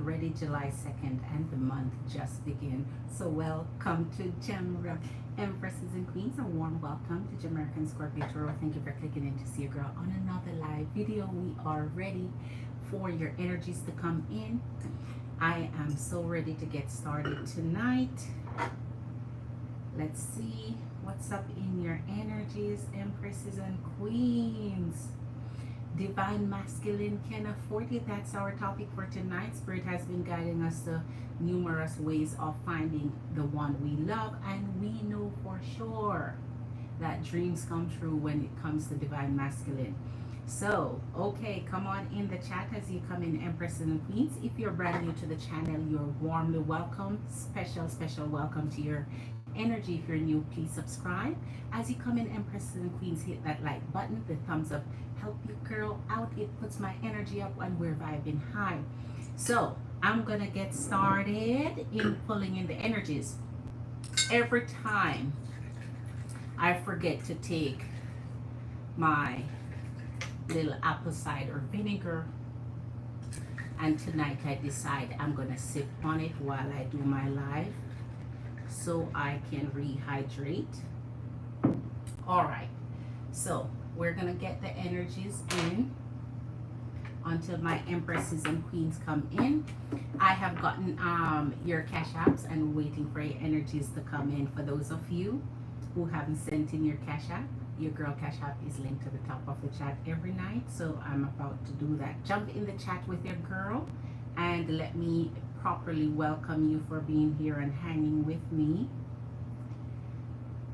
already July 2nd and the month just began. So welcome to Jamerican Empresses and Queens. A warm welcome to JamericanScorpio. Thank you for clicking in to see your girl on another live video. We are ready for your energies to come in. I am so ready to get started tonight. Let's see what's up in your energies, Empresses and Queens. Divine masculine can afford it. That's our topic for tonight. Spirit has been guiding us to numerous ways of finding the one we love, and we know for sure that dreams come true when it comes to divine masculine. So, okay, come on in the chat as you come in, Empresses and Queens. If you're brand new to the channel, you're warmly welcome. Special welcome to your energy. If you're new, please subscribe. As you come in, Empresses and Queens, hit that like button, the thumbs up. Help your girl out. It puts my energy up and we're vibing high. So, I'm gonna get started in pulling in the energies. Every time I forget to take my little apple cider vinegar, and tonight I decide I'm gonna sip on it while I do my live so I can rehydrate. All right, so we're gonna get the energies in until my Empresses and Queens come in. I have gotten your cash apps and waiting for your energies to come in. For those of you who haven't sent in your cash app, your girl cash app is linked to the top of the chat every night, so I'm about to do that. Jump in the chat with your girl and let me properly welcome you for being here and hanging with me.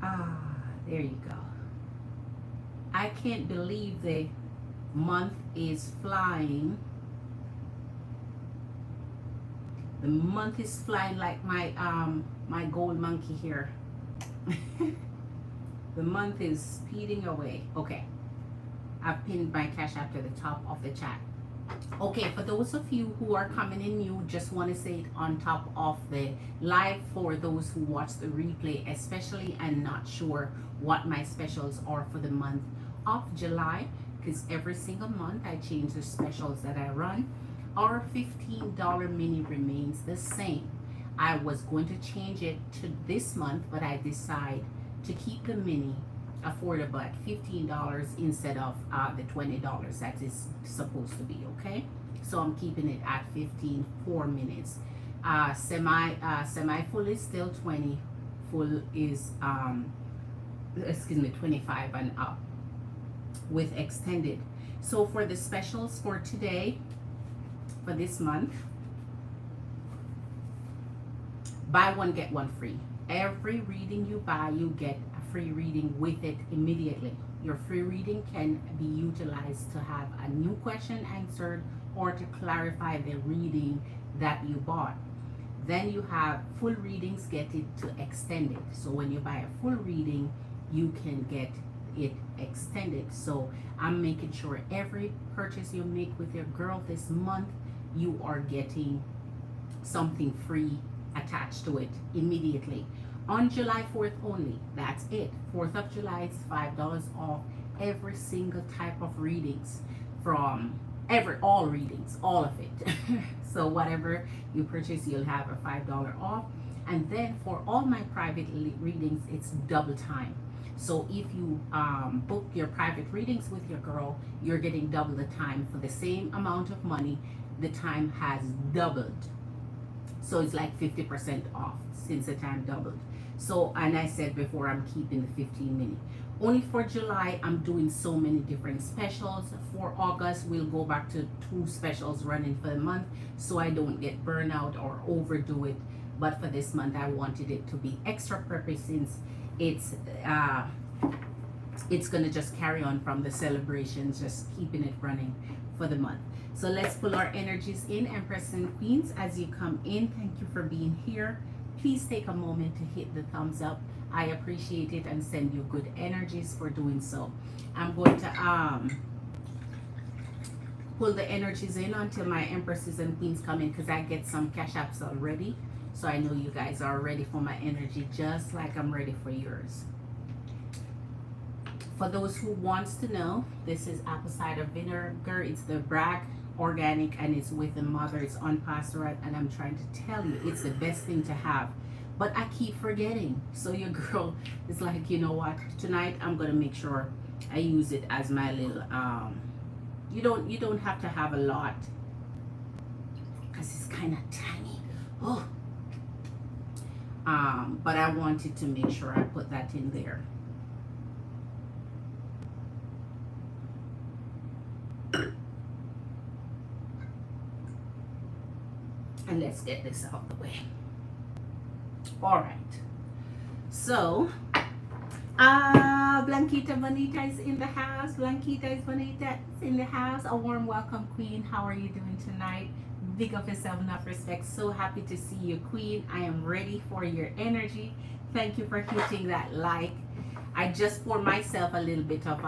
There you go. I can't believe the month is flying. The month is flying like my my gold monkey here. The month is speeding away. Okay, I've pinned my cash app to the top of the chat. Okay, for those of you who are coming in new, just want to say it on top of the live for those who watch the replay especially and not sure what my specials are for the month of July, because every single month I change the specials that I run. Our $15 mini remains the same. I was going to change it to this month, but I decide to keep the mini affordable at $15 instead of the $20 that is supposed to be. Okay, so I'm keeping it at 15 4 minutes. Semi full is still 20, full is 25 and up with extended. So for the specials for today, for this month, buy one get one free. Every reading you buy, you get a free reading with it immediately. Your free reading can be utilized to have a new question answered or to clarify the reading that you bought. Then you have full readings, get it to extended. So when you buy a full reading, you can get it extended. So I'm making sure every purchase you make with your girl this month, you are getting something free attached to it immediately. On July 4th only, that's it. 4th of July, it's $5 off every single type of readings, from all readings, all of it. So whatever you purchase, you'll have a $5 off. And then for all my private readings, it's double time. So if you book your private readings with your girl, you're getting double the time for the same amount of money. The time has doubled. So it's like 50% off since the time doubled. So, and I said before, I'm keeping the 15 mini. Only for July, I'm doing so many different specials. For August, we'll go back to 2 specials running for the month so I don't get burnout or overdo it. But for this month, I wanted it to be extra purpose since it's gonna just carry on from the celebrations, just keeping it running for the month. So let's pull our energies in, Empress and Queens. As you come in, thank you for being here. Please take a moment to hit the thumbs up. I appreciate it and send you good energies for doing so. I'm going to pull the energies in until my Empresses and Queens come in, because I get some cash apps already. So I know you guys are ready for my energy just like I'm ready for yours. For those who wants to know, this is apple cider vinegar. It's the Bragg organic and it's with the mother, it's unpasteurized, and I'm trying to tell you it's the best thing to have, but I keep forgetting. So your girl is like, you know what, tonight I'm gonna make sure I use it as my little you don't have to have a lot because it's kind of tiny. Oh, but I wanted to make sure I put that in there. And let's get this out of the way. All right. So, Blanquita Bonita is in the house. Blanquita is Bonita is in the house. A warm welcome, Queen. How are you doing tonight? Big up yourself, enough respect. So happy to see you, Queen. I am ready for your energy. Thank you for hitting that like. I just poured myself a little bit of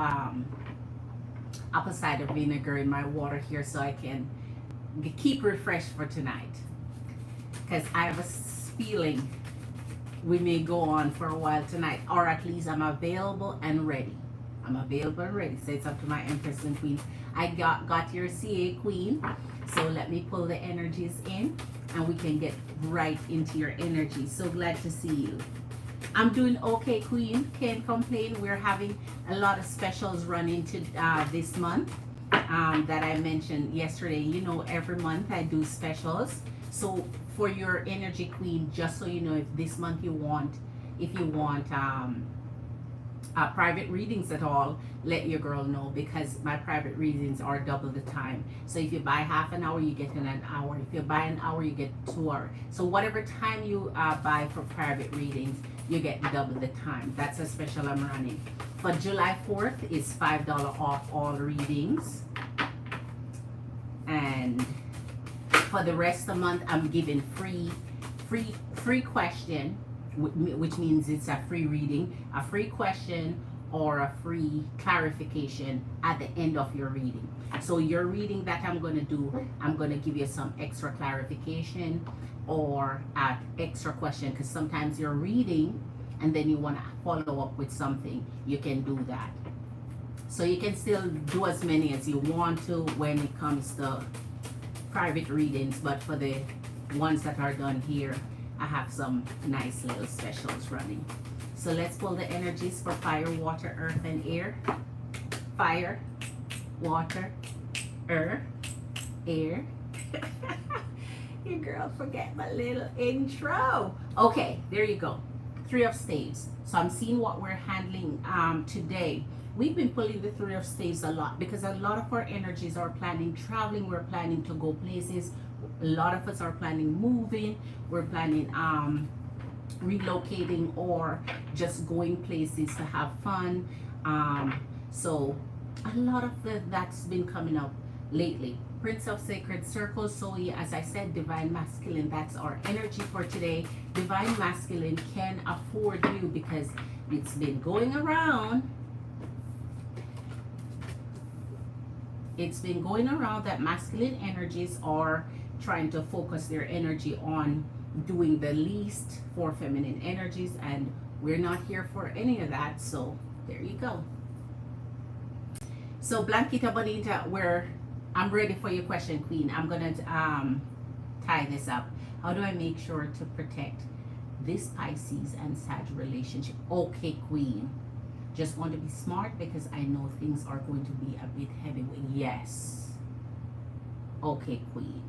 apple cider vinegar in my water here so I can keep refreshed for tonight. Because I have a feeling we may go on for a while tonight, or at least I'm available and ready. I'm available and ready. So it's up to my Empress and Queen. I got your CA, Queen. So let me pull the energies in and we can get right into your energy. So glad to see you. I'm doing okay, Queen. Can't complain. We're having a lot of specials running to this month that I mentioned yesterday. You know, every month I do specials. So for your energy, Queen, just so you know, if this month you want, private readings at all, let your girl know, because my private readings are double the time. So if you buy half an hour, you get in an hour. If you buy an hour, you get 2 hours. So whatever time you buy for private readings, you get double the time. That's a special I'm running. For July 4th, it's $5 off all readings. And for the rest of the month, I'm giving free question, which means it's a free reading, a free question, or a free clarification at the end of your reading. So your reading that I'm going to do, I'm going to give you some extra clarification or an extra question, because sometimes you're reading and then you want to follow up with something. You can do that. So you can still do as many as you want to when it comes to private readings, but for the ones that are done here, I have some nice little specials running. So let's pull the energies for fire, water, earth, and air. Fire, water, earth, air. Your girl forget my little intro. Okay, there you go. 3 of Staves. So I'm seeing what we're handling today. We've been pulling the 3 of Staves a lot because a lot of our energies are planning traveling. We're planning to go places. A lot of us are planning moving. We're planning relocating or just going places to have fun. So a lot of that's been coming up lately. Prince of Sacred Circles. So yeah, as I said, Divine Masculine, that's our energy for today. Divine Masculine can afford you because it's been going around. It's been going around that masculine energies are trying to focus their energy on doing the least for feminine energies, and we're not here for any of that. So there you go. So Blanquita Bonita, I'm ready for your question, Queen. I'm gonna tie this up. How do I make sure to protect this Pisces and Sag relationship? Okay, Queen. Just want to be smart because I know things are going to be a bit heavyweight. Yes. Okay, Queen.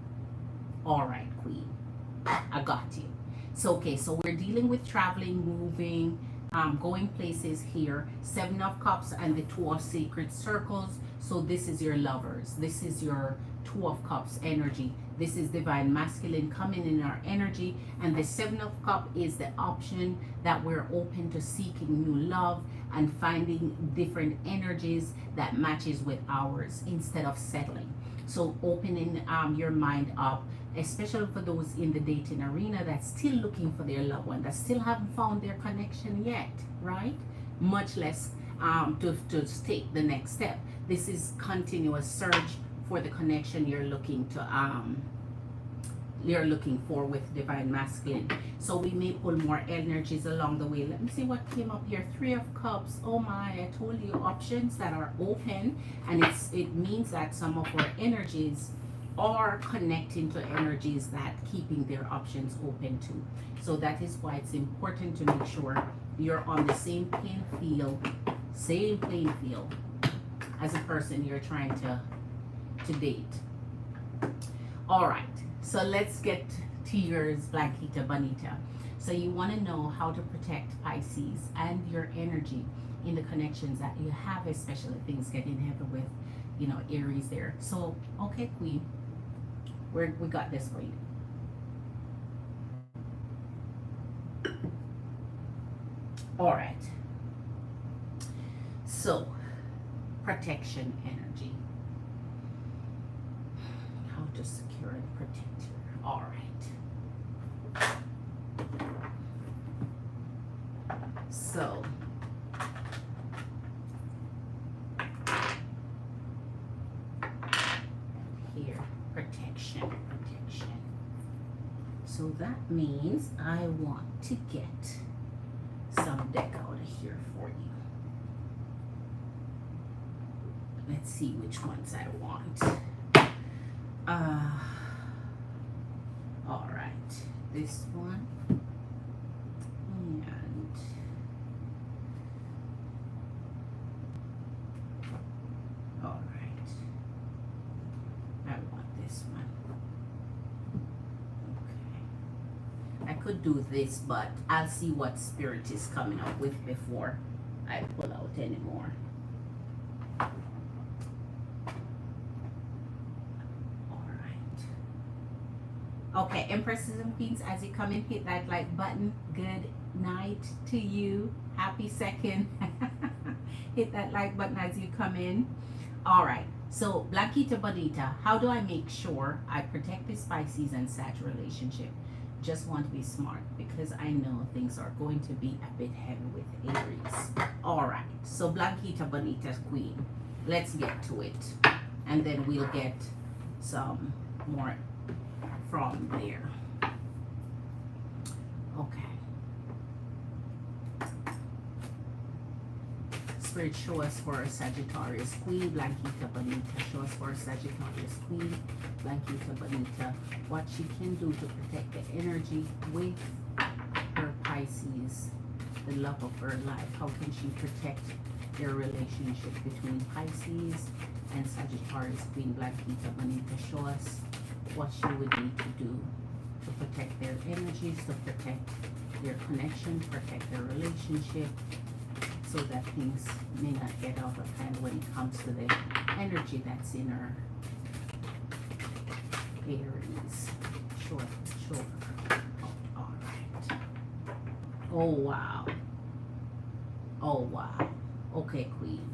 All right, Queen. I got you. So, okay, so we're dealing with traveling, moving, going places here. 7 of Cups and the 2 of Sacred Circles. So this is your lovers. This is your 2 of Cups energy. This is Divine Masculine coming in our energy. And the 7 of Cups is the option that we're open to seeking new love and finding different energies that matches with ours instead of settling. So opening your mind up, especially for those in the dating arena that's still looking for their loved one, that still haven't found their connection yet, right? Much less to take the next step. This is continuous search for the connection you're looking for with Divine Masculine. So we may pull more energies along the way. Let me see what came up here. 3 of Cups. Oh my, I told you, options that are open, and it means that some of our energies or connecting to energies that keeping their options open too. So that is why it's important to make sure you're on the same playing field as a person you're trying to date. All right, so let's get to yours, Blanquita Bonita. So you want to know how to protect Pisces and your energy in the connections that you have, especially things getting heavy with, Aries there. So, okay, Queen, we got this for you. All right. So, protection energy. How to secure and protect her. All right. So, here, protection. So that means I want to get some deck out of here for you. Let's see which ones I want. All right, this one and all right, I want this one. Okay, I could do this, but I'll see what spirit is coming up with before I pull out anymore. Okay, Empresses and Queens, as you come in, hit that like button. Good night to you. Happy second. Hit that like button as you come in. All right, so Blanquita Bonita, how do I make sure I protect this Pisces and Sag relationship? Just want to be smart because I know things are going to be a bit heavy with Aries. All right, so Blanquita Bonita Queen, let's get to it. And then we'll get some more from there. Okay. Spirit, show us for Sagittarius Queen, Blanquita Bonita. Show us for Sagittarius Queen, Blanquita Bonita, what she can do to protect the energy with her Pisces, the love of her life. How can she protect their relationship between Pisces and Sagittarius Queen, Blanquita Bonita? Show us what she would need to do to protect their energies, to protect their connection, protect their relationship, so that things may not get out of hand when it comes to the energy that's in her Aries. Sure. Oh, all right. Oh, wow. Okay, Queen.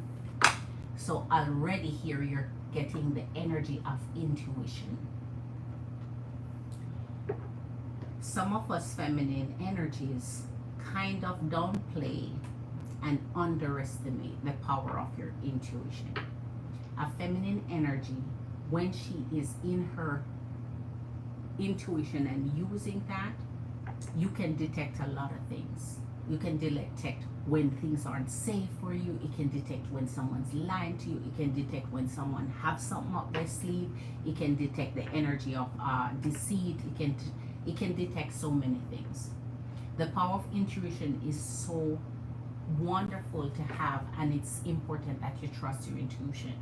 So already here you're getting the energy of intuition. Some of us feminine energies kind of downplay and underestimate the power of your intuition. A feminine energy, when she is in her intuition and using that, you can detect a lot of things. You can detect when things aren't safe for you. It can detect when someone's lying to you. It can detect when someone has something up their sleeve. It can detect the energy of deceit. It can detect so many things. The power of intuition is so wonderful to have, and it's important that you trust your intuition.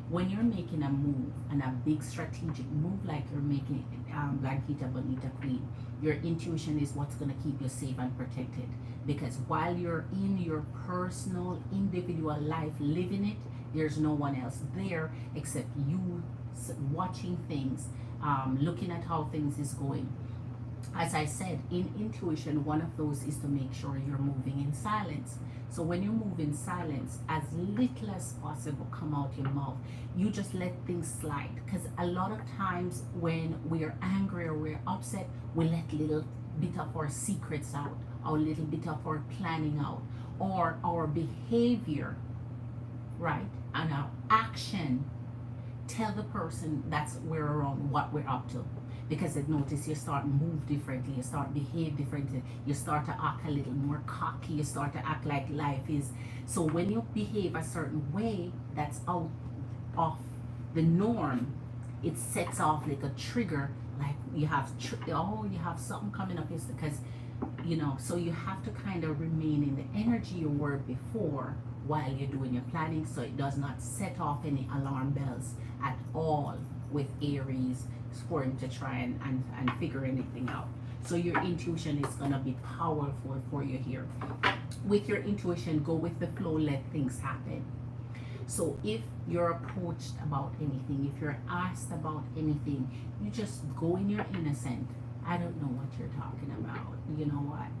When you're making a move, and a big strategic move like you're making, Blanquita Bonita Queen, your intuition is what's going to keep you safe and protected. Because while you're in your personal, individual life, living it, there's no one else there except you watching things, looking at how things is going. As I said, in intuition, one of those is to make sure you're moving in silence. So when you move in silence, as little as possible come out your mouth. You just let things slide. Because a lot of times when we're angry or we're upset, we let little bit of our secrets out, or a little bit of our planning out, or our behavior, right? And our action tell the person that's we're around what we're up to. Because they notice you start move differently, you start behave differently, you start to act a little more cocky, you start to act like life is. So when you behave a certain way that's out of the norm, it sets off like a trigger, like you have you have something coming up. Is because so you have to kind of remain in the energy you were before while you're doing your planning, so it does not set off any alarm bells at all with Aries for him to try and figure anything out. So your intuition is going to be powerful for you here. With your intuition, go with the flow, let things happen. So if you're approached about anything, if you're asked about anything, you just go in your innocent. I don't know what you're talking about. You know what?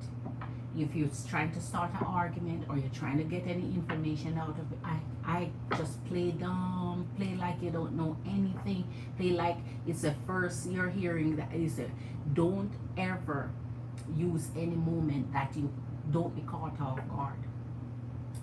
If you're trying to start an argument or you're trying to get any information out of it, I just play dumb, play like you don't know anything, play like it's the first you're hearing that. Is it? Don't ever use any moment that you don't be caught off guard.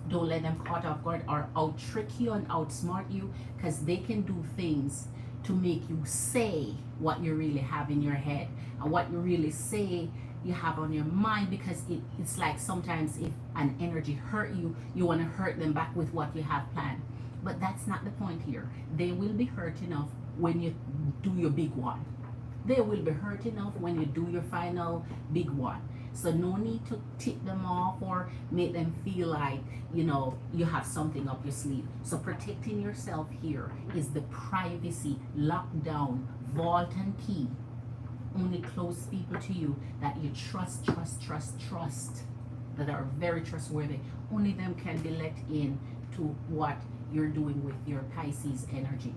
Don't let them caught off guard or out trick you and outsmart you, because they can do things to make you say what you really have in your head and what you really say you have on your mind, because it's like sometimes if an energy hurt you, you want to hurt them back with what you have planned. But that's not the point here. They will be hurt enough when you do your big one. They will be hurt enough when you do your final big one. So no need to tip them off or make them feel like, you have something up your sleeve. So protecting yourself here is the privacy, lockdown, vault and key. Only close people to you that you trust, that are very trustworthy. Only them can be let in to what you're doing with your Pisces energy.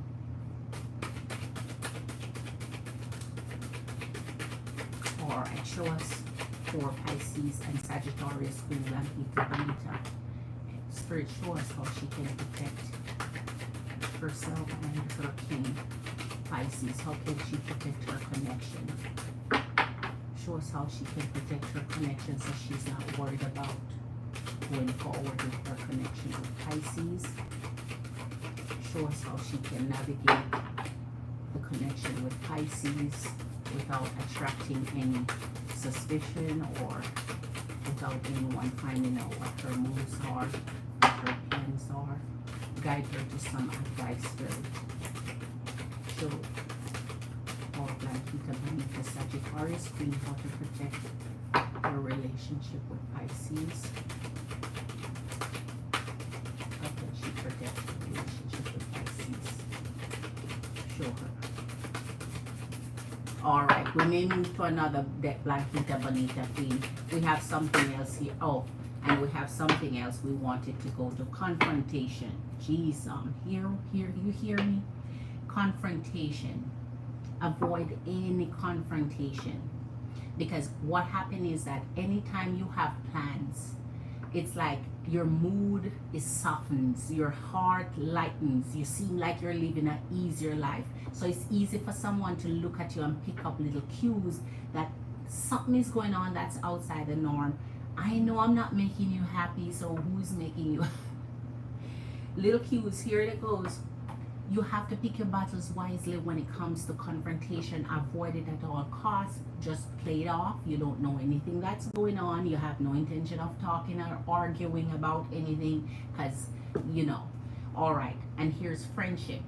Alright, show us for Pisces and Sagittarius, Queen Blanquita. Spirit, show us how she can protect herself and her king. Pisces, how can she protect her connection? Show us how she can protect her connection so she's not worried about going forward with her connection with Pisces. Show us how she can navigate the connection with Pisces without attracting any suspicion or without anyone finding out what her moves are, what her plans are. Guide her to some advice, Spirit. Show or Blanquita Bonita Sagittarius Queen how to protect her relationship with Pisces. How can she protect her relationship with Pisces? Show her. Alright, we may move to another deck, Blanquita Bonita Queen. We have something else here. Oh, and we have something else we wanted to go to. Confrontation. Jeez, here, you hear me? Confrontation. Avoid any confrontation, because what happens is that anytime you have plans, it's like your mood is softens, your heart lightens, you seem like you're living an easier life. So it's easy for someone to look at you and pick up little cues that something is going on that's outside the norm. I know I'm not making you happy, so who's making you? Little cues, here it goes. You have to pick your battles wisely when it comes to confrontation. Avoid it at all costs. Just play it off. You don't know anything that's going on. You have no intention of talking or arguing about anything, because, All right. And here's friendship.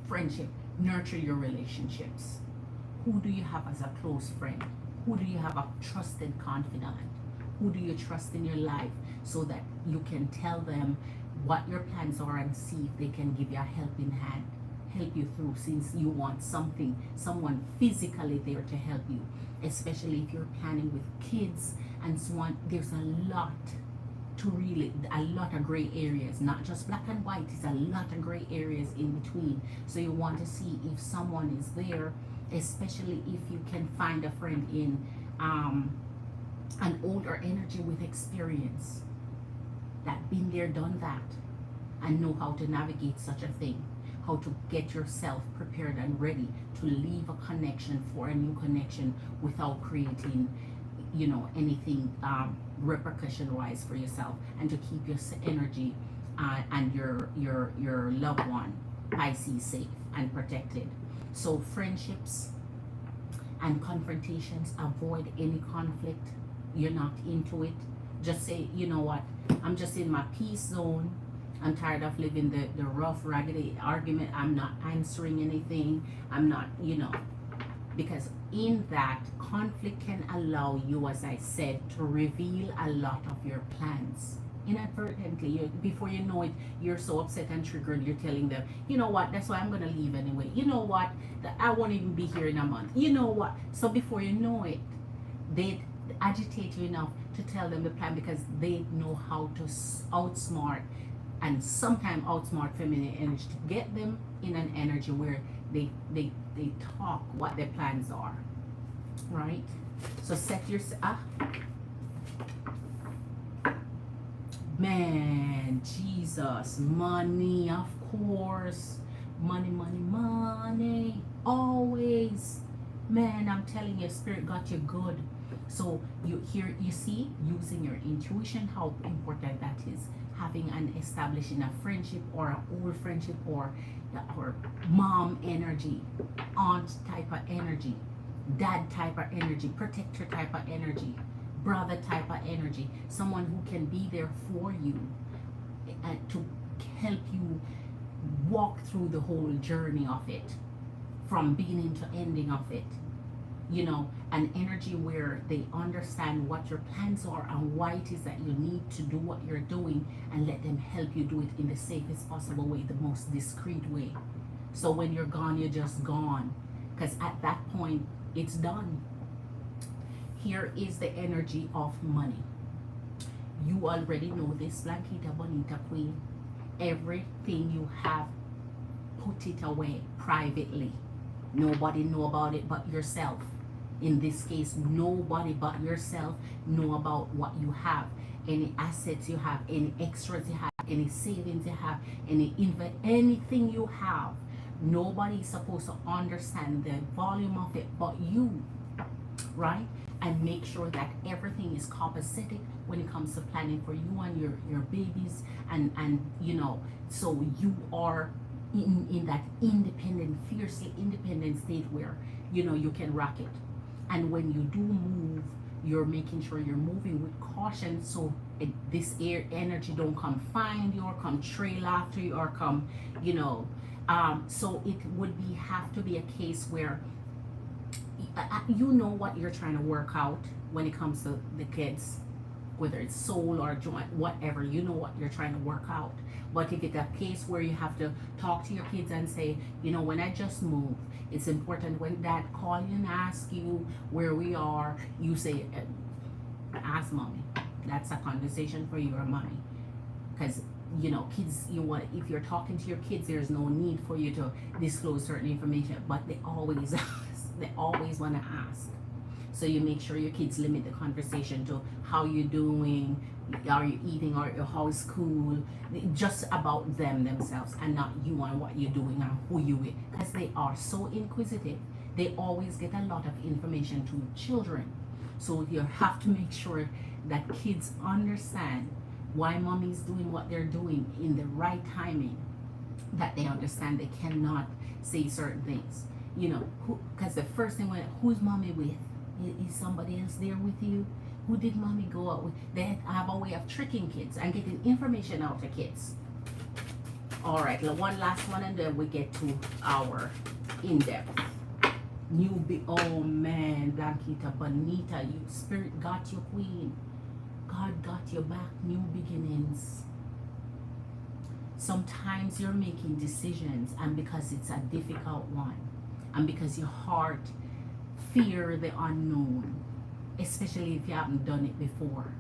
Friendship. Nurture your relationships. Who do you have as a close friend? Who do you have a trusted confidant? Who do you trust in your life so that you can tell them what your plans are and see if they can give you a helping hand, help you through, since you want someone physically there to help you, especially if you're planning with kids and so on. There's a lot of gray areas, not just black and white. It's a lot of gray areas in between. So you want to see if someone is there, especially if you can find a friend in an older energy with experience, that been there, done that, and know how to navigate such a thing, how to get yourself prepared and ready to leave a connection for a new connection without creating, anything repercussion wise for yourself, and to keep your energy and your loved one, Pisces, safe and protected. So friendships and confrontations, avoid any conflict. You're not into it. Just say, you know what, I'm just in my peace zone. I'm tired of living the rough, raggedy argument. I'm not answering anything. I'm not, because in that, conflict can allow you, as I said, to reveal a lot of your plans. Inadvertently, before you know it, you're so upset and triggered, you're telling them, you know what, that's why I'm going to leave anyway. You know what, I won't even be here in a month. You know what? So before you know it, they agitate you enough to tell them the plan because they know how to outsmart and sometimes outsmart feminine energy to get them in an energy where they talk what their plans are, right? So set your man, Jesus, money, of course, money, always, man. I'm telling you, spirit got you good. So you see, using your intuition, how important that is. Having and establishing a friendship or an old friendship or mom energy, aunt type of energy, dad type of energy, protector type of energy, brother type of energy, someone who can be there for you and to help you walk through the whole journey of it, from beginning to ending of it. An energy where they understand what your plans are and why it is that you need to do what you're doing, and let them help you do it in the safest possible way, the most discreet way. So when you're gone, you're just gone, because at that point it's done. Here is the energy of money. You already know this, Blanquita Bonita Queen. Everything you have, put it away privately. Nobody know about it but yourself. In this case, nobody but yourself know about what you have. Any assets you have, any extras you have, any savings you have, anything you have. Nobody is supposed to understand the volume of it but you, right? And make sure that everything is copacetic when it comes to planning for you and your babies, and so you are in that independent, fiercely independent state where you can rock it. And when you do move, you're making sure you're moving with caution, so this air energy don't come find you or come trail after you or come, so it would have to be a case where you know what you're trying to work out when it comes to the kids, whether it's soul or joint, whatever, you know what you're trying to work out. But if it's a case where you have to talk to your kids and say, when I just moved, it's important when dad call you and ask you where we are, you say, ask mommy. That's a conversation for you or mommy. Because kids, if you're talking to your kids, there's no need for you to disclose certain information, but they always ask. They always want to ask. So you make sure your kids limit the conversation to how you doing, are you eating, or how's school, just about themselves, and not you and what you're doing and who you with, because they are so inquisitive. They always get a lot of information to children. So you have to make sure that kids understand why mommy's doing what they're doing in the right timing, that they understand they cannot say certain things. Because the first thing, who's mommy with? Is somebody else there with you? Who did mommy go out with? They have a way of tricking kids and getting information out of kids. All right, one last one, and then we get to our in-depth. Oh man, Blanquita Bonita, you spirit got your queen. God got your back. New beginnings. Sometimes you're making decisions, and because it's a difficult one, and because your heart fear the unknown, especially if you haven't done it before,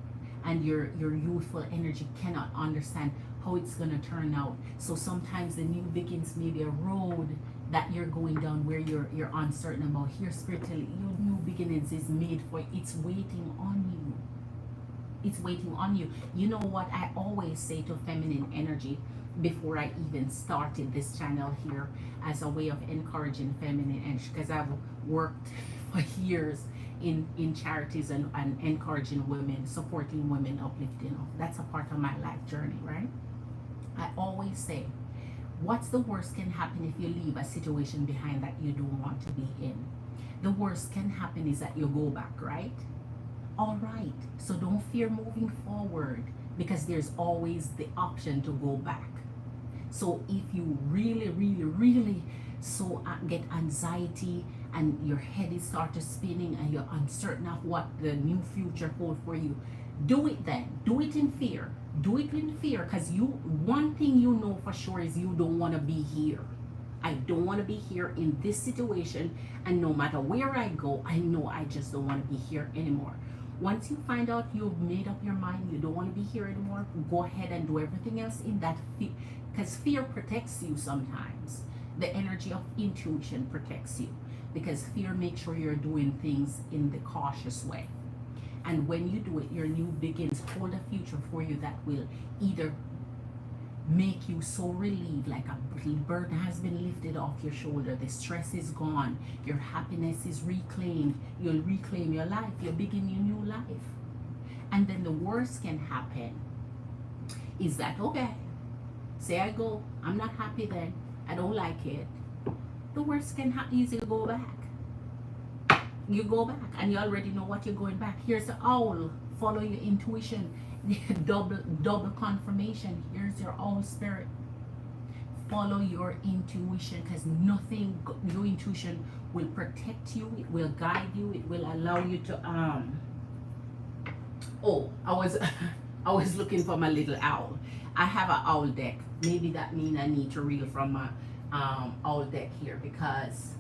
and your youthful energy cannot understand how it's going to turn out. So sometimes the new begins may be a road that you're going down where you're uncertain about. Here spiritually, your new beginnings is made for, it's waiting on you. It's waiting on you. You know what I always say to feminine energy before I even started this channel here, as a way of encouraging feminine energy, because I've worked for years in charities and encouraging women, supporting women, uplifting. That's a part of my life journey, right? I always say, what's the worst can happen if you leave a situation behind that you don't want to be in? The worst can happen is that you go back, right? All right, so don't fear moving forward. because there's always the option to go back. So if you really so get anxiety and your head is started spinning and you're uncertain of what the new future holds for you, do it then. Do it in fear. Do it in fear, because one thing you know for sure is you don't want to be here. I don't want to be here in this situation, and no matter where I go, I know I just don't want to be here anymore. Once you find out you've made up your mind, you don't want to be here anymore, go ahead and do everything else in that fear, because fear protects you sometimes. The energy of intuition protects you, because fear makes sure you're doing things in the cautious way. And when you do it, your new begins hold a future for you that will either make you so relieved, like a burden has been lifted off your shoulder, the stress is gone, your happiness is reclaimed, you'll reclaim your life, you'll begin your new life. And then the worst can happen is that, okay, say I go, I'm not happy then, I don't like it. The worst can happen is you go back. You go back and you already know what you're going back. Here's the owl, follow your intuition. double confirmation. Here's your owl spirit. Follow your intuition, because nothing, your intuition will protect you, it will guide you, it will allow you to I was looking for my little owl. I have an owl deck. Maybe that means I need to reel from my owl deck here, because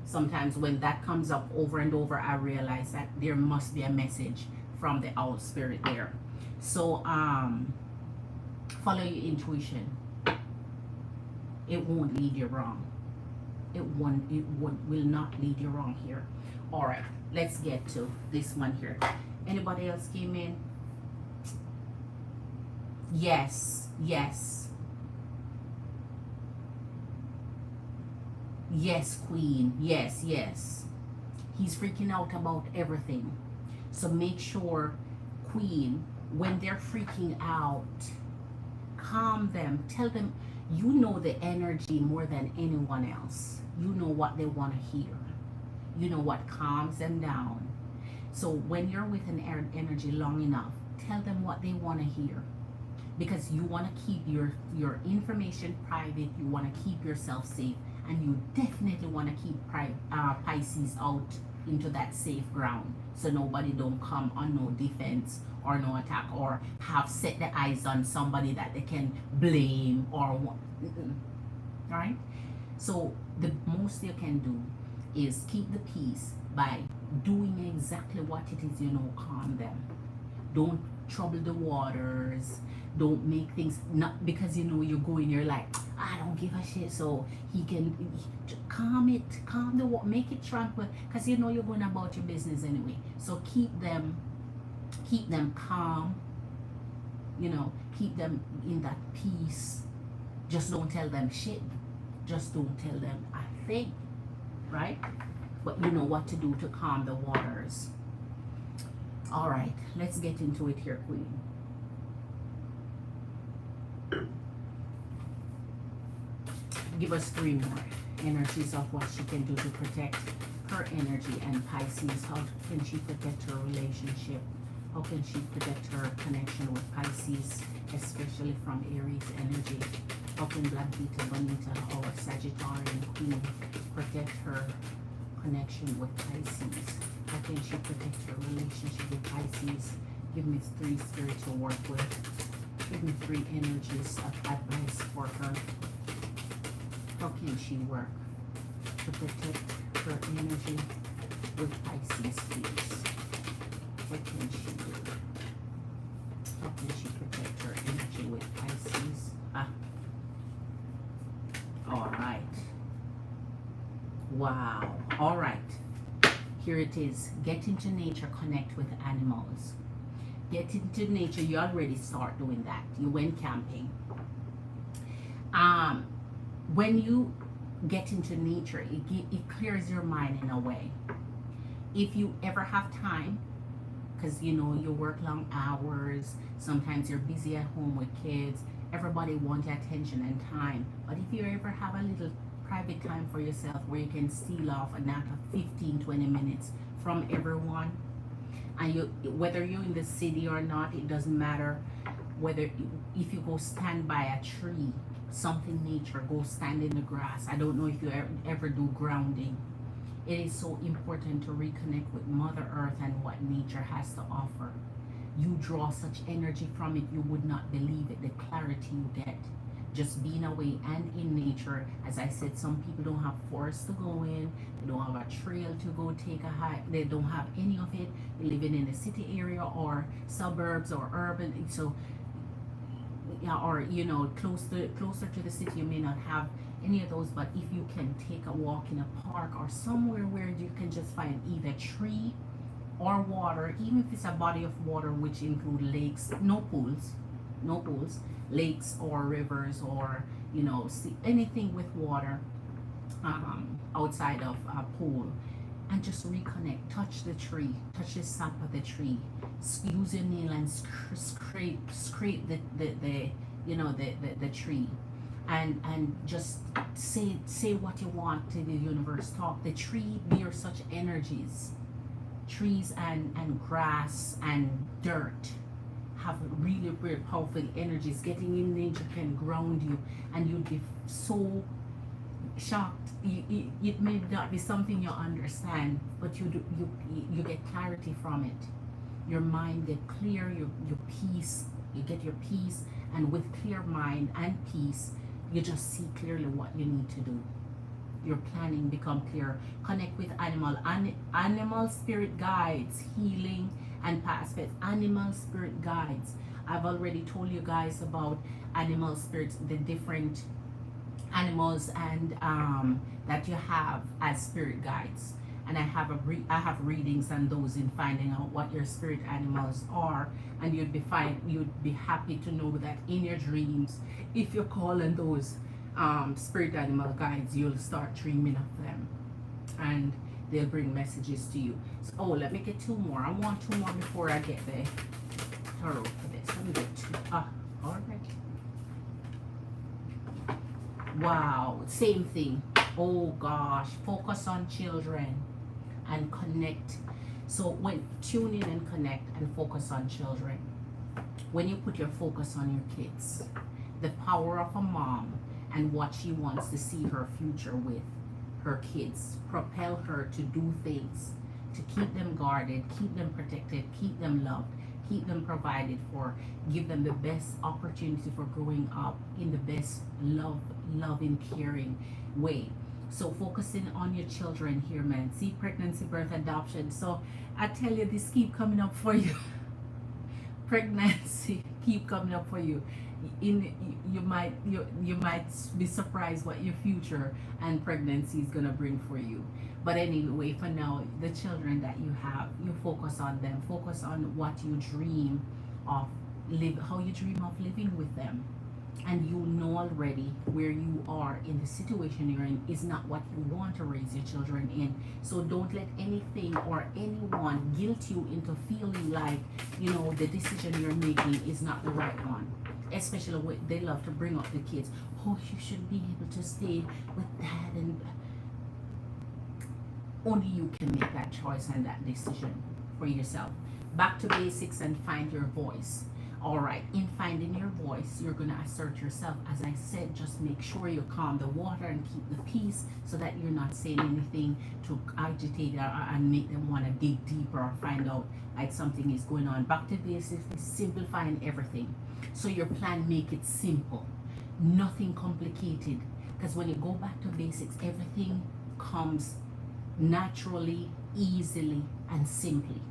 sometimes when that comes up over and over, I realize that there must be a message from the owl spirit there. So follow your intuition. It won't lead you wrong. It will not lead you wrong here. All right, let's get to this one here. Anybody else came in? Yes, Queen. Yes. He's freaking out about everything. So make sure, Queen, when they're freaking out, calm them. Tell them you know the energy more than anyone else. You know what they want to hear. You know what calms them down. So when you're with an energy long enough, tell them what they want to hear. Because you want to keep your information private. You want to keep yourself safe. And you definitely want to keep Pisces out into that safe ground, so nobody don't come on no defense or no attack, or have set their eyes on somebody that they can blame or right. So the most you can do is keep the peace by doing exactly what it is, calm them. Don't trouble the waters. Don't make things, not because you're going, you're like, I don't give a shit. So he can calm the water, make it tranquil, because you're going about your business anyway. So keep them calm, keep them in that peace. Just don't tell them shit. Just don't tell them a thing, right? But you know what to do to calm the waters. All right, let's get into it here, Queen. Give us 3 more energies of what she can do to protect her energy and Pisces. How can she protect her relationship? How can she protect her connection with Pisces, especially from Aries energy? How can Black Vita Bonita or Sagittarian Queen protect her connection with Pisces? How can she protect her relationship with Pisces? Give me 3 spirits to work with. Give me 3 energies of advice for her. How can she work to protect her energy with Pisces, please? What can she do? How can she protect her energy with Pisces? All right. Wow. All right. Here it is. Get into nature, connect with animals. Get into nature. You already start doing that. You went camping. When you get into nature, it clears your mind in a way. If you ever have time, because you work long hours, sometimes you're busy at home with kids, everybody wants attention and time. But if you ever have a little private time for yourself where you can steal off a nap of 15-20 minutes from everyone, and whether you're in the city or not, it doesn't matter. whether if you go stand by a tree, something nature, go stand in the grass. I don't know if you ever do grounding. It is so important to reconnect with Mother Earth and what nature has to offer. You draw such energy from it, you would not believe it, the clarity you get. Just being away and in nature. As I said, some people don't have forests to go in, they don't have a trail to go take a hike, they don't have any of it. They're living in a city area or suburbs or urban, so yeah, or you know, closer to the city, you may not have any of those. But if you can take a walk in a park or somewhere where you can just find either tree or water, even if it's a body of water, which include lakes, no pools, lakes or rivers, or you know, anything with water, outside of a pool, and just reconnect. Touch the tree, touch the sap of the tree, use your nail and scrape the you know, the tree, and just say what you want to the universe. Talk. The tree bears such energies. Trees and grass and dirt have really very powerful energies. Getting in nature can ground you, and you'd be so shocked. It may not be something you understand, but you get clarity from it. Your mind get clear. Your peace. You get your peace, and with clear mind and peace, you just see clearly what you need to do. Your planning become clear. Connect with animal spirit guides, healing and past pets. Animal spirit guides. I've already told you guys about animal spirits, the different animals and that you have as spirit guides. And I have readings on those in finding out what your spirit animals are, and you'd be happy to know that in your dreams, if you call on those spirit animal guides, you'll start dreaming of them, and they'll bring messages to you. So, oh, let me get two more. I want two more before I get the tarot for this. Let me get two. All right. Wow, same thing. Oh gosh, focus on children and connect. So when tune in and connect and focus on children, when you put your focus on your kids, the power of a mom and what she wants to see her future with her kids, propel her to do things, to keep them guarded, keep them protected, keep them loved, keep them provided for, give them the best opportunity for growing up in the best loving, caring way. So focusing on your children here, man. See, pregnancy, birth, adoption. So I tell you, this keep coming up for you. Pregnancy keep coming up for you. You might be surprised what your future and pregnancy is gonna bring for you. But anyway, for now, the children that you have, you focus on them. Focus on what you dream of, how you dream of living with them. And you know already where you are in the situation you're in is not what you want to raise your children in. So don't let anything or anyone guilt you into feeling like, you know, the decision you're making is not the right one. Especially when they love to bring up the kids. Oh, you should be able to stay with dad, and only you can make that choice and that decision for yourself. Back to basics and find your voice. All right, in finding your voice, you're going to assert yourself. As I said, just make sure you calm the water and keep the peace so that you're not saying anything to agitate and make them want to dig deeper or find out like something is going on. Back to basics is simplifying everything. So your plan, make it simple, nothing complicated. Because when you go back to basics, everything comes naturally, easily, and simply.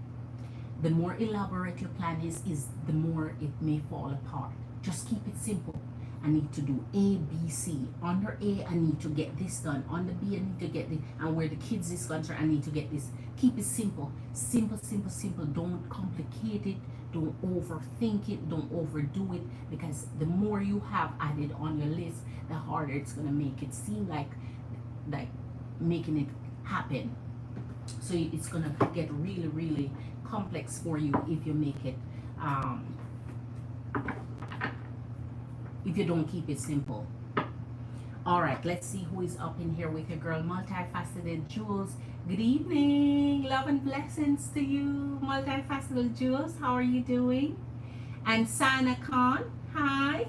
The more elaborate your plan is the more it may fall apart. Just keep it simple. I need to do A, B, C. Under A, I need to get this done. Under B, I need to get this. And where the kids is concerned, I need to get this. Keep it simple. Simple, simple, simple. Don't complicate it. Don't overthink it. Don't overdo it. Because the more you have added on your list, the harder it's going to make it seem like making it happen. So it's going to get really, really complex for you if you make it if you don't keep it simple. All right, let's see who is up in here with your girl, multifaceted Jules. Good evening, love and blessings to you, multifaceted Jules. How are you doing? And Sana Khan, hi.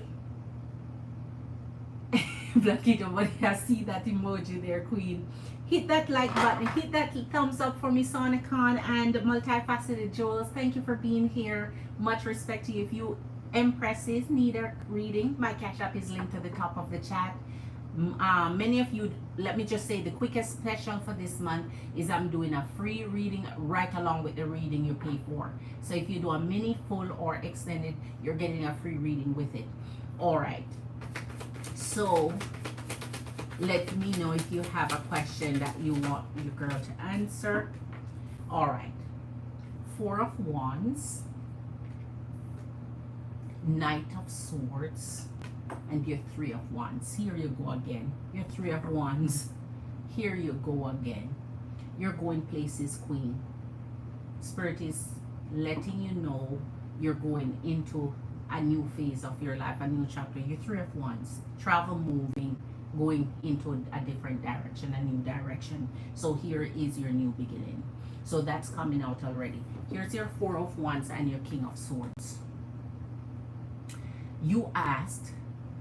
Blackito, but I see that emoji there, Queen. Hit that like button, hit that thumbs up for me, Sana Khan, and Multifaceted Jules. Thank you for being here. Much respect to you. If you Empresses need a reading, my cash app is linked to the top of the chat. Many of you, let me just say the quickest special for this month is I'm doing a free reading right along with the reading you pay for. So if you do a mini, full, or extended, you're getting a free reading with it. All right. So let me know if you have a question that you want your girl to answer. All right. Four of Wands, Knight of Swords, and your Three of Wands. Here you go again. Your Three of Wands. Here you go again. You're going places, Queen. Spirit is letting you know you're going into a new phase of your life, a new chapter. Your Three of Wands. Travel, moving, going into a different direction, a new direction. So here is your new beginning. So that's coming out already. Here's your Four of Wands and your King of Swords. You asked,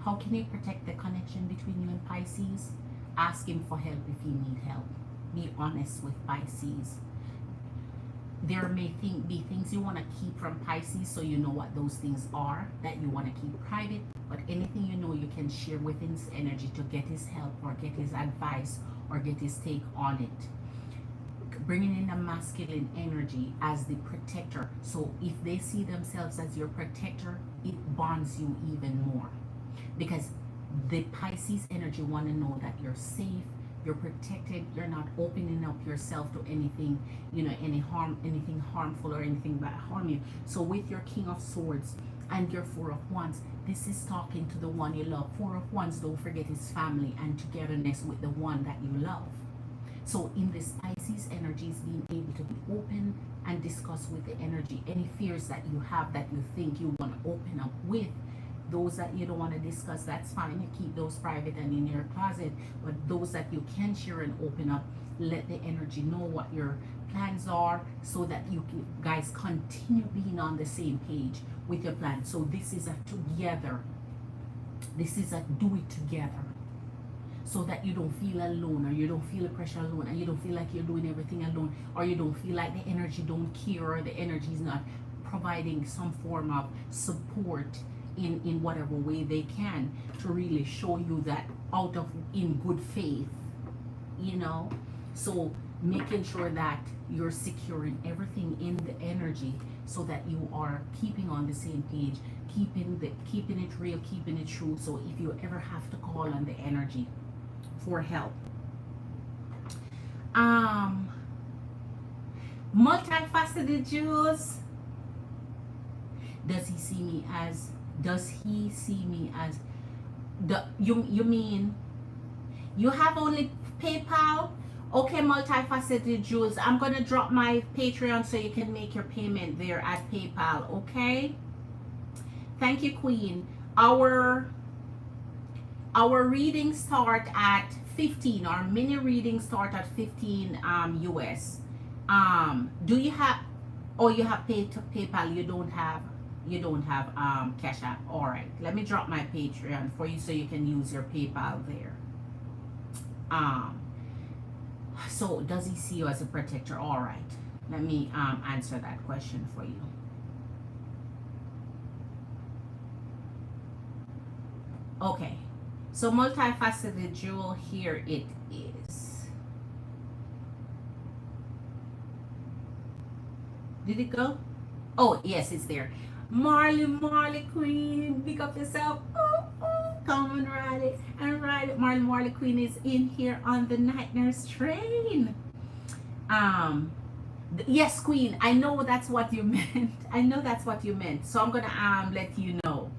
how can you protect the connection between you and Pisces? Ask him for help if you need help. Be honest with Pisces. There may be things you want to keep from Pisces, so you know what those things are that you want to keep private. But anything you know you can share with his energy to get his help or get his advice or get his take on it. Bringing in the masculine energy as the protector. So if they see themselves as your protector, it bonds you even more. Because the Pisces energy want to know that you're safe, you're protected, you're not opening up yourself to anything, anything harmful or anything that harm you. So with your King of Swords and your Four of Wands, this is talking to the one you love. Four of Wands, don't forget, his family and togetherness with the one that you love. So in this Pisces energy is being able to be open and discuss with the energy any fears that you have that you think you want to open up with. Those that you don't want to discuss, that's fine. You keep those private and in your closet. But those that you can share and open up, let the energy know what your plans are so that you guys continue being on the same page with your plan. So this is a together. This is a do it together. So that you don't feel alone, or you don't feel the pressure alone, and you don't feel like you're doing everything alone, or you don't feel like the energy don't care, or the energy is not providing some form of support in whatever way they can to really show you that out of in good faith, so making sure that you're securing everything in the energy so that you are keeping on the same page, keeping it real, keeping it true. So if you ever have to call on the energy for help, multifaceted Jules, does he see me as you mean you have only PayPal? Okay, multifaceted Jules, I'm gonna drop my Patreon so you can make your payment there at PayPal. Okay, thank you, Queen. Our readings start at 15. Our mini readings start at 15 US. Do you have, you have PayPal? You don't have Cash App. All right, let me drop my Patreon for you so you can use your PayPal there. So does he see you as a protector? All right, let me answer that question for you. Okay, so multifaceted Jewel, here it is. Did it go? Oh yes, it's there. Marley Queen, pick up yourself. Come on, Marley Queen is in here on the Night Nurse train. Yes, Queen, I know that's what you meant. I know that's what you meant. So I'm gonna let you know.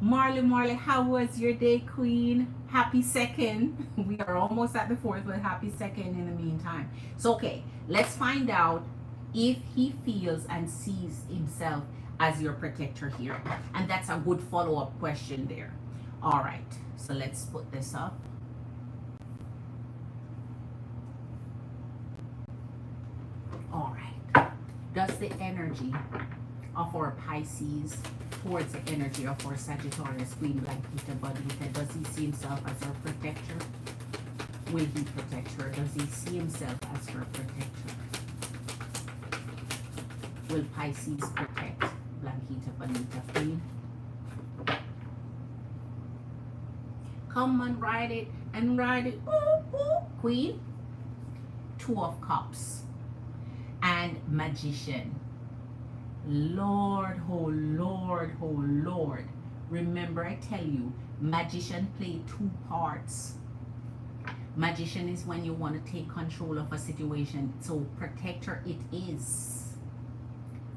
Marley, how was your day, Queen? Happy second. We are almost at the fourth, but happy second in the meantime. So okay, let's find out if he feels and sees himself as your protector here. And that's a good follow-up question there. All right, so let's put this up. All right, does the energy of our Pisces towards the energy of our Sagittarius Queen Blanquita Bonita. Does he see himself as our protector? Will he protect her? Does he see himself as her protector? Will Pisces protect Blanquita Bonita Queen? Come and ride it and ride it. Ooh, ooh. Queen. Two of Cups. And Magician. Lord, oh Lord, oh Lord. Remember, I tell you, Magician play two parts. Magician is when you want to take control of a situation. So protector it is.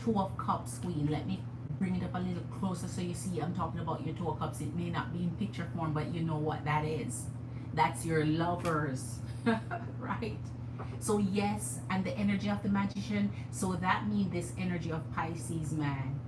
Two of Cups, Queen. Let me bring it up a little closer so you see I'm talking about your Two of Cups. It may not be in picture form, but you know what that is. That's your lovers. Right? So yes, and the energy of the Magician. So that means this energy of Pisces, man.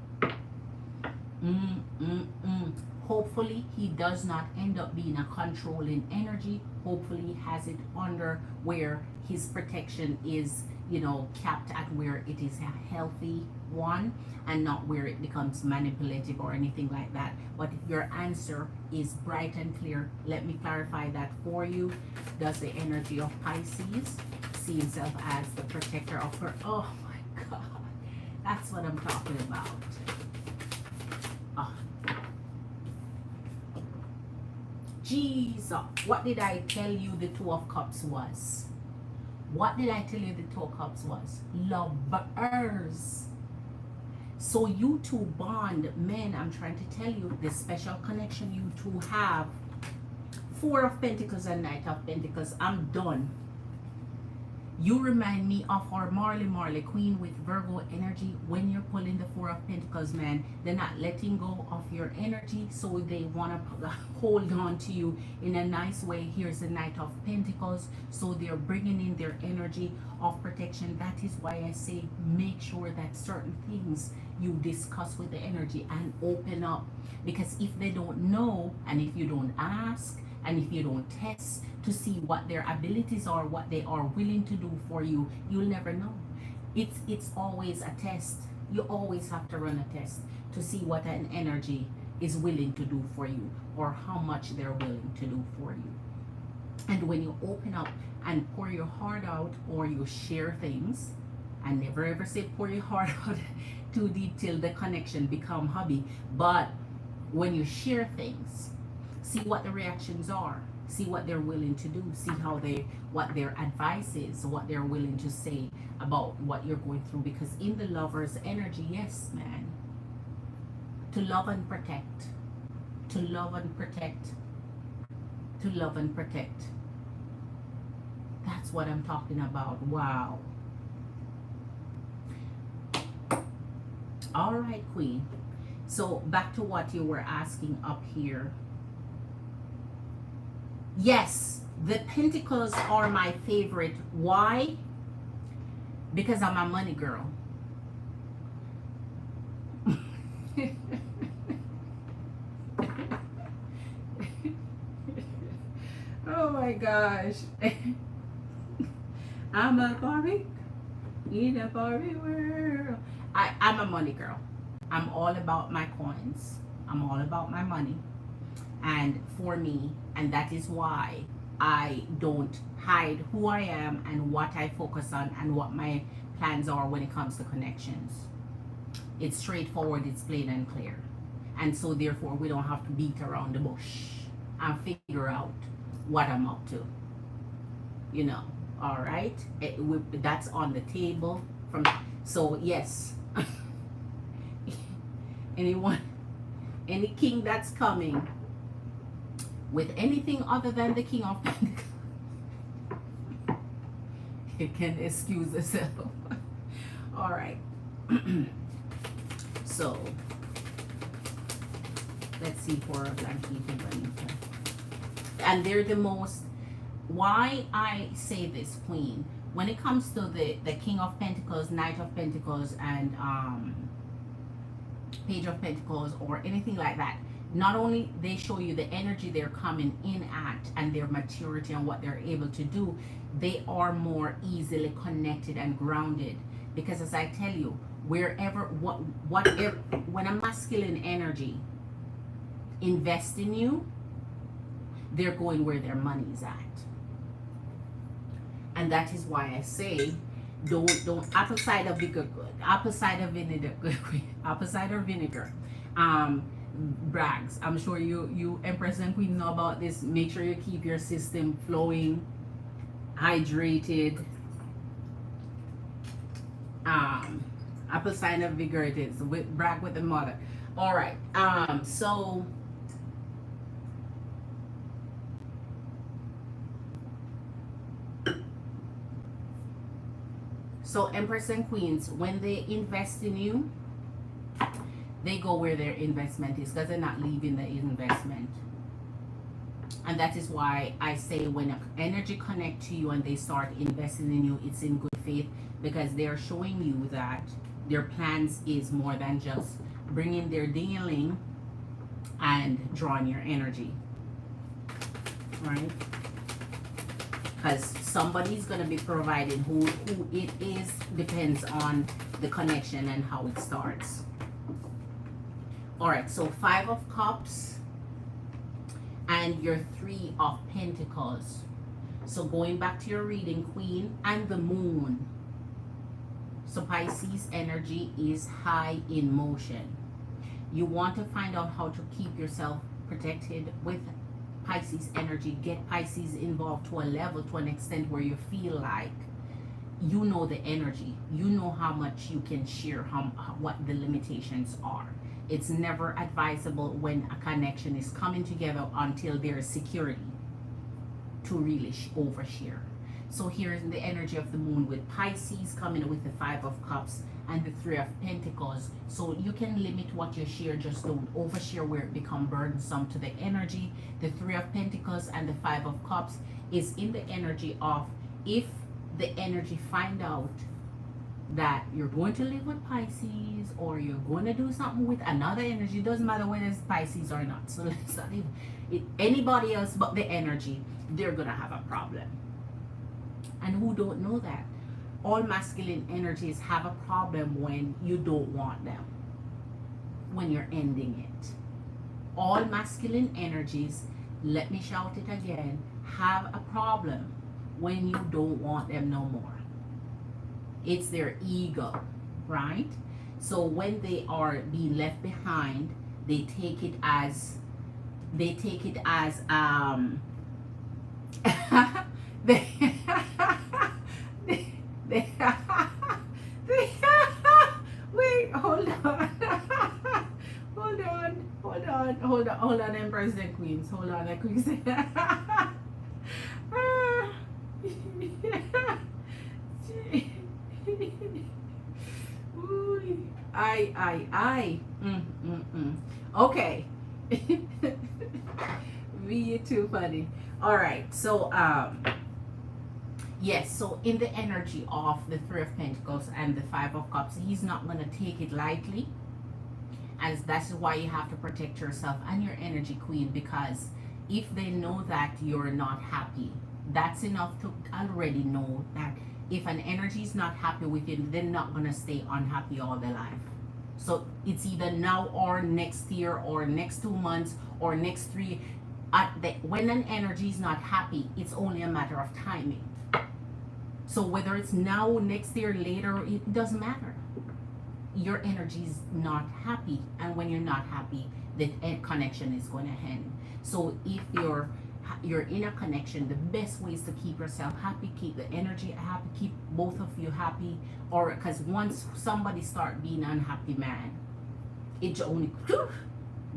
Hopefully he does not end up being a controlling energy. Hopefully he has it under where his protection is, you know, capped at where it is a healthy one and not where it becomes manipulative or anything like that. But if your answer is bright and clear, let me clarify that for you. Does the energy of Pisces see himself as the protector of her? Oh my God, that's what I'm talking about. Oh. Jesus, what did I tell you the Two of Cups was? What did I tell you the Two of Cups was? Lovers. So you two bond, men, I'm trying to tell you the special connection you two have. Four of Pentacles and Knight of Pentacles. I'm done. You remind me of our Marley Queen with Virgo energy. When you're pulling the Four of Pentacles, man, they're not letting go of your energy, so they want to hold on to you in a nice way. Here's the Knight of Pentacles, so they're bringing in their energy of protection. That is why I say make sure that certain things you discuss with the energy and open up, because if they don't know, and if you don't ask, and if you don't test to see what their abilities are, what they are willing to do for you, you'll never know. It's always a test. You always have to run a test to see what an energy is willing to do for you, or how much they're willing to do for you. And when you open up and pour your heart out, or you share things, I never ever say pour your heart out too deep till the connection become hobby, but when you share things, see what the reactions are, see what they're willing to do, see how what their advice is, what they're willing to say about what you're going through. Because in the Lover's energy, yes, man, to love and protect, to love and protect, to love and protect. That's what I'm talking about. Wow. All right, Queen. So back to what you were asking up here. Yes, the Pentacles are my favorite. Why? Because I'm a money girl. Oh my gosh. I'm a Barbie in a Barbie world. I'm a money girl. I'm all about my coins. I'm all about my money. And for me, and that is why I don't hide who I am and what I focus on and what my plans are when it comes to connections. It's straightforward, it's plain and clear. And so therefore we don't have to beat around the bush and figure out what I'm up to. You know, all right? That's on the table. So yes, any king that's coming with anything other than the King of Pentacles, it can excuse itself. All right. So let's see for Blanquita Bonita. And they're the most, why I say this, Queen, when it comes to the King of Pentacles, Knight of Pentacles, and Page of Pentacles, or anything like that, not only they show you the energy they're coming in at and their maturity and what they're able to do, they are more easily connected and grounded. Because as I tell you, wherever, whatever, when a masculine energy invests in you, they're going where their money's at. And that is why I say, don't apple cider vinegar good, apple cider vinegar good, apple cider vinegar. Brags, I'm sure you Empress and Queen know about this. Make sure you keep your system flowing, hydrated. Apple cider vinegar it is, with brag with the mother. All right. So Empress and Queens, when they invest in you, they go where their investment is, because they're not leaving the investment. And that is why I say, when an energy connect to you and they start investing in you, it's in good faith, because they're showing you that their plans is more than just bringing their dealing and drawing your energy, right? Because somebody's going to be providing. Who it is depends on the connection and how it starts. All right, so 5 of Cups and your 3 of Pentacles. So going back to your reading, Queen and the Moon. So Pisces energy is high in motion. You want to find out how to keep yourself protected with Pisces energy. Get Pisces involved to a level, to an extent where you feel like you know the energy. You know how much you can share, what the limitations are. It's never advisable when a connection is coming together until there is security to really overshare. So here is the energy of the Moon with Pisces coming with the 5 of Cups and the 3 of Pentacles. So you can limit what you share, just don't overshare where it becomes burdensome to the energy. The 3 of Pentacles and the 5 of Cups is in the energy of, if the energy find out that you're going to live with Pisces, or you're going to do something with another energy, doesn't matter whether it's Pisces or not. So let's not even anybody else but the energy, they're gonna have a problem. And who don't know that? All masculine energies have a problem when you don't want them, when you're ending it. All masculine energies, let me shout it again, have a problem when you don't want them no more. It's their ego, right? So when they are being left behind, they take it as they wait, hold on. hold on, Empress and Queens. Hold on, Queens. Okay. You're too funny. All right, so yes, so in the energy of the 3 of Pentacles and the 5 of Cups, he's not going to take it lightly, as that's why you have to protect yourself and your energy, Queen, because if they know that you're not happy, that's enough to already know that if an energy is not happy with you, they're not going to stay unhappy all their life. So it's either now or next year or next 2 months or next 3. When an energy is not happy, it's only a matter of timing. So whether it's now, next year, later, it doesn't matter. Your energy is not happy, and when you're not happy, the connection is going to end. So if you're in a connection, the best way is to keep yourself happy, keep the energy happy, keep both of you happy. Or because once somebody start being unhappy, man, it only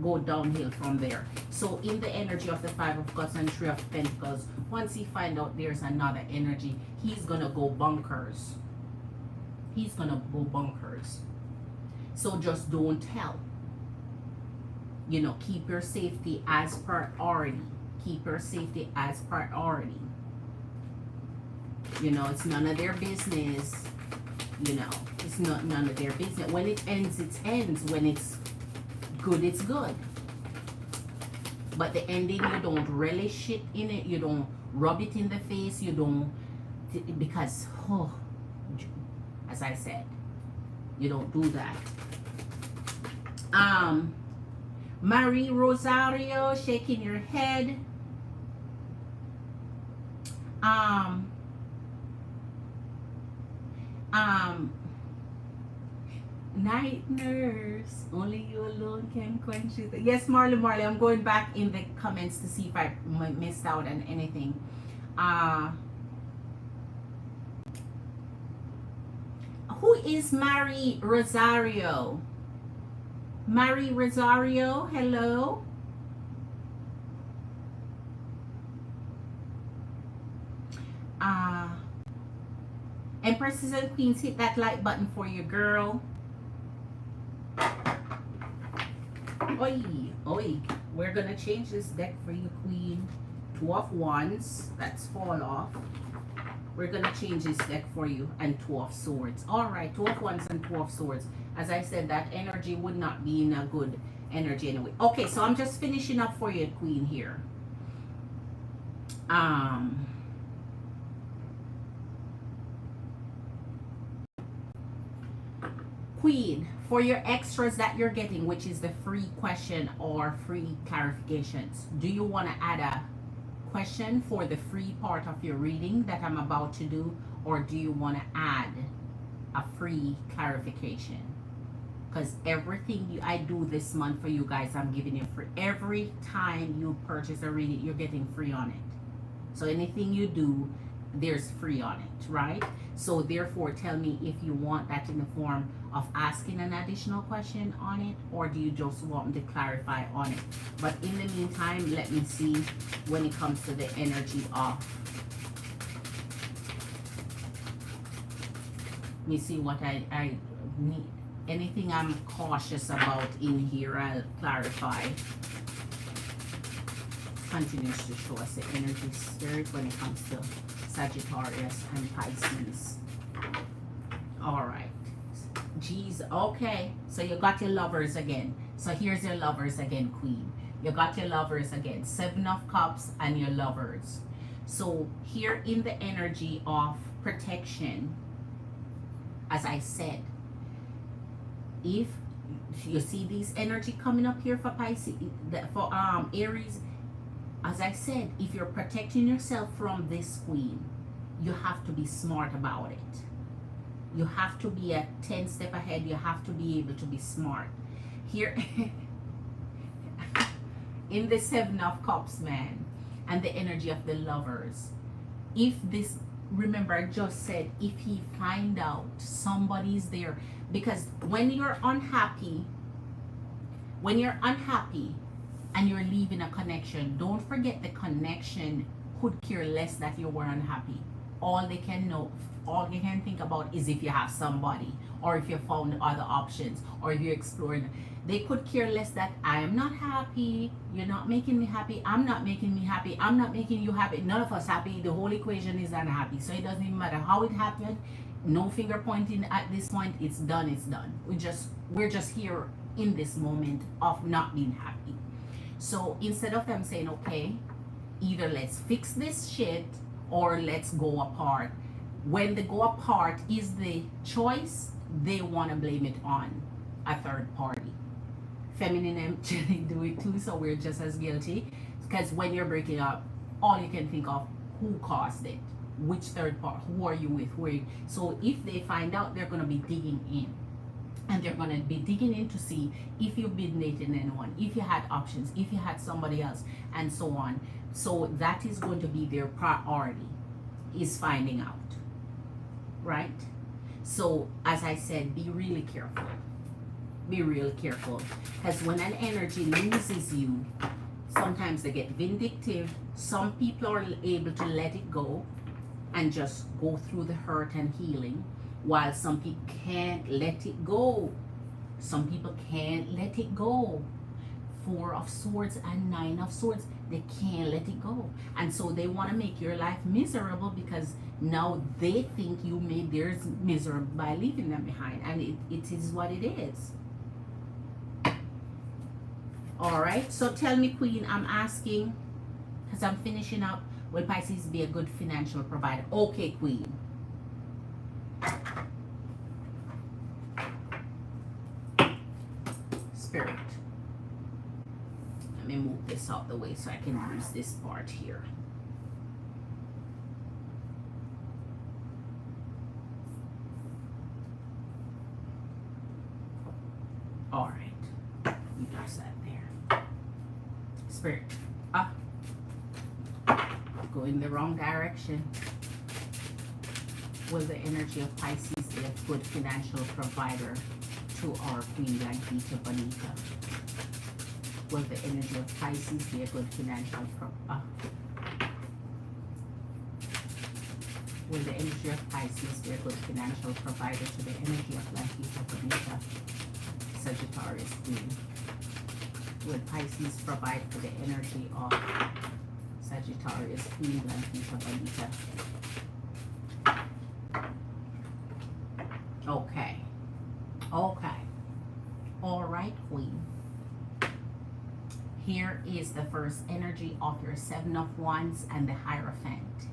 go downhill from there. So in the energy of the 5 of Cups and 3 of Pentacles, once he find out there's another energy, he's gonna go bonkers. He's gonna go bonkers. So just don't tell. You know, keep your safety as priority. Keep your safety as priority. You know, it's none of their business. You know, it's not none of their business. When it ends, it ends. When it's good, it's good. But the ending, you don't relish it in it. You don't rub it in the face. You don't, because, as I said, You don't do that. Marie Rosario, shaking your head. Night nurse, only you alone can quench it. Yes, Marley, I'm going back in the comments to see if I missed out on anything. Who is Marie Rosario? Marie Rosario, hello. Empresses and Queens, hit that like button for your girl. Oi, oi. We're gonna change this deck for you, Queen. Two of Wands, that's fall off. We're gonna change this deck for you, and Two of Swords. All right, Two of Wands and Two of Swords. As I said, that energy would not be in a good energy anyway. Okay, so I'm just finishing up for you, Queen, here. Queen, for your extras that you're getting, which is the free question or free clarifications, do you want to add a question for the free part of your reading that I'm about to do, or do you want to add a free clarification? Because everything I do this month for you guys, I'm giving you free. Every time you purchase a reading, you're getting free on it. So anything you do, there's free on it, right? So therefore, tell me if you want that in the form of asking an additional question on it, or do you just want me to clarify on it? But in the meantime, let me see when it comes to the energy of. Let me see what I need. Anything I'm cautious about in here, I'll clarify. Continues to show us the energy spirit when it comes to Sagittarius and Pisces. All right. Geez, okay. So you got your lovers again. So here's your lovers again, Queen. You got your lovers again. Seven of Cups and your lovers. So here in the energy of protection, as I said, if you see this energy coming up here for Pisces, for Aries, as I said, if you're protecting yourself from this, Queen, you have to be smart about it. You have to be a 10 step ahead. You have to be able to be smart. Here, in the Seven of Cups, man, and the energy of the lovers, if this, remember I just said, if he find out somebody's there, because when you're unhappy and you're leaving a connection, don't forget the connection could care less that you were unhappy. All they can think about is if you have somebody, or if you found other options, or if you're exploring. They could care less that I am not happy, you're not making me happy, I'm not making me happy, I'm not making you happy, none of us happy, the whole equation is unhappy. So it doesn't even matter how it happened, no finger pointing at this point, it's done, it's done. We're just here in this moment of not being happy. So instead of them saying, okay, either let's fix this shit or let's go apart, when they go apart is the choice, they want to blame it on a third party. Feminine actually do it too, so we're just as guilty. Because when you're breaking up, all you can think of, who caused it, which third part, who are you with, who are you? So if they find out, they're going to be digging in. And they're going to be digging in to see if you've been dating anyone, if you had options, if you had somebody else, and so on. So that is going to be their priority, is finding out, right? So as I said, be really careful. Be really careful. Because when an energy loses you, sometimes they get vindictive. Some people are able to let it go and just go through the hurt and healing, while some people can't let it go. Some people can't let it go. Four of Swords and Nine of Swords, they can't let it go. And so they want to make your life miserable, because now they think you made theirs miserable by leaving them behind. And it is what it is. All right, so tell me, Queen, I'm asking, because I'm finishing up, will Pisces be a good financial provider? Okay, Queen. Spirit. Let me move this out the way so I can use this part here. All right, use that there. Spirit, go in the wrong direction. Will the energy of Pisces be a good financial provider to our Queen Blanquita Bonita? Will the energy of Pisces be a good financial Will the energy of Pisces be a good financial provider to the energy of Blanquita Bonita, Sagittarius Queen? Will Pisces provide for the energy of Sagittarius Queen Blanquita Bonita? Okay. Okay. All right, Queen. Here is the first energy of your Seven of Wands and the Hierophant.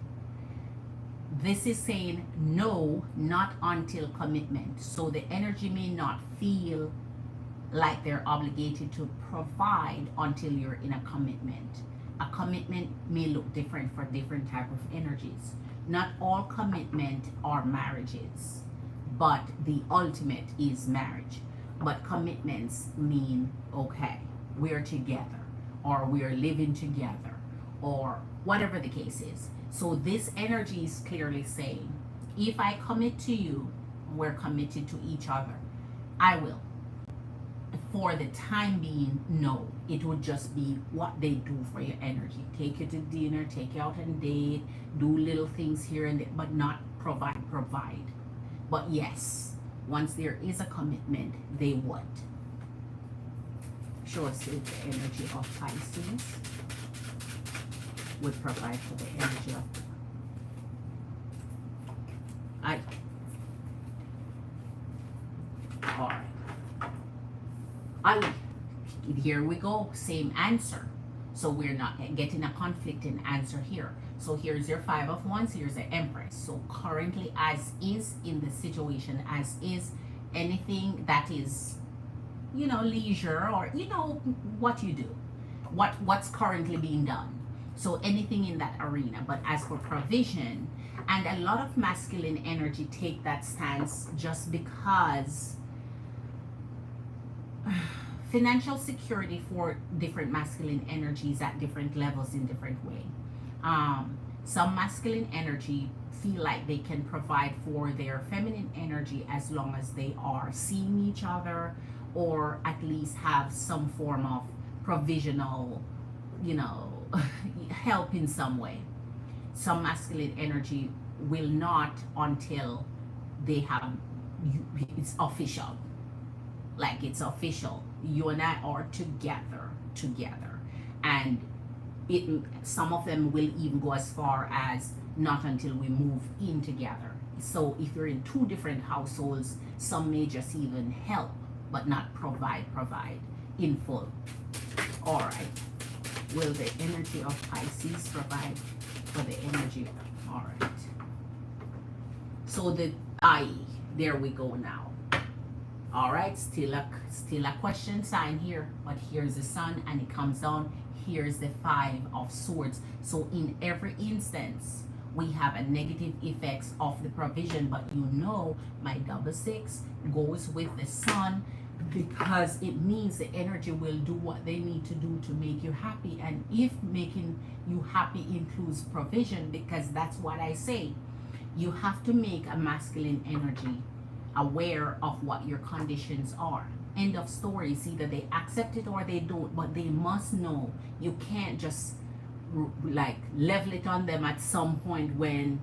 This is saying no, not until commitment. So the energy may not feel like they're obligated to provide until you're in a commitment. A commitment may look different for different type of energies. Not all commitment are marriages, but the ultimate is marriage. But commitments mean, okay, we're together, or we're living together, or whatever the case is. So this energy is clearly saying, if I commit to you, we're committed to each other. I will. For the time being, no. It would just be what they do for your energy. Take you to dinner, take you out on date, do little things here and there, but not provide. But yes, once there is a commitment, they would. Show us if the energy of Pisces would provide for the energy of here we go, same answer. So we're not getting a conflicting answer here. So here's your Five of Wands, here's the Empress. So currently, as is in the situation, as is, anything that is, you know, leisure, or you know what you do, what's currently being done. So anything in that arena. But as for provision, and a lot of masculine energy take that stance just because financial security for different masculine energies at different levels in different way. Some masculine energy feel like they can provide for their feminine energy as long as they are seeing each other, or at least have some form of provisional, you know, help in some way. Some masculine energy will not until they have, it's official. Like it's official. You and I are together. And some of them will even go as far as not until we move in together. So if you're in two different households, some may just even help, but not provide in full. All right. Will the energy of Pisces provide for the energy? All right. So the there we go now. All right, still a question sign here, but here's the Sun, and it comes down. Here's the Five of Swords. So in every instance, we have a negative effects of the provision, but you know my double six goes with the Sun, because it means the energy will do what they need to do to make you happy. And if making you happy includes provision, because that's what I say, you have to make a masculine energy aware of what your conditions are. End of story. It's either they accept it or they don't, but they must know. You can't just like level it on them at some point, when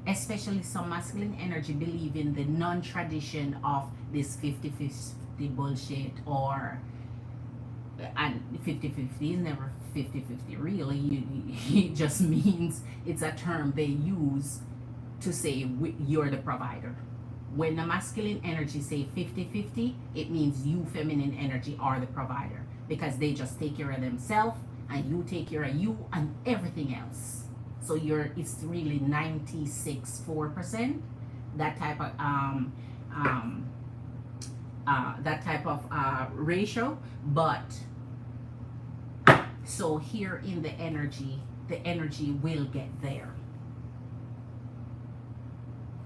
especially some masculine energy believe in the non-tradition of this 50-50 bullshit, or and 50-50 is never 50-50 really. It just means it's a term they use to say you're the provider. When the masculine energy say 50-50, it means you feminine energy are the provider, because they just take care of themselves and you take care of you and everything else. So it's really 96.4%, that type of ratio. But so here in the energy will get there.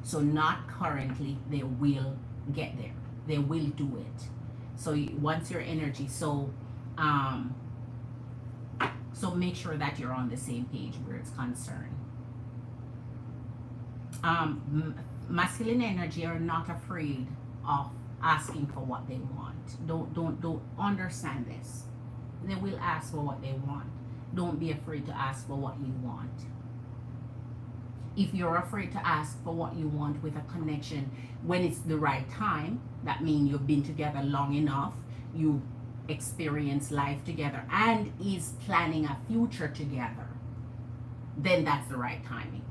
So not currently, they will get there. They will do it. So once your energy, so make sure that you're on the same page where it's concerned. Masculine energy are not afraid of asking for what they want. Don't understand this. They will ask for what they want. Don't be afraid to ask for what you want. If you're afraid to ask for what you want with a connection when it's the right time, that means you've been together long enough, you experience life together, and is planning a future together, then that's the right timing.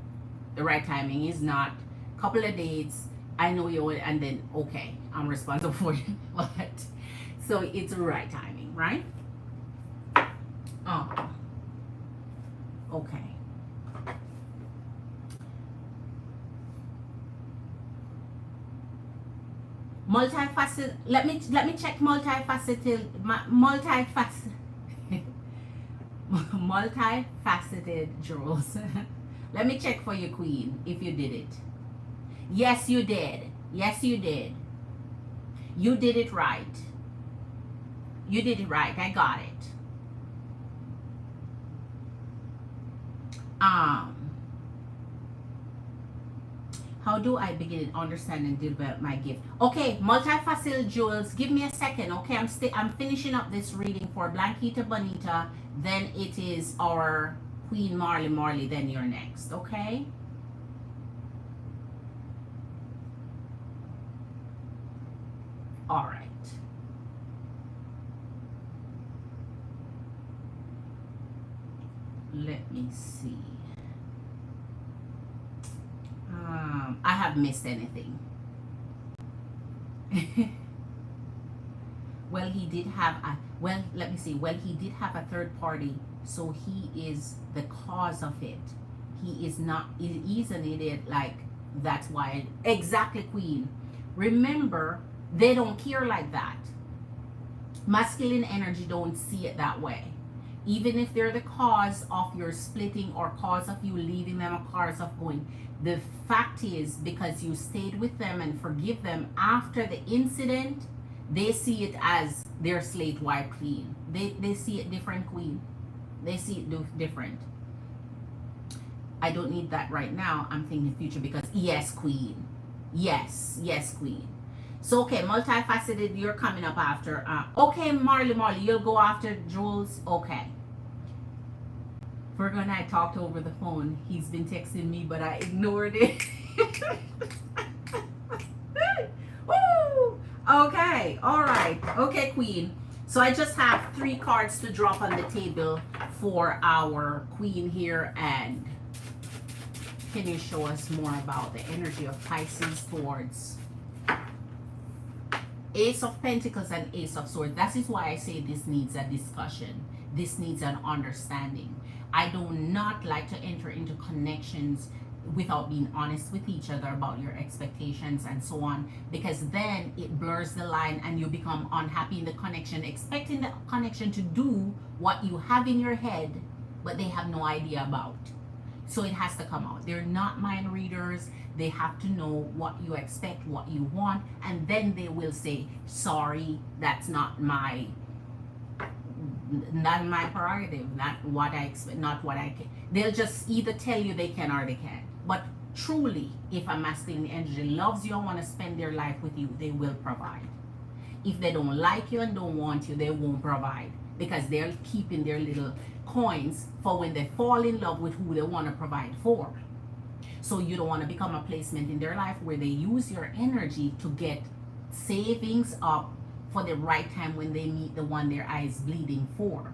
The right timing is not a couple of dates, I know you, and then, okay, I'm responsible for you. But so it's the right timing, right? Okay. Multifaceted. Let me check multifaceted jewels. Let me check for you, Queen, if you did it. Yes, you did. Yes, you did. You did it right. You did it right. I got it. How do I begin to understand and develop my gift? Okay, multifaceted jewels, give me a second. Okay, I'm finishing up this reading for Blanquita Bonita. Then it is our Queen Marley. Then you're next. Okay. All right. Let me see. I have missed anything. Well, he did have a, well, let me see. Well, he did have a third party, so he is the cause of it. He is not, he's an idiot, like, that's why. Exactly, Queen. Remember, they don't care like that. Masculine energy don't see it that way. Even if they're the cause of your splitting or cause of you leaving them or cause of going, the fact is, because you stayed with them and forgive them after the incident, they see it as their slate wiped clean. They see it different, Queen. They see it different. I don't need that right now. I'm thinking future because yes, Queen. Yes, Queen. So okay, multifaceted, you're coming up after. Okay, Marley, you'll go after Jules. Okay. Virgo and I talked over the phone. He's been texting me, but I ignored it. Woo! Okay, all right. Okay, Queen. So I just have 3 cards to drop on the table for our Queen here. And can you show us more about the energy of Pisces towards Ace of Pentacles and Ace of Swords? That is why I say this needs a discussion. This needs an understanding. I do not like to enter into connections without being honest with each other about your expectations and so on, because then it blurs the line and you become unhappy in the connection, expecting the connection to do what you have in your head, but they have no idea about. So it has to come out. They're not mind readers. They have to know what you expect, what you want, and then they will say, sorry, that's not my prerogative, not what I expect, not what I can. They'll just either tell you they can or they can't. But truly, if a masculine energy loves you and want to spend their life with you, they will provide. If they don't like you and don't want you, they won't provide, because they're keeping their little coins for when they fall in love with who they want to provide for. So you don't want to become a placement in their life where they use your energy to get savings up for the right time when they meet the one their eyes bleeding for.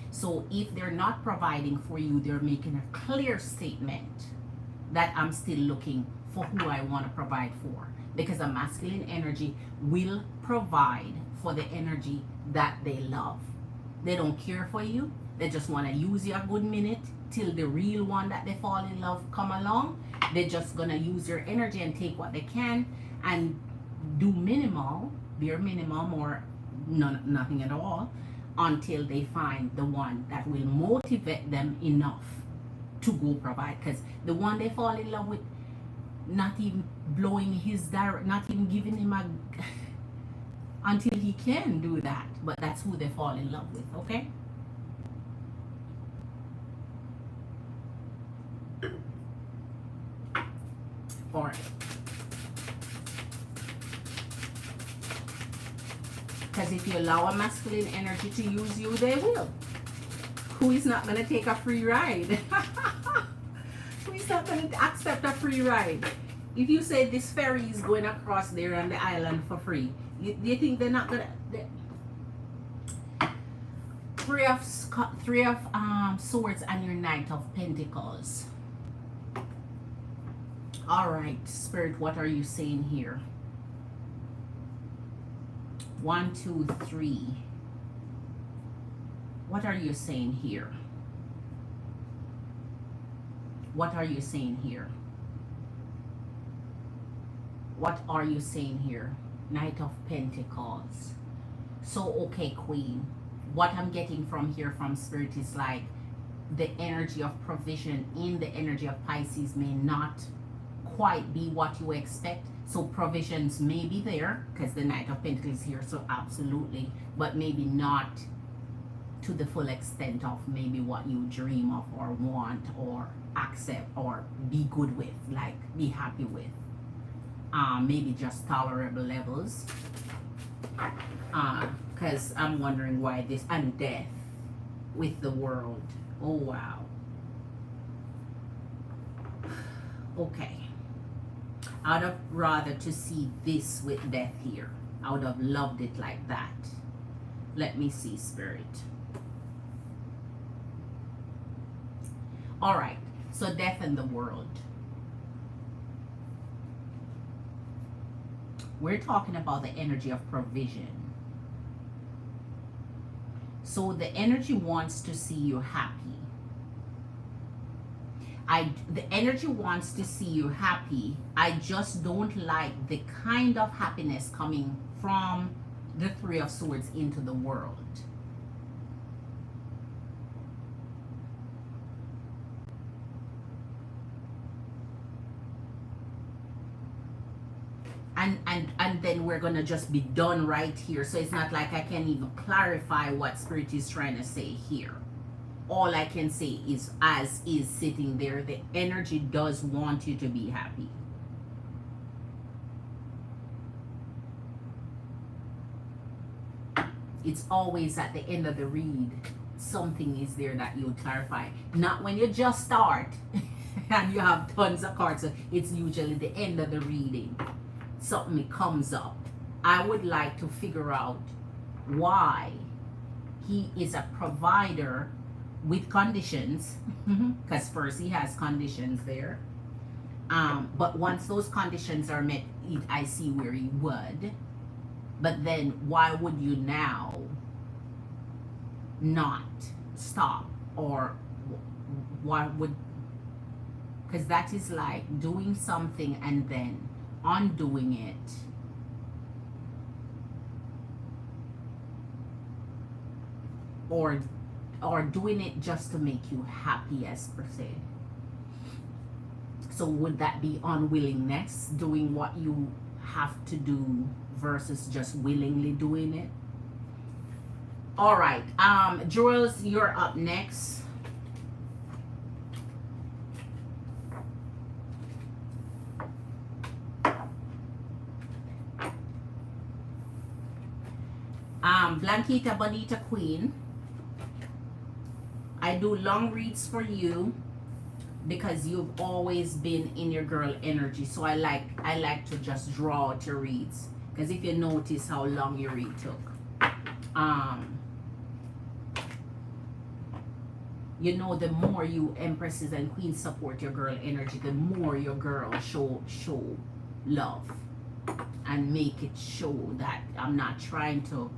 So if they're not providing for you, they're making a clear statement that I'm still looking for who I want to provide for, because a masculine energy will provide for the energy that they love. They don't care for you. They just want to use you a good minute till the real one that they fall in love come along. They're just gonna use your energy and take what they can and do minimal bare minimum or nothing at all, until they find the one that will motivate them enough to go provide. Because the one they fall in love with, not even blowing his direct, not even giving him a until he can do that, but that's who they fall in love with. Okay. All right. Because if you allow a masculine energy to use you, they will. Who is not going to take a free ride? Who is not going to accept a free ride? If you say this ferry is going across there on the island for free, do you think they're not going to? Three of Swords and your Knight of Pentacles. All right, Spirit, what are you saying here? 1, 2, 3. What are you saying here? What are you saying here? What are you saying here? Knight of Pentacles. So, okay, Queen. What I'm getting from here from Spirit is like the energy of provision in the energy of Pisces may not quite be what you expect. So provisions may be there because the Knight of Pentacles is here, so absolutely, but maybe not to the full extent of maybe what you dream of or want or accept or be good with, like be happy with. Maybe just tolerable levels. Because I'm wondering why this, and death with the world. Oh wow. Okay. I'd have rather to see this with death here. I would have loved it like that. Let me see, Spirit. All right. So death in the world. We're talking about the energy of provision. So the energy wants to see you happy. The energy wants to see you happy. I just don't like the kind of happiness coming from the Three of Swords into the world. And then we're gonna just be done right here. So it's not like I can even clarify what Spirit is trying to say here. All I can say is, as is sitting there, the energy does want you to be happy. It's always at the end of the read, something is there that you clarify. Not when you just start and you have tons of cards. So it's usually the end of the reading. Something comes up. I would like to figure out why he is a provider with conditions, because first he has conditions there, but once those conditions are met, I see where he would. But then why would you now not stop? Or why would, because that is like doing something and then undoing it. Or doing it just to make you happy, as per se. So would that be unwillingness, doing what you have to do versus just willingly doing it? All right, Jules, you're up next. Blanquita Bonita Queen, I do long reads for you because you've always been in your girl energy. So I like to just draw out your reads, because if you notice how long your read took, you know, the more you Empresses and Queens support your girl energy, the more your girl show love and make it show that I'm not trying to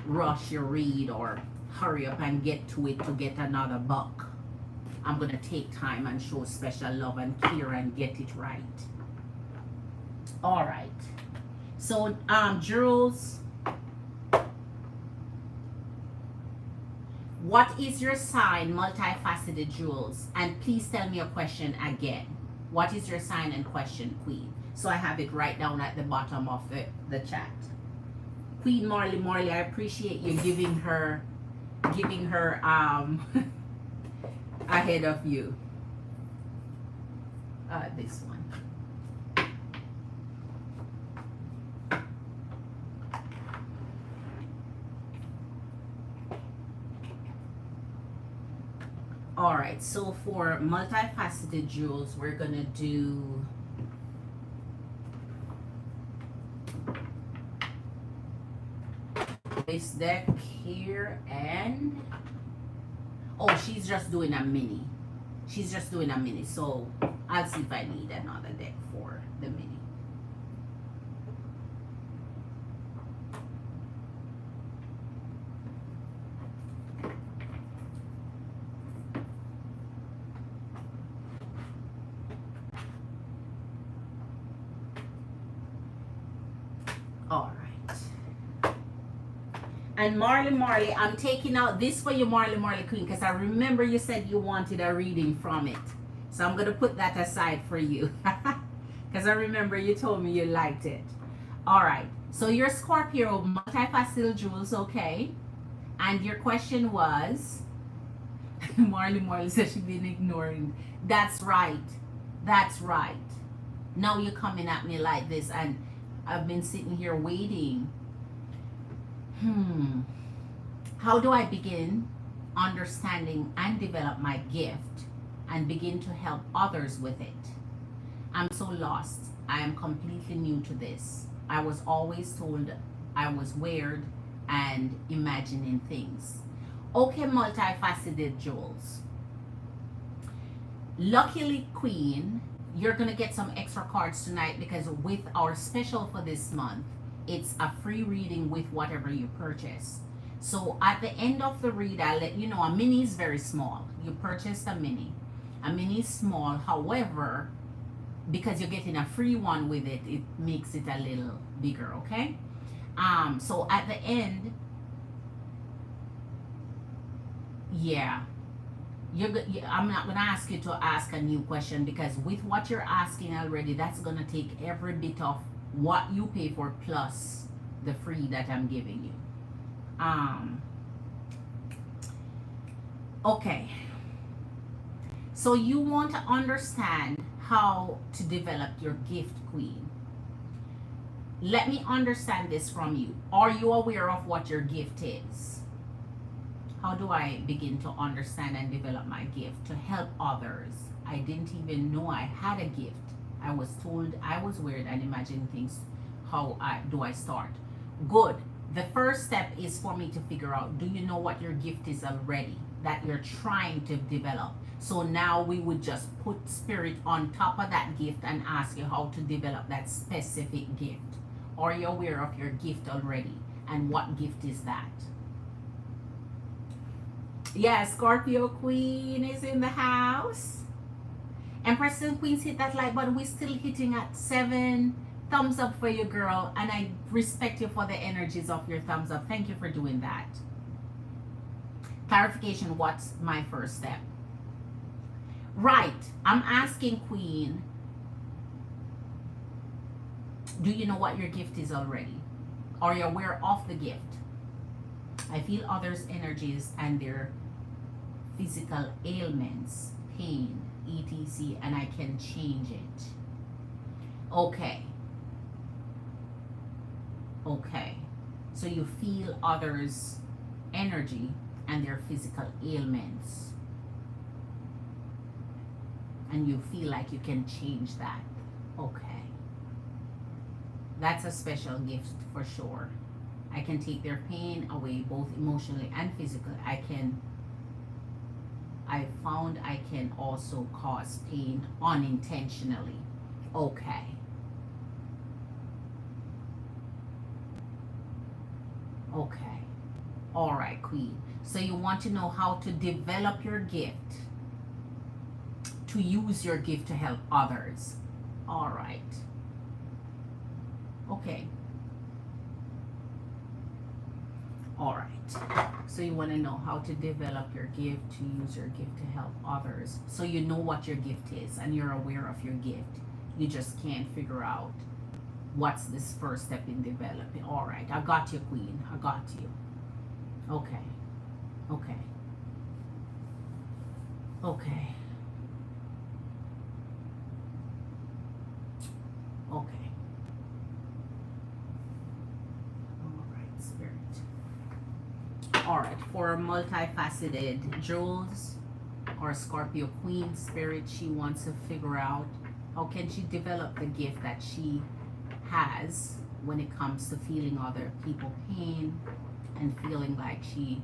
rush your read or hurry up and get to it to get another buck. I'm gonna take time and show special love and care and get it right. All right, So, Jules, what is your sign, multifaceted Jules? And please tell me your question again. What is your sign and question, Queen? So I have it right down at the bottom of the chat. Queen Marley, I appreciate you giving her ahead of you. This one. All right, so for multifaceted jewels, we're gonna do this deck here, and oh, she's just doing a mini. She's just doing a mini, so I'll see if I need another deck for the mini. All right. And Marley, I'm taking out this for you, Marley Queen, because I remember you said you wanted a reading from it. So I'm going to put that aside for you. Because I remember you told me you liked it. All right. So your Scorpio, multifaceted jewels, okay? And your question was, Marley said she's been ignoring. That's right. That's right. Now you're coming at me like this, and I've been sitting here waiting. How do I begin understanding and develop my gift and begin to help others with it? I'm so lost. I am completely new to this. I was always told I was weird and imagining things. Okay, multifaceted Jules. Luckily, Queen, you're gonna get some extra cards tonight, because with our special for this month, it's a free reading with whatever you purchase. So at the end of the read, I'll let you know a mini is very small. You purchased a mini. A mini is small, however, because you're getting a free one with it, it makes it a little bigger, okay? So at the end, yeah, I'm not going to ask you to ask a new question, because with what you're asking already, that's going to take every bit of what you pay for plus the free that I'm giving you. Okay. So you want to understand how to develop your gift, Queen. Let me understand this from you. Are you aware of what your gift is? How do I begin to understand and develop my gift to help others? I didn't even know I had a gift. I was told I was weird and imagined things. How do I start? Good. The first step is for me to figure out, do you know what your gift is already that you're trying to develop? So now we would just put spirit on top of that gift and ask you how to develop that specific gift. Are you aware of your gift already? And what gift is that? Yeah, Scorpio Queen is in the house. Empress and Queens, hit that like button. We're still hitting at 7 thumbs up for you, girl. And I respect you for the energies of your thumbs up. Thank you for doing that. Clarification, what's my first step? Right, I'm asking Queen, do you know what your gift is already? Are you aware of the gift? I feel others' energies and their physical ailments, pain, etc., and I can change it. Okay. Okay. So you feel others' energy and their physical ailments. And you feel like you can change that. Okay. That's a special gift for sure. I can take their pain away, both emotionally and physically. I found I can also cause pain unintentionally. Okay. Okay. All right, Queen. So you want to know how to develop your gift, to use your gift to help others. All right. Okay. All right. So you want to know how to develop your gift, to use your gift to help others. So you know what your gift is and you're aware of your gift. You just can't figure out what's this first step in developing. All right. I got you, Queen. I got you. Okay. Okay. Okay. Okay. All right, Spirit. All right, for multifaceted Jules or Scorpio Queen Spirit, she wants to figure out how can she develop the gift that she has when it comes to feeling other people pain and feeling like she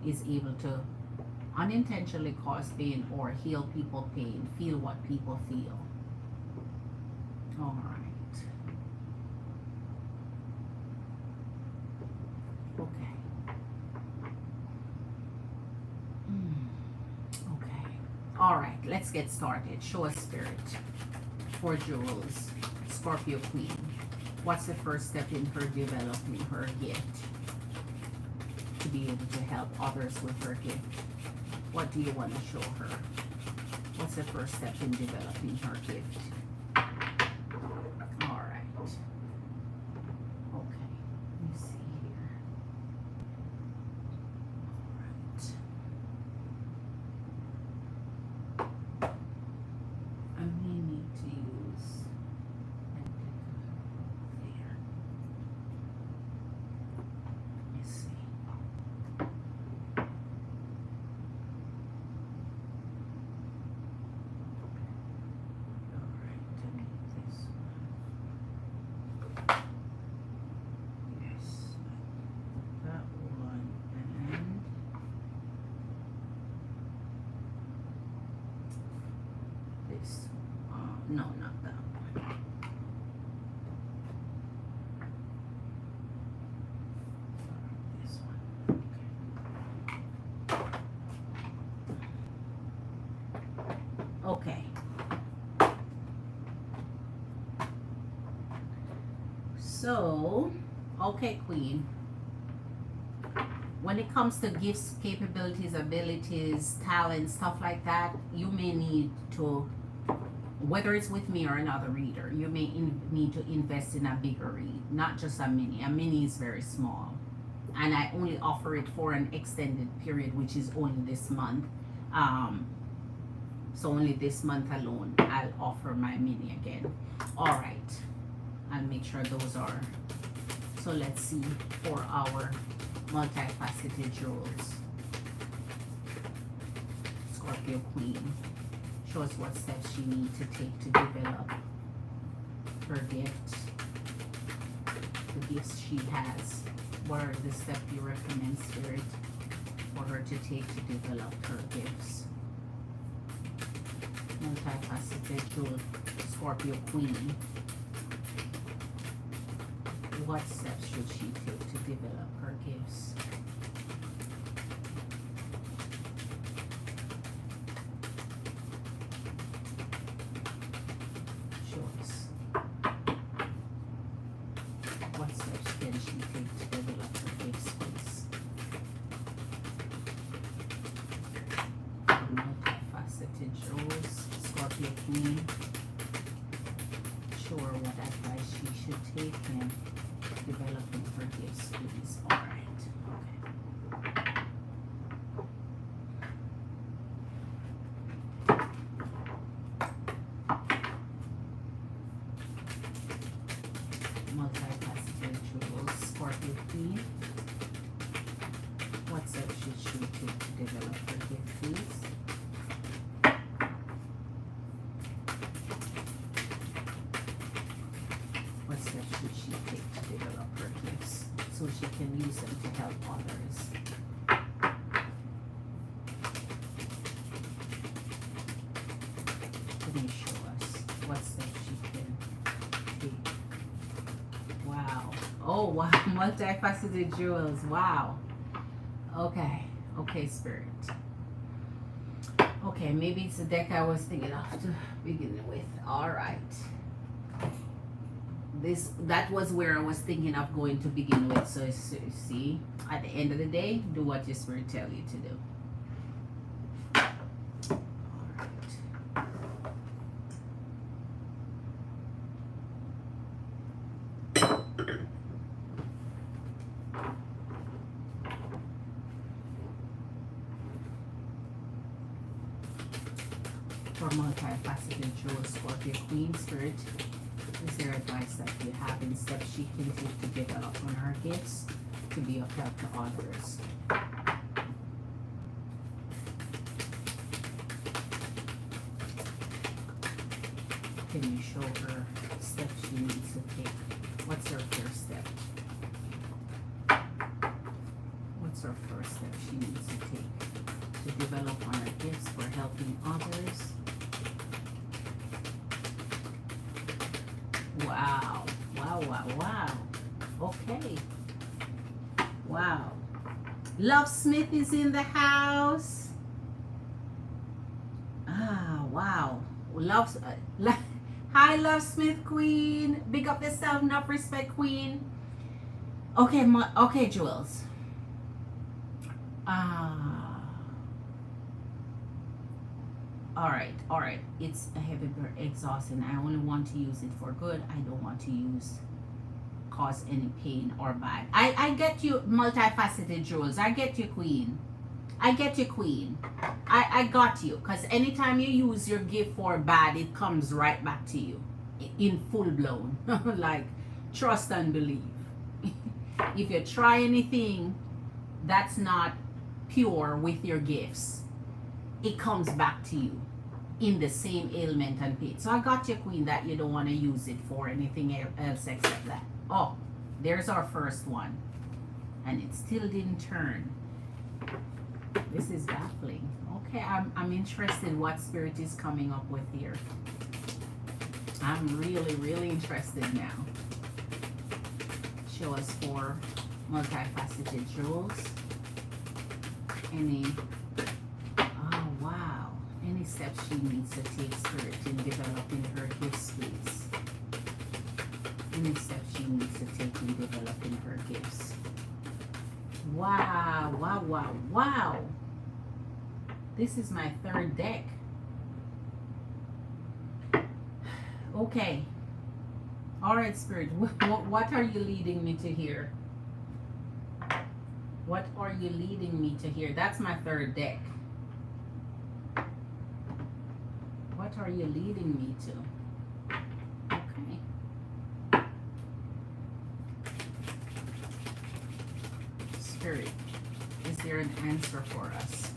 is able to unintentionally cause pain or heal people pain, feel what people feel. All right. Okay. Okay. All right, let's get started. Show us, Spirit. For Jules, Scorpio Queen. What's the first step in her developing her gift to be able to help others with her gift? What do you want to show her? What's the first step in developing her gift? All right. Okay. Let me see here. All right. I may need to use there. Let me see. No, not that one. This one. Okay. So, okay, Queen. When it comes to gifts, capabilities, abilities, talents, stuff like that, you may need to, whether it's with me or another reader, you may need to invest in a bigger read, not just a mini. A mini is very small. And I only offer it for an extended period, which is only this month. So only this month alone, I'll offer my mini again. All right. I'll make sure those are. So let's see for our multifaceted Jules. Scorpio Queen. Show us what steps she needs to take to develop her gift, the gifts she has. What are the steps you recommend, Spirit, for her to take to develop her gifts? Multifaceted Jewel, Scorpio Queen. What steps should she take to develop her gifts? What steps can she take to develop her gifts, please? Multifaceted Jules, Scorpio Queen. Sure, what advice she should take in developing her gifts, please. All right. Multifaceted Jules, Scorpio Queen. What steps should she take to develop her gift, please? What steps should she take to develop her gifts so she can use them to help others? Can you show us what steps she can take? Wow. Oh, wow. Multifaceted Jewels. Wow. Okay. Okay, Spirit. Okay, maybe it's the deck I was thinking of to begin with. All right. that was where I was thinking of going to begin with. So see, at the end of the day, do what your spirit tell you to do. For multifaceted Jewel Scorpio Queen Spirit, is there advice that you have in steps she can take to develop on her gifts to be of help to others? Can you show her steps she needs to take? What's her first step? What's her first step she needs to take to develop on her gifts for helping others? Wow. Wow, wow, wow. Okay. Wow. Love Smith is in the house. Ah, wow. Love, hi, Love Smith Queen. Big up yourself, enough respect, Queen. Okay, okay, Jewels. All right. It's a heavy, exhausting. I only want to use it for good. I don't want to cause any pain or bad. I get you, multifaceted Jewels. I get you, Queen. I get you, Queen. I got you. Because anytime you use your gift for bad, it comes right back to you in full blown. Like, trust and believe. If you try anything that's not pure with your gifts, it comes back to you in the same ailment and pain. So I got you, Queen, that you don't want to use it for anything else except that. Oh, there's our first one. And it still didn't turn. This is baffling. Okay, I'm interested what spirit is coming up with here. I'm really, really interested now. Show us 4 multifaceted jewels. Any steps she needs to take, spirit, in developing her gifts, please. Any steps she needs to take in developing her gifts. Wow, wow, wow, wow. This is my 3rd deck. Okay. All right, spirit, what are you leading me to here? What are you leading me to here? That's my 3rd deck. What are you leading me to? Okay. Spirit, is there an answer for us?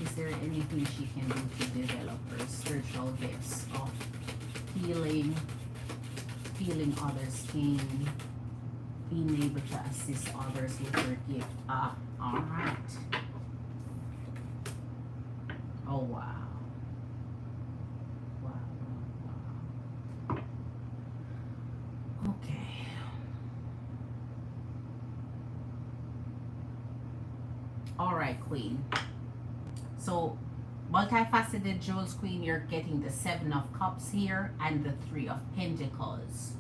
Is there anything she can do to develop her spiritual gifts of healing others' pain, being able to assist others with her gift? All right. Oh, wow. All right, Queen. So, multifaceted Jewels, Queen, you're getting the 7 of Cups here and the 3 of Pentacles.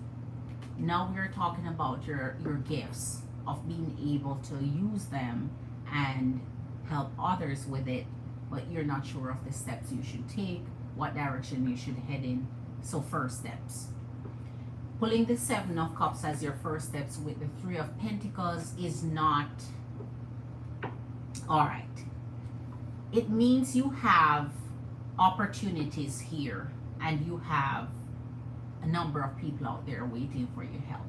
Now we're talking about your gifts, of being able to use them and help others with it, but you're not sure of the steps you should take, what direction you should head in. So, first steps. Pulling the 7 of Cups as your first steps with the 3 of Pentacles is not... All right. It means you have opportunities here and you have a number of people out there waiting for your help.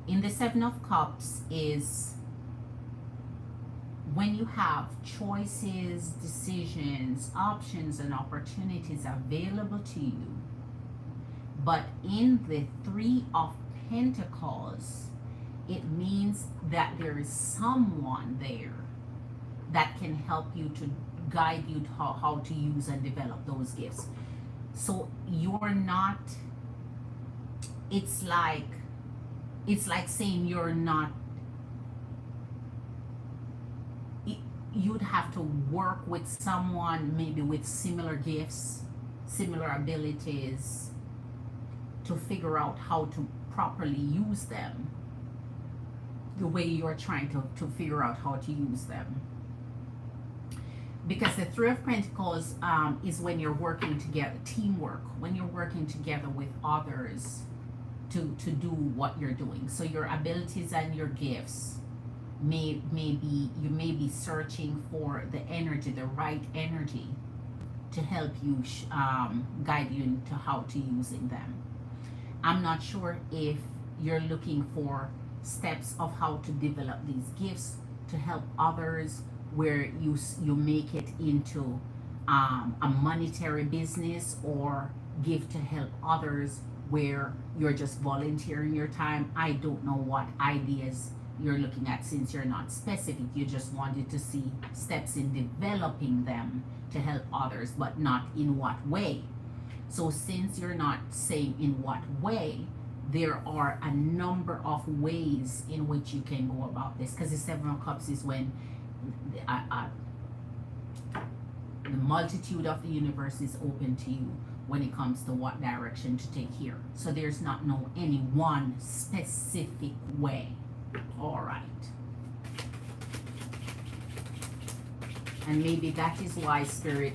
In the 7 of Cups is when you have choices, decisions, options, and opportunities available to you. But in the 3 of Pentacles, it means that there is someone there that can help you, to guide you to how to use and develop those gifts. So you're not, it's like saying you're not, you'd have to work with someone maybe with similar gifts, similar abilities, to figure out how to properly use them the way you're trying to figure out how to use them. Because the Three of Pentacles is when you're working together, teamwork, when you're working together with others to do what you're doing. So your abilities and your gifts may be, you may be searching for the energy, the right energy to help you guide you into how to using them. I'm not sure if you're looking for steps of how to develop these gifts to help others, where you make it into a monetary business, or give to help others where you're just volunteering your time. I don't know what ideas you're looking at, since you're not specific. You just wanted to see steps in developing them to help others, but not in what way. So since you're not saying in what way, there are a number of ways in which you can go about this, because the Seven of Cups is when the multitude of the universe is open to you when it comes to what direction to take here. So there's not any one specific way. All right. And maybe that is why Spirit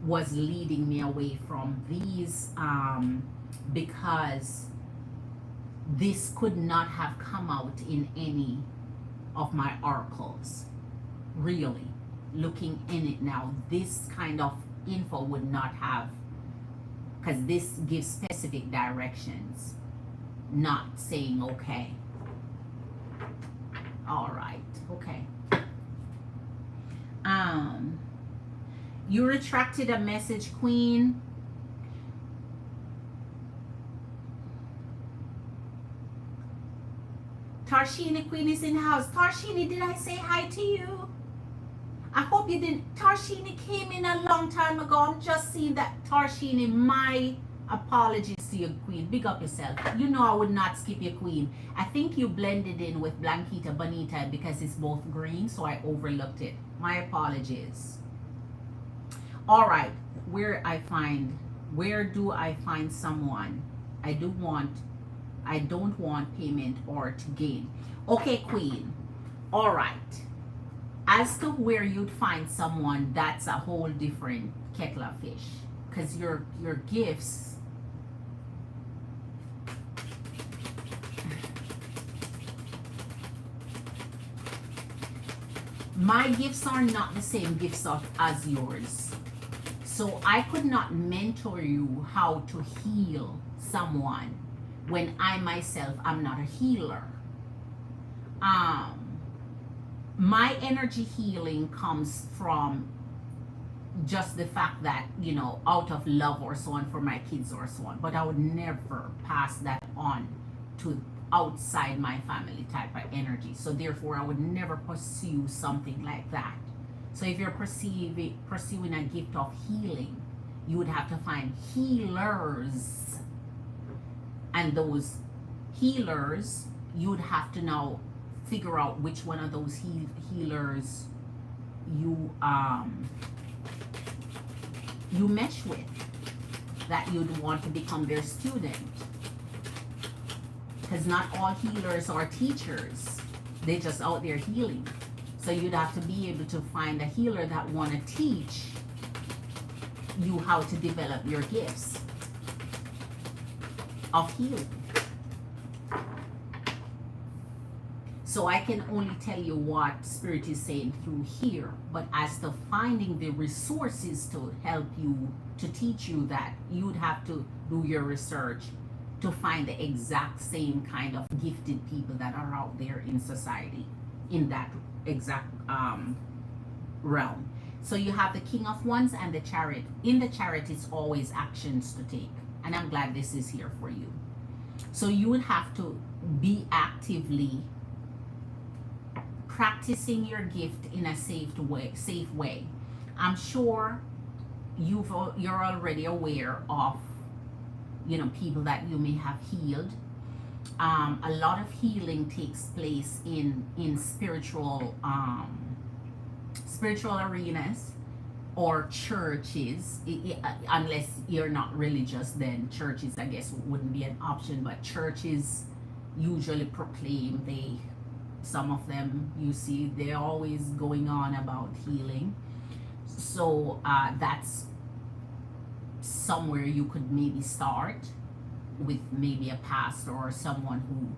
was leading me away from these, because this could not have come out in any of my oracles. Really, looking in it now, this kind of info would not have, because this gives specific directions, not saying okay. All right, okay. You retracted a message, Queen. Tarshini, Queen, is in the house. Tarshini, did I say hi to you? I hope you didn't. Tarshini came in a long time ago. I'm just seeing that. Tarshini, my apologies to you, Queen. Big up yourself. You know I would not skip your Queen. I think you blended in with Blanquita Bonita because it's both green, so I overlooked it. My apologies. All right, where do I find someone? I don't want payment or to gain. Okay, Queen. All right. As to where you'd find someone, that's a whole different kettle of fish, because your gifts, my gifts are not the same gifts as yours. So I could not mentor you how to heal someone when I myself am not a healer. My energy healing comes from just the fact that, you know, out of love or so on for my kids or so on. But I would never pass that on to outside my family type of energy. So therefore, I would never pursue something like that. So if you're pursuing a gift of healing, you would have to find healers. And those healers, you would have to now figure out which one of those healers you mesh with, that you'd want to become their student. Because not all healers are teachers. They're just out there healing. So you'd have to be able to find a healer that want to teach you how to develop your gifts of healing. So I can only tell you what Spirit is saying through here, but as to finding the resources to help you, to teach you that, you'd have to do your research to find the exact same kind of gifted people that are out there in society in that exact realm. So you have the King of Wands and the Chariot. In the Chariot, it's always actions to take, and I'm glad this is here for you. So you would have to be actively practicing your gift in a safe way. I'm sure you're already aware of, you know, people that you may have healed. A lot of healing takes place in spiritual arenas, or churches, unless you're not religious, then churches I guess wouldn't be an option, but churches usually proclaim, some of them you see they're always going on about healing. So that's somewhere you could maybe start with maybe a pastor or someone who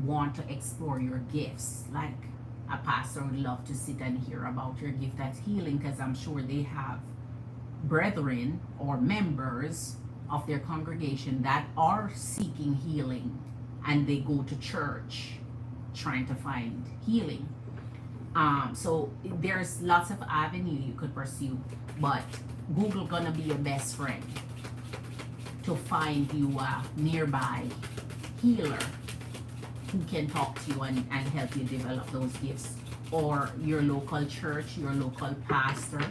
want to explore your gifts. Like a pastor would love to sit and hear about your gift that's healing, because I'm sure they have brethren or members of their congregation that are seeking healing, and they go to church trying to find healing. So there's lots of avenue you could pursue, but Google gonna be your best friend to find you a nearby healer who can talk to you and help you develop those gifts, or your local church, your local pastor,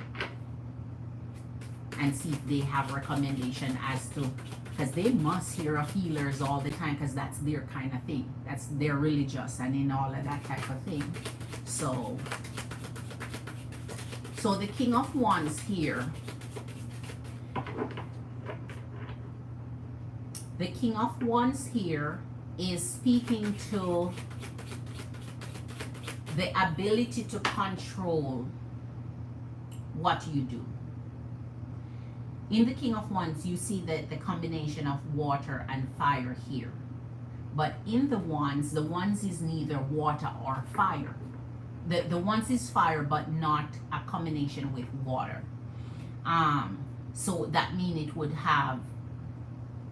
and see if they have recommendation as to, because they must hear of healers all the time, because that's their kind of thing, that's they're religious and in all of that type of thing. So the King of Wands here, the King of Wands here is speaking to the ability to control what you do. In the King of Wands, you see that the combination of water and fire here. But in the Wands is neither water or fire. The Wands is fire, but not a combination with water. So that means it would have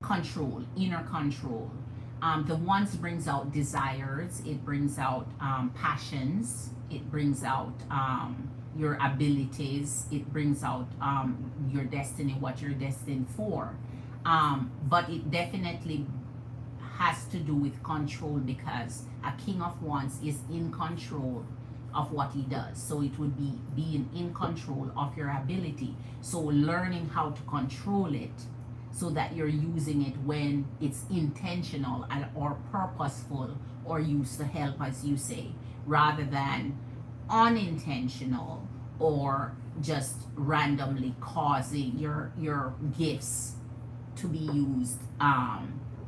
control, inner control. The Wands brings out desires, it brings out passions, it brings out your abilities, it brings out your destiny, what you're destined for. But it definitely has to do with control, because a King of Wands is in control of what he does. So it would be being in control of your ability. So learning how to control it so that you're using it when it's intentional or purposeful, or used to help, as you say, rather than unintentional or just randomly causing your gifts to be used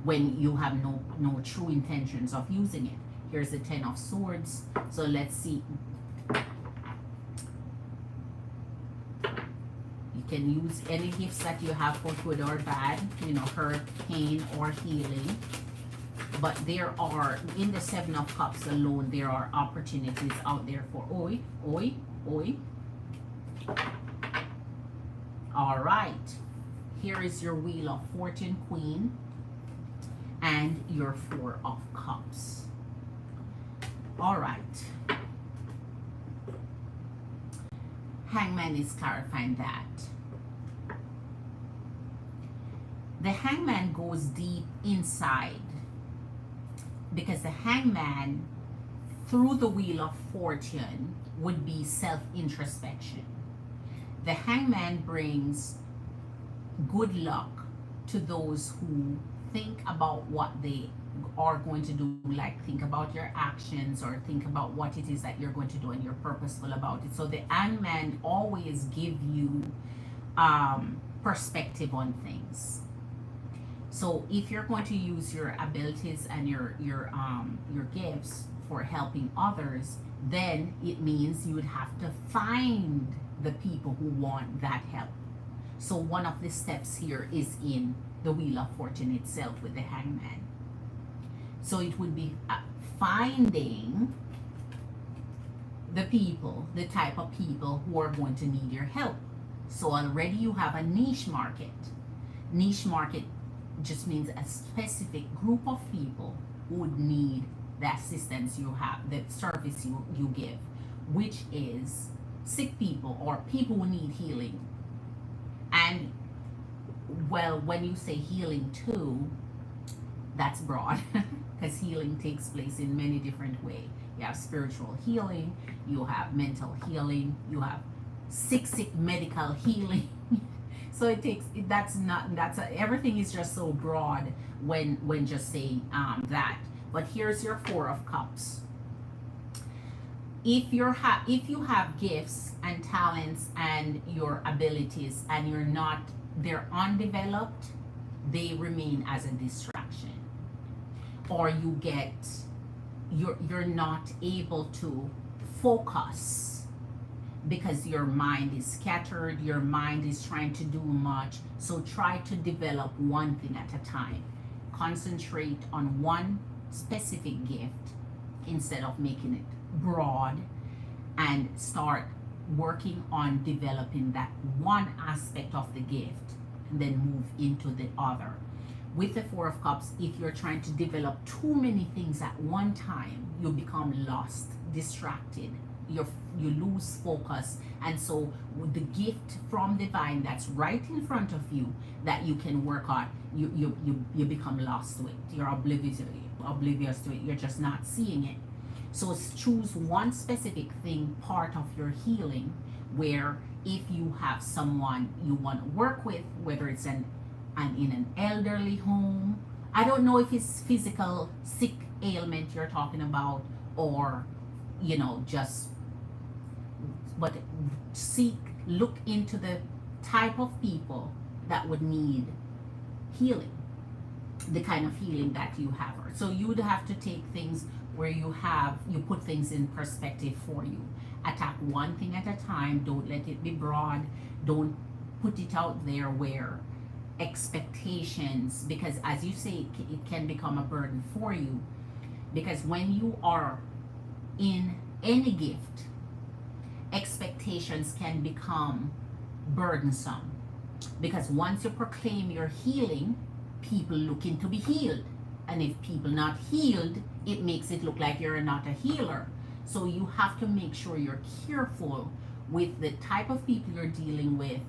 when you have no true intentions of using it. Here's the Ten of Swords. So let's see. You can use any gifts that you have for good or bad, hurt, pain, or healing. But there are, in the Seven of Cups alone, there are opportunities out there for oi. All right. Here is your Wheel of Fortune, Queen, and your Four of Cups. All right. Hangman is clarifying that. The Hangman goes deep inside, because the Hangman, through the Wheel of Fortune, would be self-introspection. The Hangman brings good luck to those who think about what they are going to do, like think about your actions or think about what it is that you're going to do, and you're purposeful about it. So the Hangman always give you perspective on things. So if you're going to use your abilities and your gifts for helping others, then it means you would have to find the people who want that help. So one of the steps here is in the Wheel of Fortune itself with the Hangman. So it would be finding the people, the type of people who are going to need your help. So already you have a niche market. Niche market just means a specific group of people who would need the assistance you have, the service you give, which is sick people or people who need healing. And well, when you say healing too, that's broad, because healing takes place in many different ways. You have spiritual healing, you have mental healing, you have sick medical healing. So everything is just so broad when just saying that. But here's your Four of Cups. if you have gifts and talents and your abilities and they're undeveloped, they remain as a distraction, or you're not able to focus because your mind is scattered, your mind is trying to do much. So try to develop one thing at a time. Concentrate on one specific gift instead of making it broad, and start working on developing that one aspect of the gift and then move into the other. With the Four of Cups, if you're trying to develop too many things at one time, you become lost, distracted, you lose focus. And so with the gift from divine that's right in front of you that you can work on, you become lost to it. You're oblivious to it. You're just not seeing it. So choose one specific thing, part of your healing, where if you have someone you want to work with, whether it's in an elderly home, I don't know if it's physical sick ailment you're talking about, or just, but look into the type of people that would need healing, the kind of healing that you have. So you would have to take things where you put things in perspective for you. Attack one thing at a time. Don't let it be broad. Don't put it out there where expectations, because as you say, it can become a burden for you. Because when you are in any gift, expectations can become burdensome, because once you proclaim your healing, people looking to be healed, and if people not healed, it makes it look like you're not a healer. So you have to make sure you're careful with the type of people you're dealing with,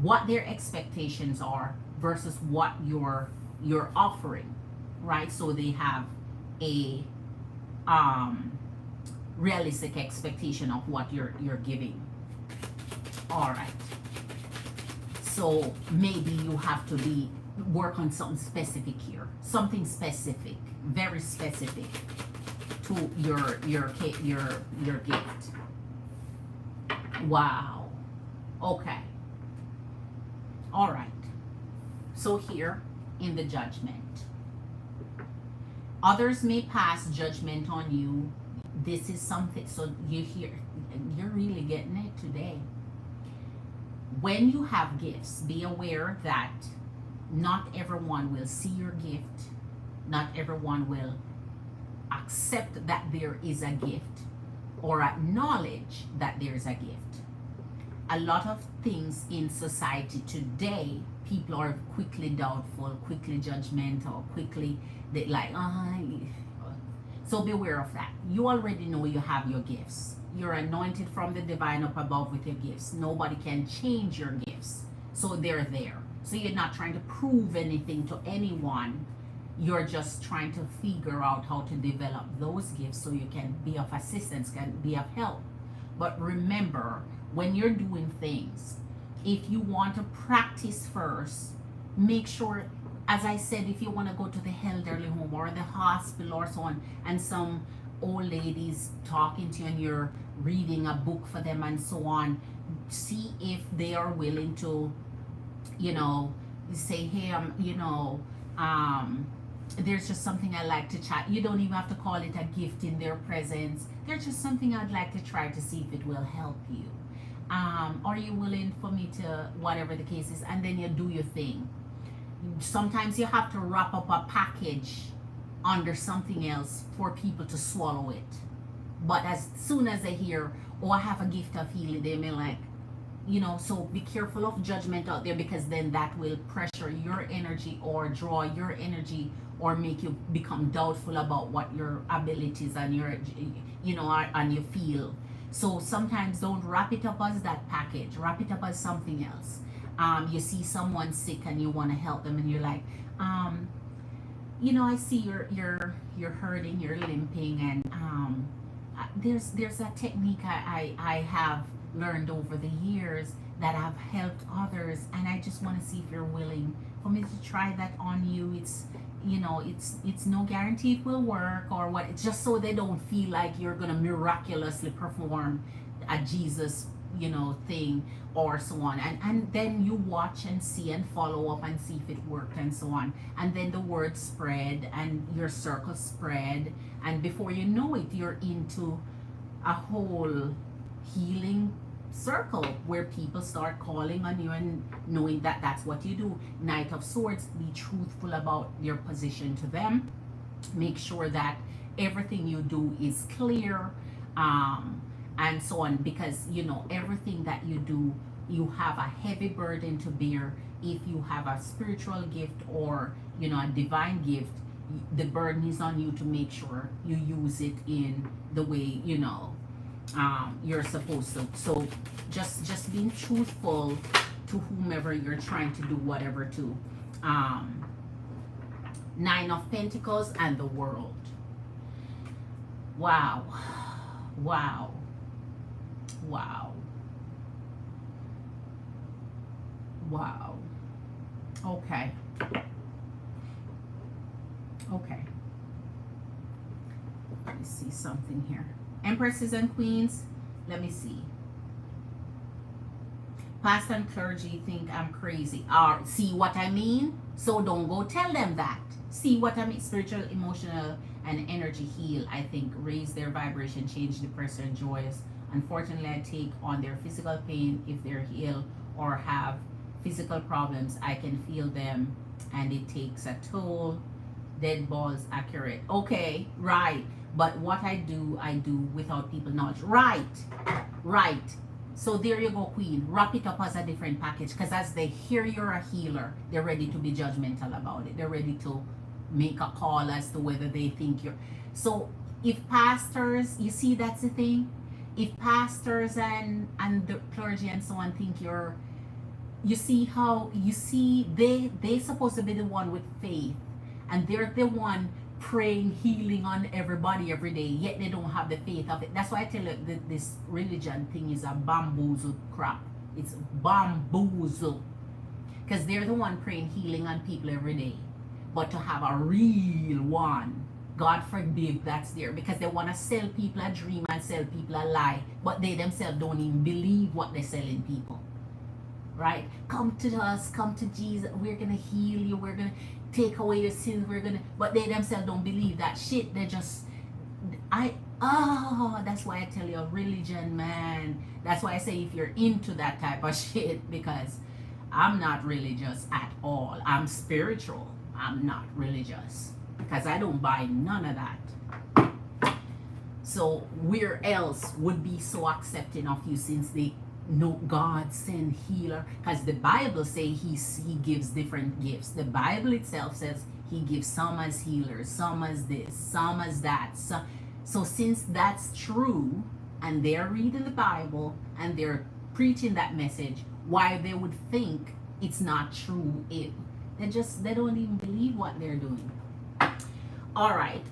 what their expectations are versus what you're offering, right? So they have a realistic expectation of what you're giving. All right. So maybe you have to work on something specific here, something specific, very specific to your gift. Wow. Okay. All right. So here in the Judgment, others may pass judgment on you. This is something, so you're really getting it today. When you have gifts, be aware that not everyone will see your gift. Not everyone will accept that there is a gift or acknowledge that there's a gift. A lot of things in society today, people are quickly doubtful, quickly judgmental, quickly so beware of that. You already know you have your gifts. You're anointed from the divine up above with your gifts. Nobody can change your gifts. So they're there. So you're not trying to prove anything to anyone. You're just trying to figure out how to develop those gifts so you can be of assistance, can be of help. But remember, when you're doing things, if you want to practice first, make sure, as I said, if you want to go to the elderly home or the hospital or so on, and some old ladies talking to you and you're reading a book for them and so on, see if they are willing to, say, hey, there's just something I like to chat. You don't even have to call it a gift in their presence. There's just something I'd like to try to see if it will help you. Are you willing for me to, whatever the case is, and then you do your thing. Sometimes you have to wrap up a package under something else for people to swallow it. But as soon as they hear, oh, I have a gift of healing, they may like, so be careful of judgment out there, because then that will pressure your energy or draw your energy or make you become doubtful about what your abilities and your, and you feel. So sometimes don't wrap it up as that package, wrap it up as something else. You see someone sick and you want to help them and you're like, I see you're hurting, you're limping, and there's a technique I have learned over the years that have helped others, and I just want to see if you're willing for me to try that on you. you know, it's no guarantee it will work or what. It's just so they don't feel like you're gonna miraculously perform a Jesus, you know, thing or so on. And then you watch and see and follow up and see if it worked and so on. And then the word spread and your circle spread, and before you know it, you're into a whole healing circle where people start calling on you and knowing that that's what you do. Knight of Swords, be truthful about your position to them. Make sure that everything you do is clear, and so on, because you know everything that you do, you have a heavy burden to bear. If you have a spiritual gift or, you know, a divine gift, the burden is on you to make sure you use it in the way, you know, you're supposed to. So just being truthful to whomever you're trying to do whatever to. Nine of Pentacles and the World. Wow. Wow. Wow. Wow. Okay. Okay. Let me see something here. Empresses and Queens, let me see. Pastor and clergy think I'm crazy. Or see what I mean? So don't go tell them that. See what I mean? Spiritual, emotional, and energy heal. I think raise their vibration, change the person joyous. Unfortunately, I take on their physical pain if they're ill or have physical problems. I can feel them and it takes a toll. Dead balls accurate. Okay, right. But what I do without people knowledge. Right. Right. So there you go, Queen. Wrap it up as a different package, because as they hear you're a healer, they're ready to be judgmental about it. They're ready to make a call as to whether they think you're. So if pastors, you see, that's the thing. If pastors and the clergy and so on think you're, you see how, you see, they supposed to be the one with faith, and they're the one praying healing on everybody every day, yet they don't have the faith of it. That's why I tell you that this religion thing is a bamboozle crap. It's bamboozle, because they're the one praying healing on people every day, but to have a real one, God forbid, that's there, because they want to sell people a dream and sell people a lie, but they themselves don't even believe what they're selling people. Right? Come to us, come to Jesus, we're gonna heal you, we're gonna take away your sins, we're gonna, but they themselves don't believe that shit. They just, that's why I tell you, religion, man. That's why I say if you're into that type of shit, because I'm not religious at all. I'm spiritual. I'm not religious, because I don't buy none of that. So where else would be so accepting of you, since they no God send healer? Because the Bible say he gives different gifts. The Bible itself says he gives some as healers, some as this, some as that. So since that's true, and they're reading the Bible and they're preaching that message, why they would think it's not true? They don't even believe what they're doing. All right.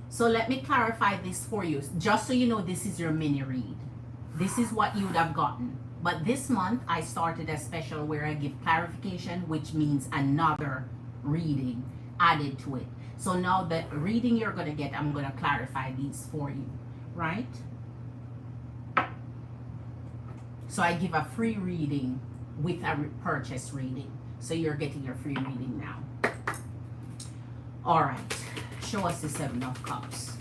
So let me clarify this for you, just so you know, this is your mini read. This is what you would have gotten. But this month, I started a special where I give clarification, which means another reading added to it. So now the reading you're going to get, I'm going to clarify these for you, right? So I give a free reading with a purchase reading. So you're getting your free reading now. All right. Show us the Seven of Cups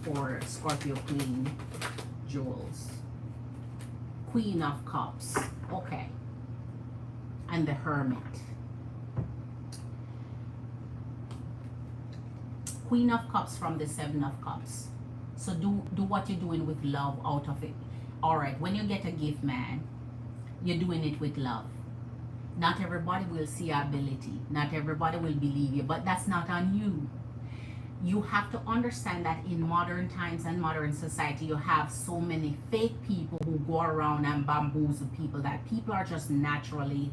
for Scorpio Queen Jewels. Queen of Cups. Okay. And the Hermit. Queen of Cups from the Seven of Cups. So do what you're doing with love out of it. All right. When you get a gift, man, you're doing it with love. Not everybody will see your ability. Not everybody will believe you, but that's not on you. You have to understand that in modern times and modern society, you have so many fake people who go around and bamboozle people, that people are just naturally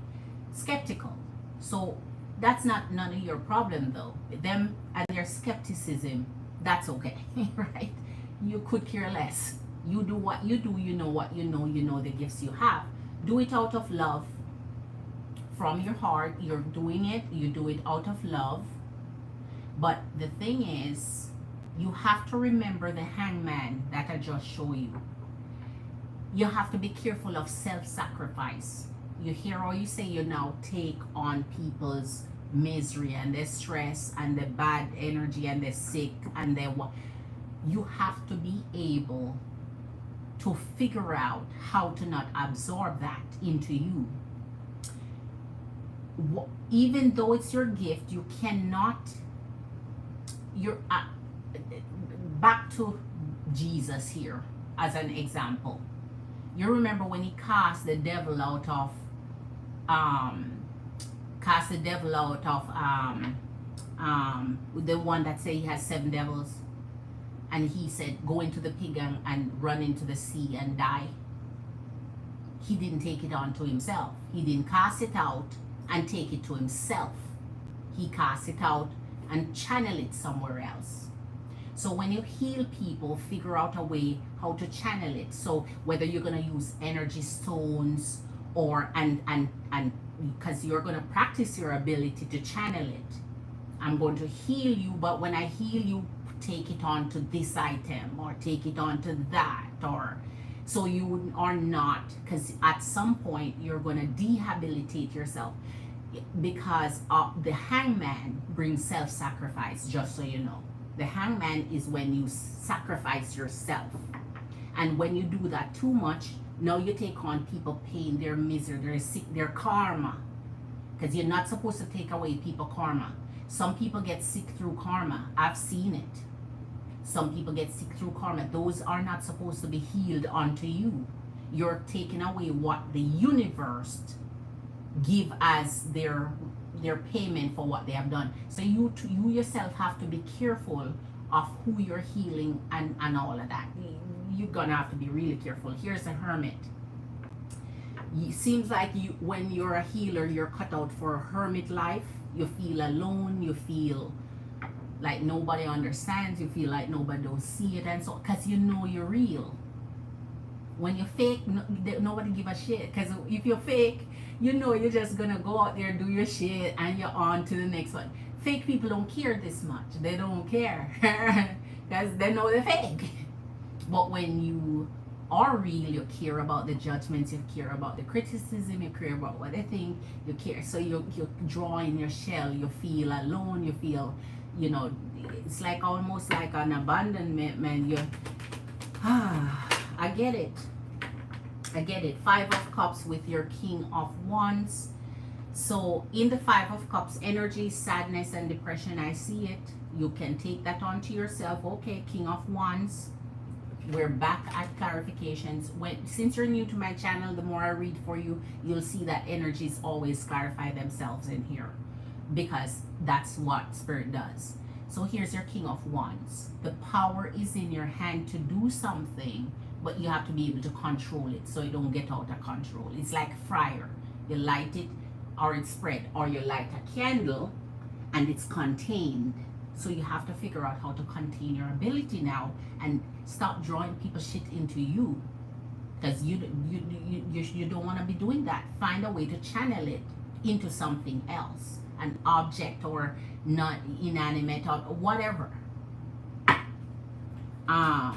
skeptical. So that's not none of your problem, though. Them and their skepticism, that's okay, right? You could care less. You do what you do, you know what you know the gifts you have. Do it out of love from your heart. You're doing it, you do it out of love. But the thing is, you have to remember the hangman that I just showed you. You have to be careful of self-sacrifice. You hear how you say you now take on people's misery and their stress and the bad energy and the sick and their what. You have to be able to figure out how to not absorb that into you. Even though it's your gift, you cannot. You're back to Jesus here as an example. You remember when he cast the devil out of the one that say he has 7 devils, and he said go into the pig and run into the sea and die. He didn't take it on to himself. He didn't cast it out and take it to himself. He cast it out and channel it somewhere else. So when you heal people, figure out a way how to channel it. So whether you're going to use energy stones or and because you're going to practice your ability to channel it. I'm going to heal you, but when I heal you, take it on to this item or take it on to that, or so you are not, because at some point you're going to dehabilitate yourself, because the hangman brings self-sacrifice, just so you know. The hangman is when you sacrifice yourself. And when you do that too much, now you take on people pain, their misery, their sick, their karma. Because you're not supposed to take away people karma. Some people get sick through karma. I've seen it. Some people get sick through karma. Those are not supposed to be healed onto you. You're taking away what the universe give as their payment for what they have done. So you yourself have to be careful of who you're healing and all of that. You're gonna have to be really careful. Here's a hermit. It seems like when you're a healer, you're cut out for a hermit life. You feel alone, you feel like nobody understands, you feel like nobody don't see it, and so because you know you're real. When you're fake, nobody give a shit, because if you're fake, you know you're just gonna go out there, do your shit, and you're on to the next one. Fake people don't care this much. They don't care because they know they're fake. But when you are real, you care about the judgments, you care about the criticism, you care about what they think, you care. So you draw in your shell, you feel alone, you feel, you know, it's like almost like an abandonment, man. I get it. I get it. 5 of Cups with your King of Wands. So in the 5 of Cups energy, sadness and depression, I see it. You can take that onto yourself. Okay, King of Wands. We're back at clarifications. Since you're new to my channel, the more I read for you, you'll see that energies always clarify themselves in here, because that's what Spirit does. So here's your King of Wands. The power is in your hand to do something, but you have to be able to control it so it don't get out of control. It's like fire. You light it or it's spread, or you light a candle and it's contained. So you have to figure out how to contain your ability now and stop drawing people shit into you, because you don't want to be doing that. Find a way to channel it into something else, an object or not inanimate or whatever. I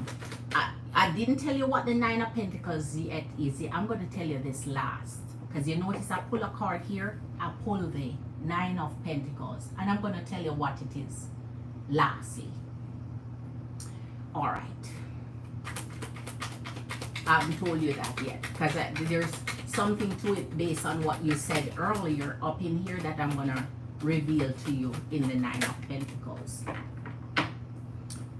didn't tell you what the 9 of Pentacles yet is. I'm going to tell you this last, because you notice I pull a card here. I pull the 9 of Pentacles, and I'm going to tell you what it is lastly. All right, I haven't told you that yet, because there's something to it based on what you said earlier up in here that I'm going to reveal to you in the 9 of Pentacles.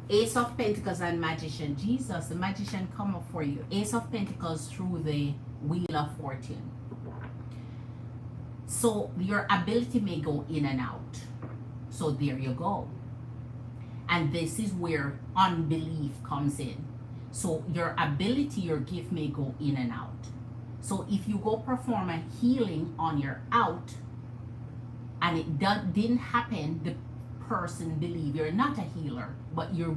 Ace of Pentacles and Magician. Jesus, the Magician come up for you. Ace of Pentacles through the Wheel of Fortune. So your ability may go in and out. So there you go. And this is where unbelief comes in. So your ability, your gift may go in and out. So if you go perform a healing on your out and it didn't happen, the person believe you're not a healer, but you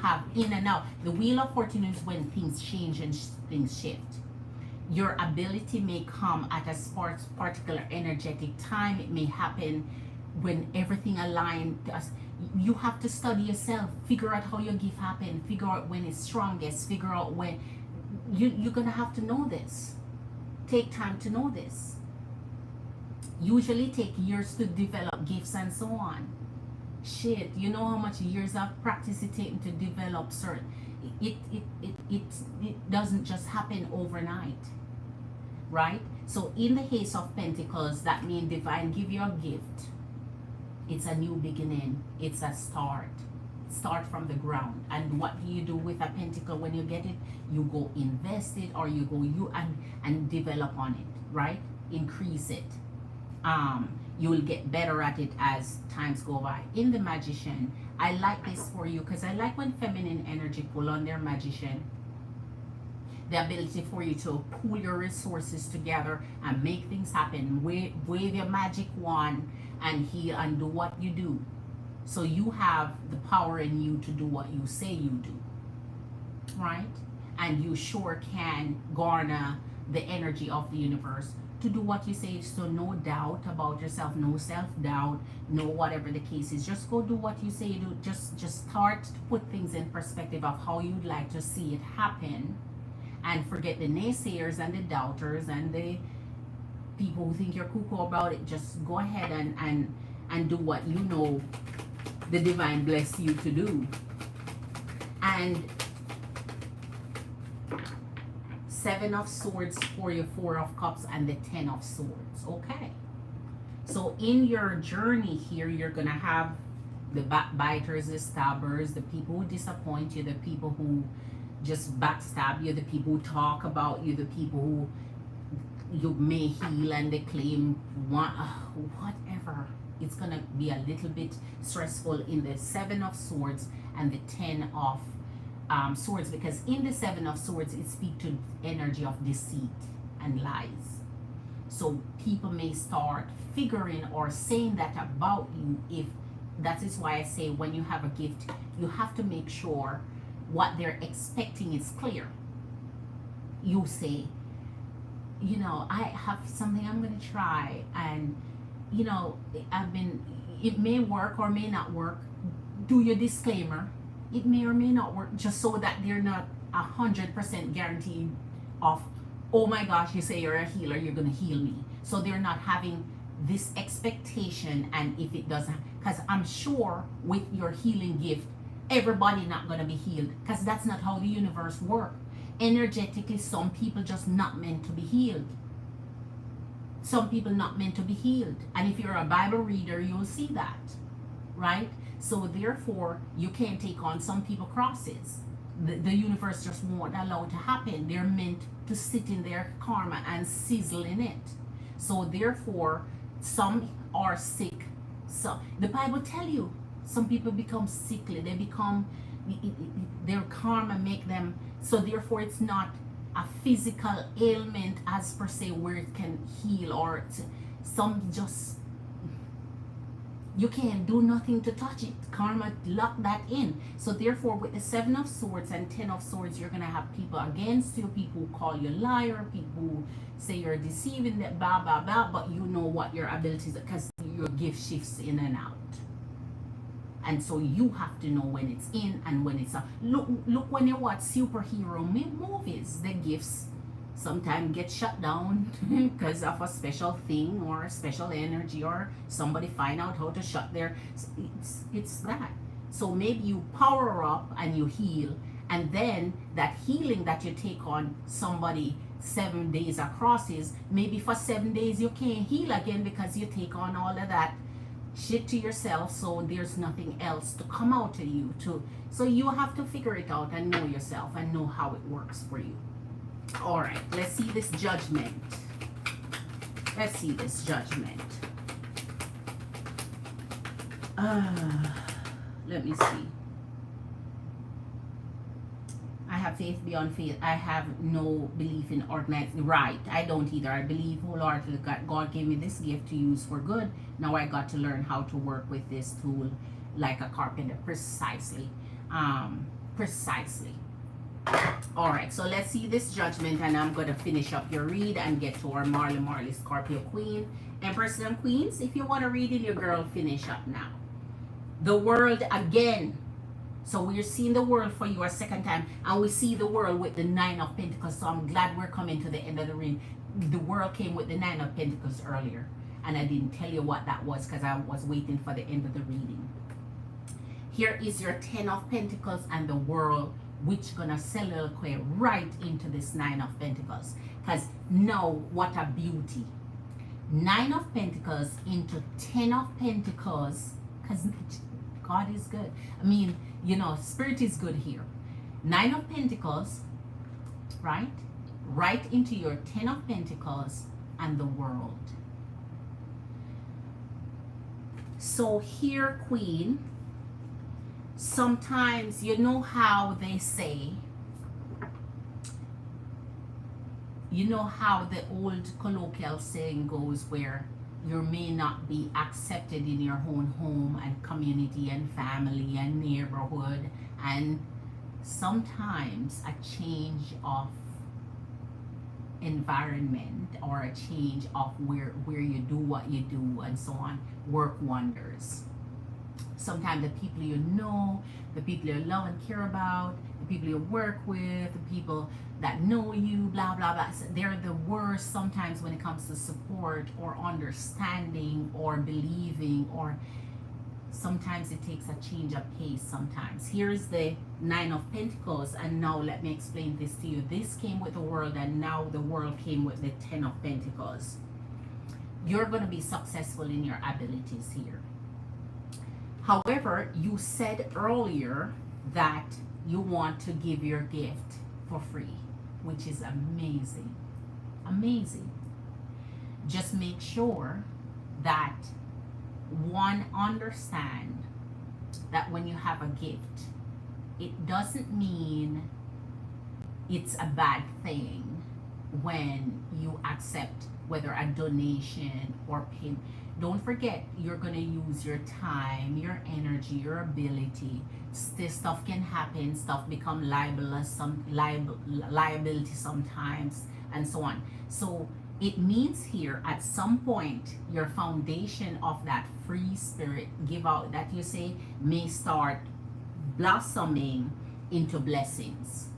have in and out. The Wheel of Fortune is when things change and things shift. Your ability may come at a particular energetic time. It may happen when everything aligned to us. You have to study yourself, figure out how your gift happen, figure out when it's strongest, figure out when you're gonna have to know this. Take time to know this. Usually take years to develop gifts and so on. Shit, you know how much years of practice it takes to develop certain. It doesn't just happen overnight, right? So in the Ace of Pentacles, that means divine give you a gift. It's a new beginning. It's a start. Start from the ground. And what do you do with a pentacle when you get it? You go invest it, or you go and develop on it, right? Increase it. You will get better at it as times go by. In the Magician, I like this for you because I like when feminine energy pull on their Magician. The ability for you to pull your resources together and make things happen. Wave your magic wand and heal and do what you do. So you have the power in you to do what you say you do, right? And you sure can garner the energy of the universe to do what you say. So no doubt about yourself, no self-doubt, no whatever the case is. Just go do what you say you do. Just start to put things in perspective of how you'd like to see it happen, and forget the naysayers and the doubters and the people who think you're cuckoo about it. Just go ahead and do what you know the divine bless you to do. And Seven of Swords for your Four of Cups and the Ten of Swords. Okay, so in your journey here, you're gonna have the backbiters, the stabbers, the people who disappoint you, the people who just backstab you, the people who talk about you, the people who you may heal and they claim whatever. It's gonna be a little bit stressful in the Seven of Swords and the Ten of Swords, because in the Seven of Swords it speaks to energy of deceit and lies. So people may start figuring or saying that about you. If that is why I say when you have a gift, you have to make sure what they're expecting is clear. You say, you know, I have something I'm going to try, and you know, it may work or may not work. Do your disclaimer. It may or may not work, just so that they're not 100% guaranteed of, oh my gosh, you say you're a healer, you're going to heal me. So they're not having this expectation. And if it doesn't, because I'm sure with your healing gift, everybody not going to be healed, because that's not how the universe works. Energetically, some people just not meant to be healed. Some people not meant to be healed. And if you're a Bible reader, you'll see that, right? So therefore, you can't take on some people crosses. The universe just won't allow it to happen. They're meant to sit in their karma and sizzle in it. So therefore, some are sick. So the Bible tell you, some people become sickly. They become, their karma make them, so therefore it's not a physical ailment as per se where it can heal, or some just, you can't do nothing to touch it. Karma lock that in. So therefore, with the Seven of Swords and Ten of Swords, you're gonna have people against you, people who call you a liar, people who say you're deceiving, that blah blah blah, but you know what your abilities are, because your gift shifts in and out. And so you have to know when it's in and when it's out. Look when you watch superhero movies, the gifts sometimes get shut down because of a special thing or a special energy, or somebody find out how to shut their, it's that. So maybe you power up and you heal, and then that healing that you take on somebody 7 days across is, maybe for 7 days you can't heal again because you take on all of that shit to yourself, so there's nothing else to come out of you to. So you have to figure it out and know yourself and know how it works for you. All right, let's see this Judgment. Let's see this Judgment. Let me see. I have faith beyond faith. I have no belief in organized. Right, I don't either. I believe wholeheartedly God gave me this gift to use for good. Now I got to learn how to work with this tool like a carpenter. Precisely. Precisely. All right, so let's see this judgment, and I'm going to finish up your read and get to our Marley Scorpio Queen. Empress and Queens, if you want to read it, your girl, finish up now. The World again. So we're seeing the World for you a second time, and we see the World with the Nine of Pentacles. So I'm glad we're coming to the end of the read. The World came with the Nine of Pentacles earlier, and I didn't tell you what that was because I was waiting for the end of the reading. Here is your Ten of Pentacles and the World, which gonna soliloquy right into this Nine of Pentacles. Because now, what a beauty. Nine of Pentacles into Ten of Pentacles, because God is good. I mean, you know, Spirit is good here. Nine of Pentacles, right? Right into your Ten of Pentacles and the World. So here, Queen, sometimes you know how they say, you know how the old colloquial saying goes where you may not be accepted in your own home and community and family and neighborhood, and sometimes a change of environment or a change of where you do what you do and so on work wonders. Sometimes the people you know, the people you love and care about, the people you work with, the people that know you, blah, blah, blah. So they're the worst sometimes when it comes to support or understanding or believing, or sometimes it takes a change of pace sometimes. Here's the Nine of Pentacles, and now let me explain this to you. This came with the World, and now the World came with the Ten of Pentacles. You're going to be successful in your abilities here. However, you said earlier that you want to give your gift for free, which is amazing. Amazing. Just make sure that one, understand that when you have a gift, it doesn't mean it's a bad thing when you accept whether a donation or payment. Don't forget, you're going to use your time, your energy, your ability. This stuff can happen. Stuff become liability sometimes, and so on. So it means here at some point, your foundation of that free spirit give out that you say may start blossoming into blessings,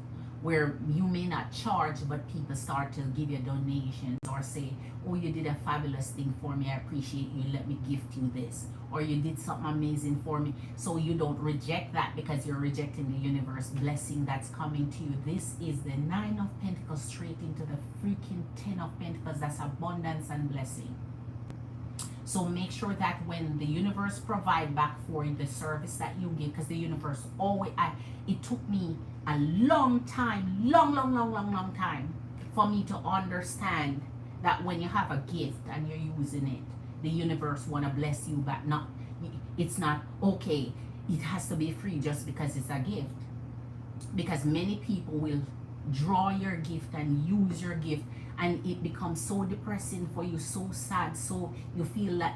where you may not charge, but people start to give you donations or say, oh, you did a fabulous thing for me, I appreciate you, let me gift you this, or you did something amazing for me. So you don't reject that because you're rejecting the universe blessing that's coming to you. This is the Nine of Pentacles straight into the freaking Ten of Pentacles. That's abundance and blessing. So make sure that when the universe provide back for you the service that you give, because the universe always, it took me a long time, long time for me to understand that when you have a gift and you're using it, the universe want to bless you back. Not, it's not okay, it has to be free just because it's a gift. Because many people will draw your gift and use your gift, and it becomes so depressing for you, so sad, so you feel like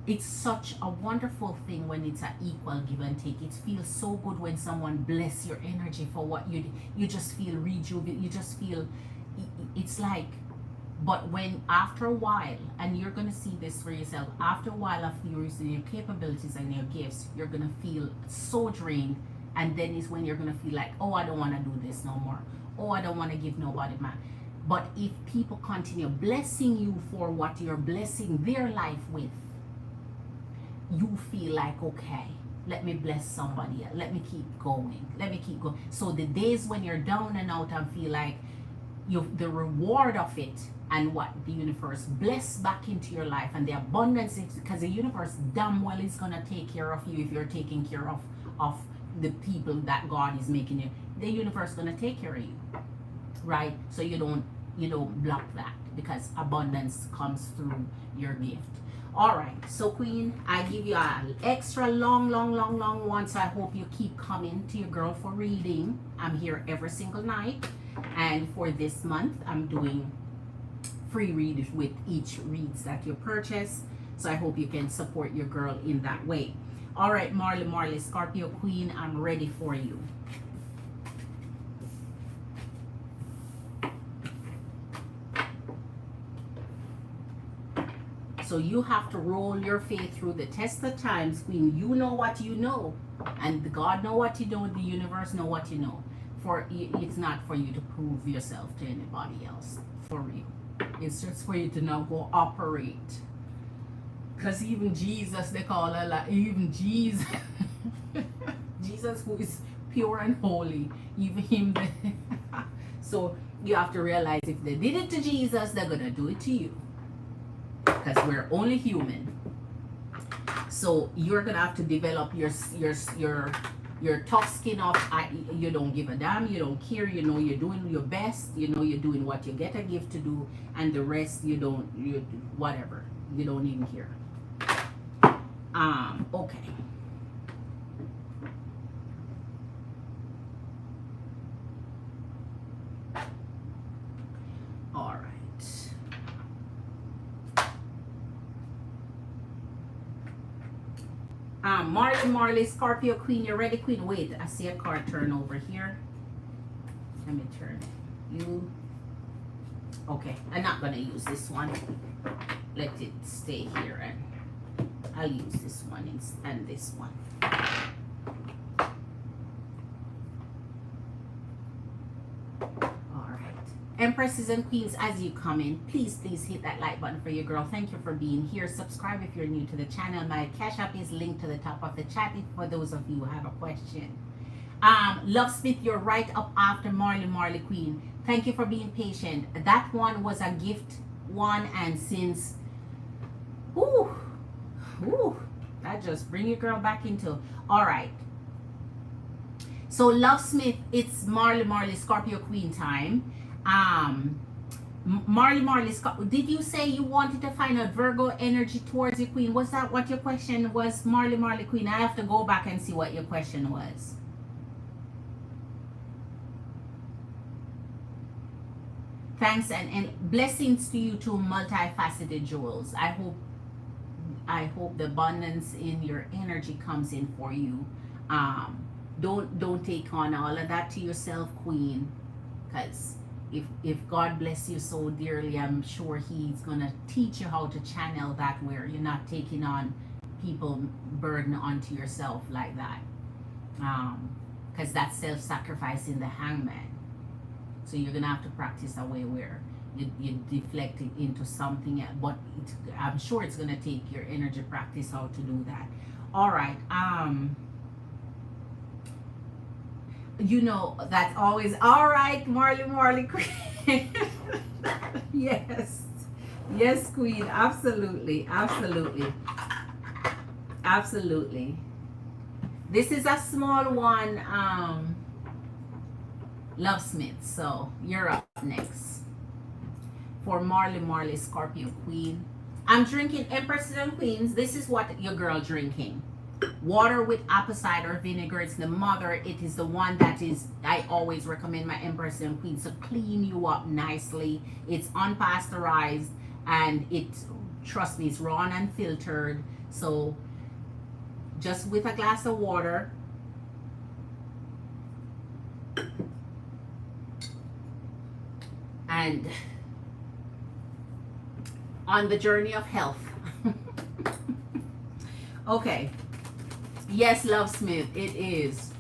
it's such a wonderful thing when it's an equal give and take. It feels so good when someone bless your energy for what you did. You just feel rejuvenated. You just feel, it's like, but when after a while, and you're going to see this for yourself, after a while of using your capabilities and your gifts, you're going to feel so drained. And then is when you're going to feel like, oh, I don't want to do this no more. Oh, I don't want to give nobody my. But if people continue blessing you for what you're blessing their life with, you feel like, okay, let me bless somebody else. Let me keep going. Let me keep going. So the days when you're down and out and feel like the reward of it and what the universe bless back into your life and the abundance, because the universe damn well is going to take care of you if you're taking care of the people that God is making you. The universe is going to take care of you, right? So you don't block that, because abundance comes through your gift. All right, so Queen, I give you an extra long one, so I hope you keep coming to your girl for reading. I'm here every single night, and for this month I'm doing free read with each reads that you purchase, so I hope you can support your girl in that way. All right, Marley Scorpio Queen, I'm ready for you. So you have to roll your faith through the test of times, Queen. You know what you know, and God know what you know. The universe know what you know. It's not for you to prove yourself to anybody else. For real, it's just for you to now go operate. Because even Jesus, they call her like, even Jesus, Jesus who is pure and holy, even him. So you have to realize if they did it to Jesus, they're gonna do it to you. Because we're only human. So you're gonna have to develop your tough skin of you don't give a damn, you don't care, you know you're doing your best, you know you're doing what you get a gift to do, and the rest you whatever, you don't even care. Okay. All right. Marley, Scorpio, Queen, you ready, Queen? Wait, I see a card turn over here. Let me turn it. You. Okay, I'm not gonna use this one. Let it stay here, and I'll use this one and this one. Empresses and Queens, as you come in, please hit that like button for your girl. Thank you for being here. Subscribe if you're new to the channel. My Cash App is linked to the top of the chat for those of you who have a question. Love Smith, you're right up after Marley Queen. Thank you for being patient. That one was a gift one, and since that just bring your girl back into. All right. So Love Smith, it's Marley Scorpio Queen time. Marley, did you say you wanted to find out Virgo energy towards your Queen? Was that what your question was, Marley Queen? I have to go back and see what your question was. Thanks and blessings to you too, multifaceted jewels. I hope the abundance in your energy comes in for you. Don't take on all of that to yourself, Queen, because if God bless you so dearly, I'm sure he's gonna teach you how to channel that, where you're not taking on people burden onto yourself like that, because that's self-sacrifice in the hangman. So you're gonna have to practice a way where you deflect it into something else, but I'm sure it's gonna take your energy practice how to do that. All right. You know, that's always all right, Marley Queen. Yes, Queen, absolutely. This is a small one, Love Smith. So you're up next for Marley Scorpio Queen. I'm drinking Empresses and Queens. This is what your girl drinking. Water with apple cider vinegar. It's the mother. It is the one that is, I always recommend my Empress and Queen to clean you up nicely. It's unpasteurized, and trust me, it's raw and unfiltered. So just with a glass of water, and on the journey of health. Okay. Yes, Love Smith, it is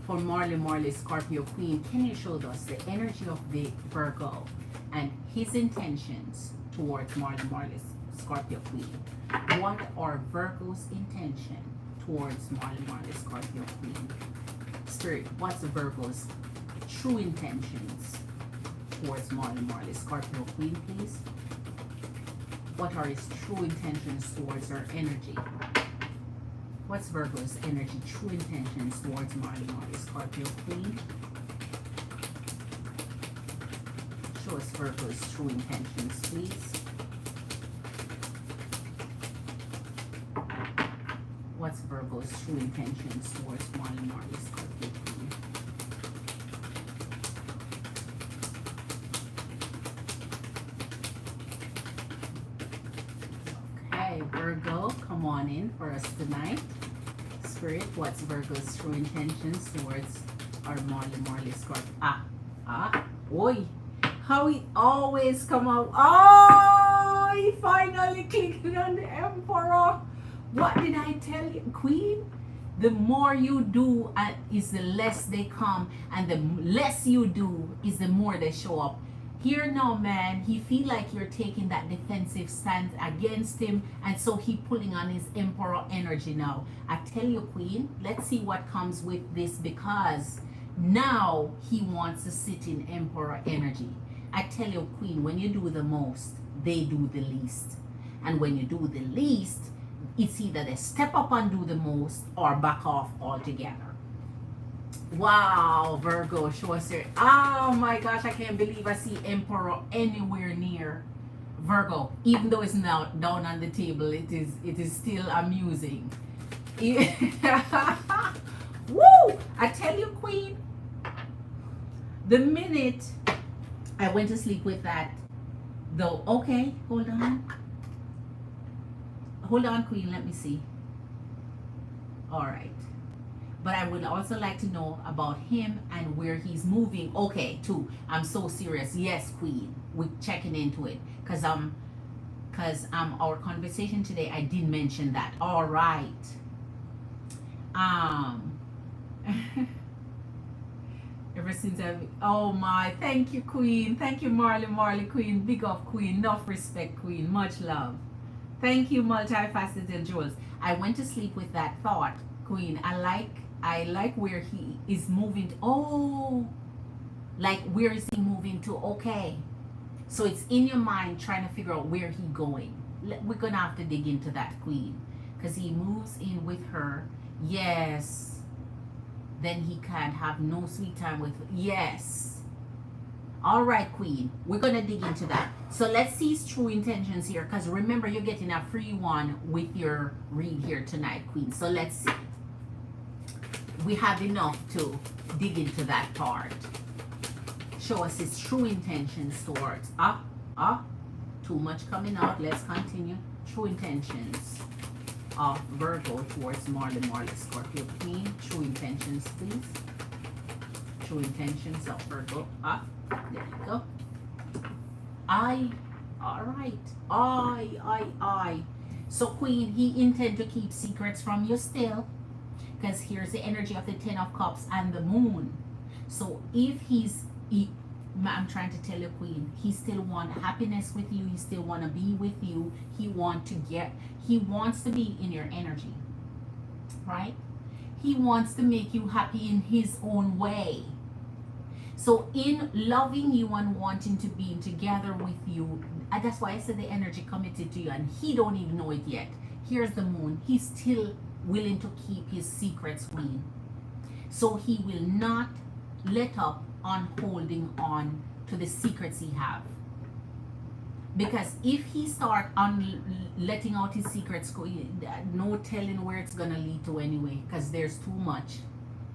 for Marley Scorpio Queen. Can you show us the energy of the Virgo and his intentions towards Marley Scorpio Queen? What are Virgo's intention towards Marley Scorpio Queen? Spirit, what's Virgo's true intentions towards Marley Scorpio Queen, please? What are his true intentions towards her energy? What's Virgo's energy, true intentions towards Marley Scorpio Queen? Show us Virgo's true intentions, please. What's Virgo's true intentions towards Marley Scorpio Queen? Okay, Virgo, come on in for us tonight. Spirit, what's Virgo's true intentions towards our Marley Scorpio? Oi, how he always come out. Oh I finally clicked on the Emperor. What did I tell you, Queen? The more you do is the less they come, and the less you do is the more they show up. Here now, man, he feel like you're taking that defensive stance against him, and so he pulling on his Emperor energy now. I tell you, Queen, let's see what comes with this, because now he wants to sit in Emperor energy. I tell you, Queen, when you do the most, they do the least. And when you do the least, it's either they step up and do the most or back off altogether. Wow, Virgo, show us here. Oh my gosh, I can't believe I see Emperor anywhere near Virgo. Even though it's now down on the table, it is still amusing. Woo! I tell you, Queen, the minute I went to sleep with that, though, okay, hold on. Hold on, Queen, let me see. All right. But I would also like to know about him and where he's moving. Okay, too. I'm so serious. Yes, Queen. We're checking into it. Because our conversation today, I did mention that. All right. Ever since oh my, thank you, Queen. Thank you, Marley, Queen. Big up, Queen. Enough respect, Queen. Much love. Thank you, multifaceted Jules. I went to sleep with that thought, Queen. I like where he is moving to. Oh, like where is he moving to? Okay, so it's in your mind trying to figure out where he going. We're gonna have to dig into that, Queen, because he moves in with her. Yes, then he can't have no sweet time with her. Yes. All right, Queen, we're gonna dig into that. So let's see his true intentions here, because remember, you're getting a free one with your read here tonight, Queen. So let's see. We have enough to dig into that part. Show us his true intentions towards too much coming out. Let's continue. True intentions of Virgo towards Marley, Scorpio, Queen. True intentions, please. True intentions of Virgo. There you go. All right. I. So, Queen, he intend to keep secrets from you still, because here's the energy of the Ten of Cups and the Moon. So if I'm trying to tell you, Queen, he still want happiness with you. He still want to be with you. He wants to be in your energy, right? He wants to make you happy in his own way. So in loving you and wanting to be together with you, and that's why I said the energy committed to you, and he don't even know it yet. Here's the Moon. He's still willing to keep his secrets, Queen. So he will not let up on holding on to the secrets he have. Because if he start on letting out his secrets, no telling where it's gonna lead to anyway, because there's too much.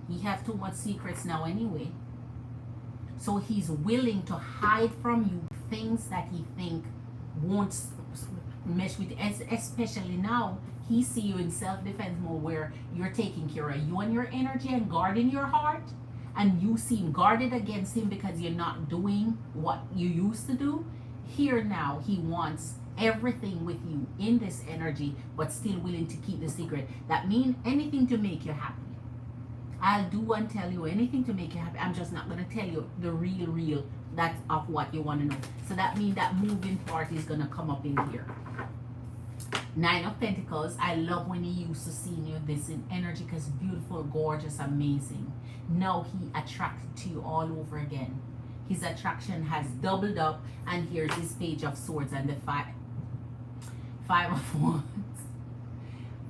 He have too much secrets now anyway. So he's willing to hide from you things that he think won't mesh with, especially now. He see you in self-defense mode where you're taking care of you and your energy and guarding your heart, and you seem guarded against him because you're not doing what you used to do. Here now, he wants everything with you in this energy, but still willing to keep the secret. That means anything to make you happy. I'll do and tell you anything to make you happy. I'm just not going to tell you the real that's of what you want to know. So that means that moving part is going to come up in here. Nine of Pentacles. I love when he used to seeing you this in energy, because beautiful, gorgeous, amazing. Now he attracted to you all over again. His attraction has doubled up, and here's his Page of Swords and the Five of Wands.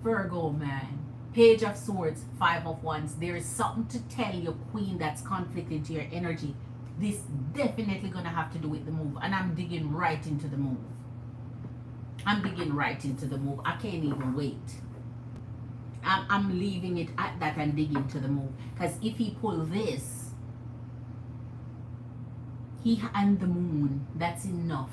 Virgo, man. Page of Swords, Five of Wands. There is something to tell you, Queen, that's conflicting to your energy. This definitely going to have to do with the move, and I'm digging right into the move. I can't even wait. I'm leaving it at that and digging to the move. Because if he pull this, he and the Moon, that's enough.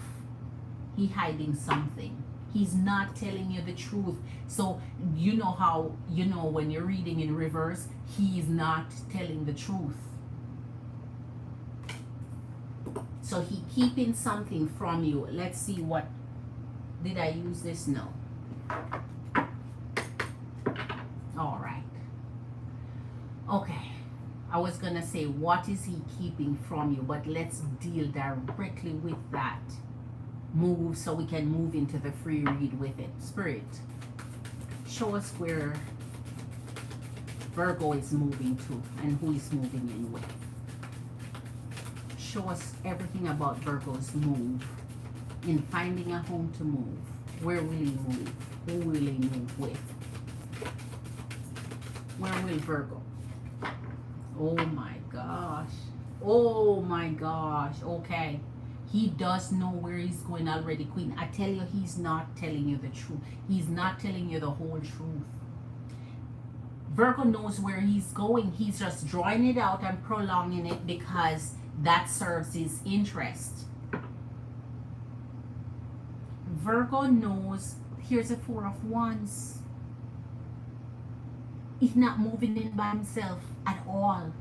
He hiding something. He's not telling you the truth. So you know how, when you're reading in reverse, he's not telling the truth. So he keeping something from you. Let's see what Did I use this? No. All right. Okay. I was gonna say, what is he keeping from you? But let's deal directly with that. Move so we can move into the free read with it. Spirit, show us where Virgo is moving to and who is moving in with. Show us everything about Virgo's move in finding a home to move. Where will he move? Who will he move with? Where will Virgo? Oh my gosh. Oh my gosh. Okay. He does know where he's going already, Queen. I tell you, he's not telling you the truth. He's not telling you the whole truth. Virgo knows where he's going. He's just drawing it out and prolonging it because that serves his interest. Virgo knows. Here's a Four of Wands. He's not moving in by himself at all.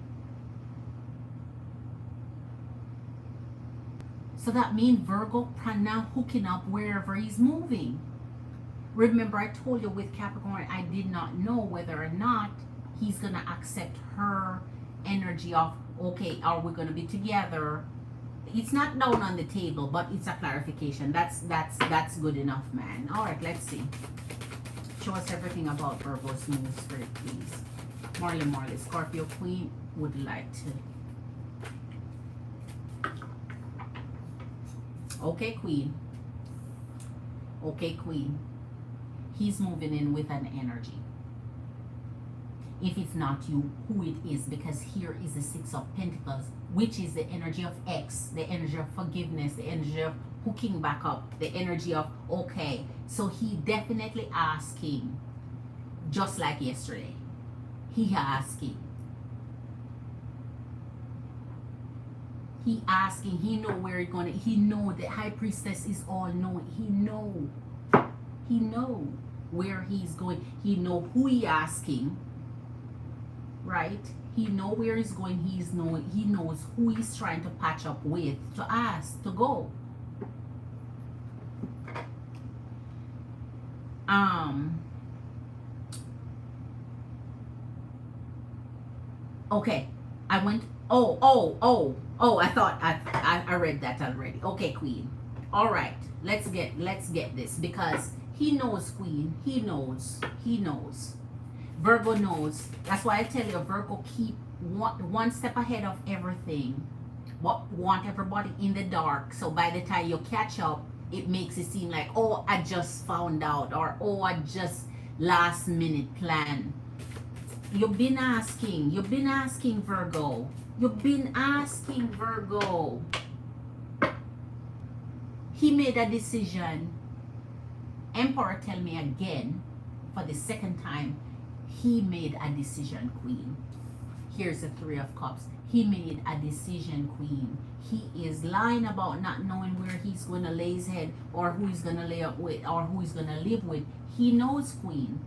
So that means Virgo now hooking up wherever he's moving. Remember, I told you with Capricorn, I did not know whether or not he's going to accept her energy of, okay, are we going to be together? It's not down on the table, but it's a clarification. That's good enough, man. All right, let's see. Show us everything about Virgo's moves, Spirit, please. Marley, Scorpio Queen would like to. Okay, Queen. Okay, Queen. He's moving in with an energy. If it's not you, who it is, because here is the Six of Pentacles, which is the energy of X, the energy of forgiveness, the energy of hooking back up, the energy of, okay. So he definitely asking, just like yesterday. He asking. He asking, he know where he's gonna, he know the High Priestess is all knowing. He know where he's going. He know who he asking, right? He know where he's going. He knows who he's trying to patch up with, to ask, to go. Okay, I went, I thought I read that already. Okay, Queen. All right, let's get this, because he knows, Queen. He knows. Virgo knows. That's why I tell you, Virgo keep one step ahead of everything. Want everybody in the dark. So by the time you catch up, it makes it seem like, oh, I just found out, or oh, I just last minute plan. You've been asking, Virgo. You've been asking, Virgo. He made a decision. Emperor, tell me again, for the second time, he made a decision, Queen. Here's the Three of Cups. He made a decision, Queen. He is lying about not knowing where he's going to lay his head, or who he's going to lay up with, or who he's going to live with. He knows, Queen.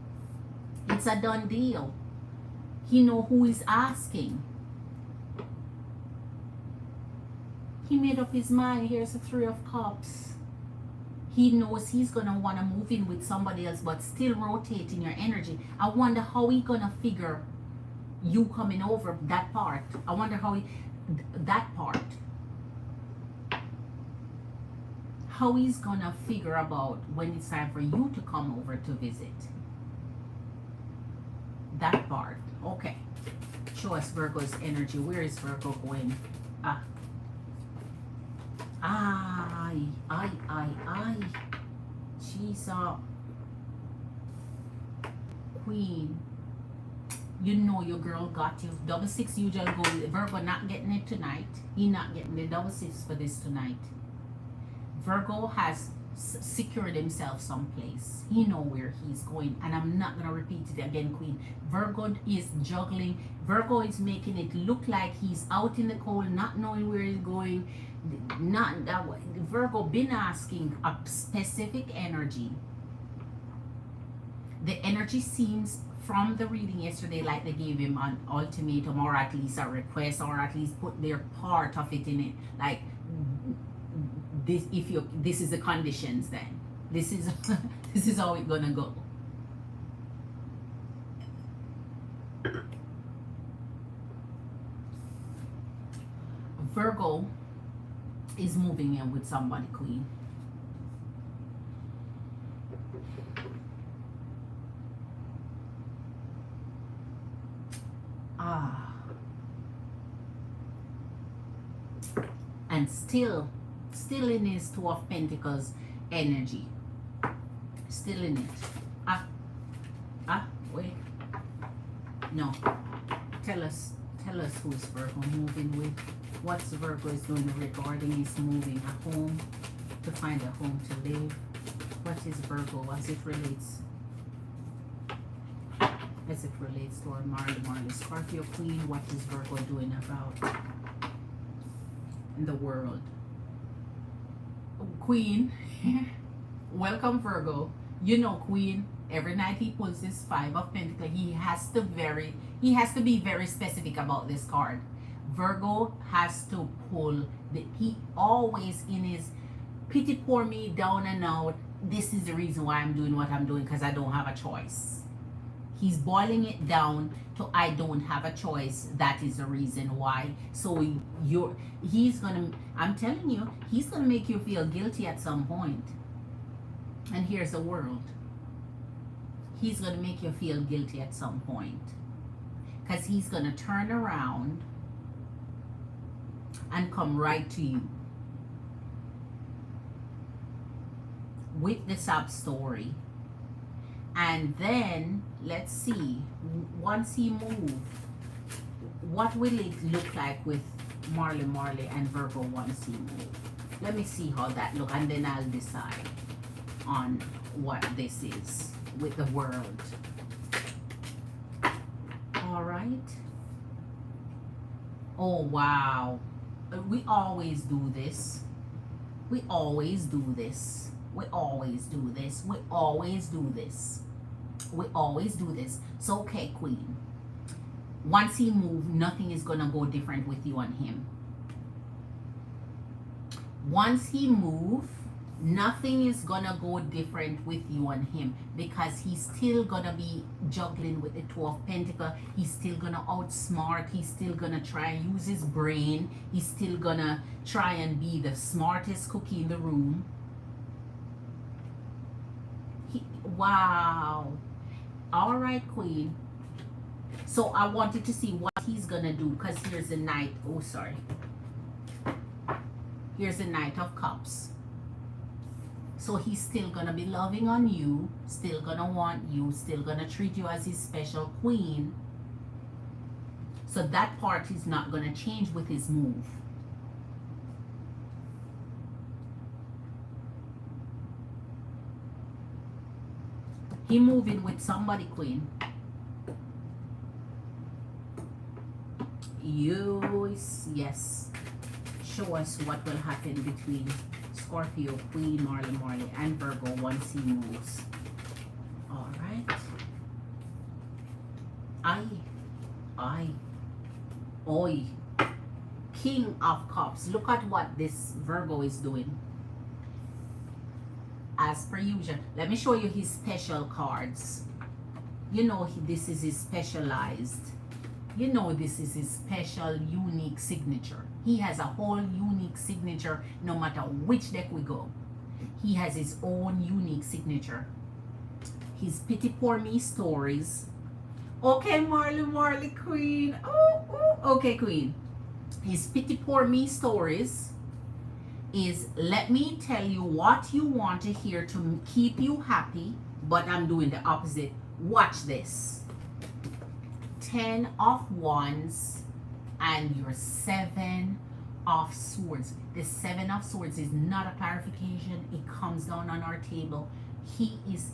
It's a done deal. He know who is asking. He made up his mind. Here's the Three of Cups. He knows he's going to want to move in with somebody else, but still rotating your energy. I wonder how he going to figure you coming over, that part. I wonder how that part. How he's going to figure about when it's time for you to come over to visit. That part. Okay. Show us Virgo's energy. Where is Virgo going? Jesus. Queen. You know your girl got you. Double six usually go with Virgo. Not getting it tonight. He not getting the double six for this tonight. Virgo has secured himself someplace. He know where he's going, and I'm not gonna repeat it again, Queen. Virgo is juggling. Virgo is making it look like he's out in the cold, not knowing where he's going. Not that way. Virgo been asking a specific energy. The energy seems from the reading yesterday like they gave him an ultimatum, or at least a request, or at least put their part of it in it, like this. If you, this is the conditions, then This is this is how it's gonna go. Virgo is moving in with somebody, Queen. And still in his Two of Pentacles energy. Still in it. Wait. No. Tell us who's Virgo moving with. What's Virgo is doing regarding his moving a home, to find a home to live. What is Virgo as it relates to our Marley Scorpio Queen? What is Virgo doing about in the world? Queen, welcome Virgo. You know, Queen, every night he pulls this Five of Pentacles, he has to be very specific about this card. Virgo has to pull he always in his pity pour me down and out. This is the reason why I'm doing what I'm doing, because I don't have a choice. He's boiling it down to I don't have a choice. That is the reason why. So I'm telling you, he's gonna make you feel guilty at some point. And here's the world. He's gonna make you feel guilty at some point. Because he's gonna turn around and come right to you with the sub story. And then let's see, once he moves, what will it look like with Marley and Virgo once he moves? Let me see how that look, and then I'll decide on what this is with the world. All right. Oh wow, we always do this. We always do this. We always do this. We always do this. We always do this. So, okay, Queen. Once he moves, nothing is going to go different with you and him. Once he moves, nothing is going to go different with you and him, because he's still going to be juggling with the Two of Pentacles. He's still going to outsmart. He's still going to try and use his brain. He's still going to try and be the smartest cookie in the room. Wow. All right, Queen. So I wanted to see what he's gonna do, because here's the Knight. Oh, sorry. Here's the Knight of Cups. So he's still gonna be loving on you, still gonna want you, still gonna treat you as his special queen. So that part is not gonna change with his move. He moving with somebody, Queen. Yes. Show us what will happen between Scorpio, Queen, Marley, and Virgo once he moves. All right. Oi. King of Cups. Look at what this Virgo is doing. As per usual, let me show you his special cards. You know this is his specialized. You know this is his special, unique signature. He has a whole unique signature no matter which deck we go. He has his own unique signature. His pity pour me stories. Okay, Marley Queen. Okay, Queen. His pity pour me stories is, let me tell you what you want to hear to keep you happy, but I'm doing the opposite. Watch this. 10 of Wands and your 7 of Swords. The 7 of Swords is not a clarification. It comes down on our table. He's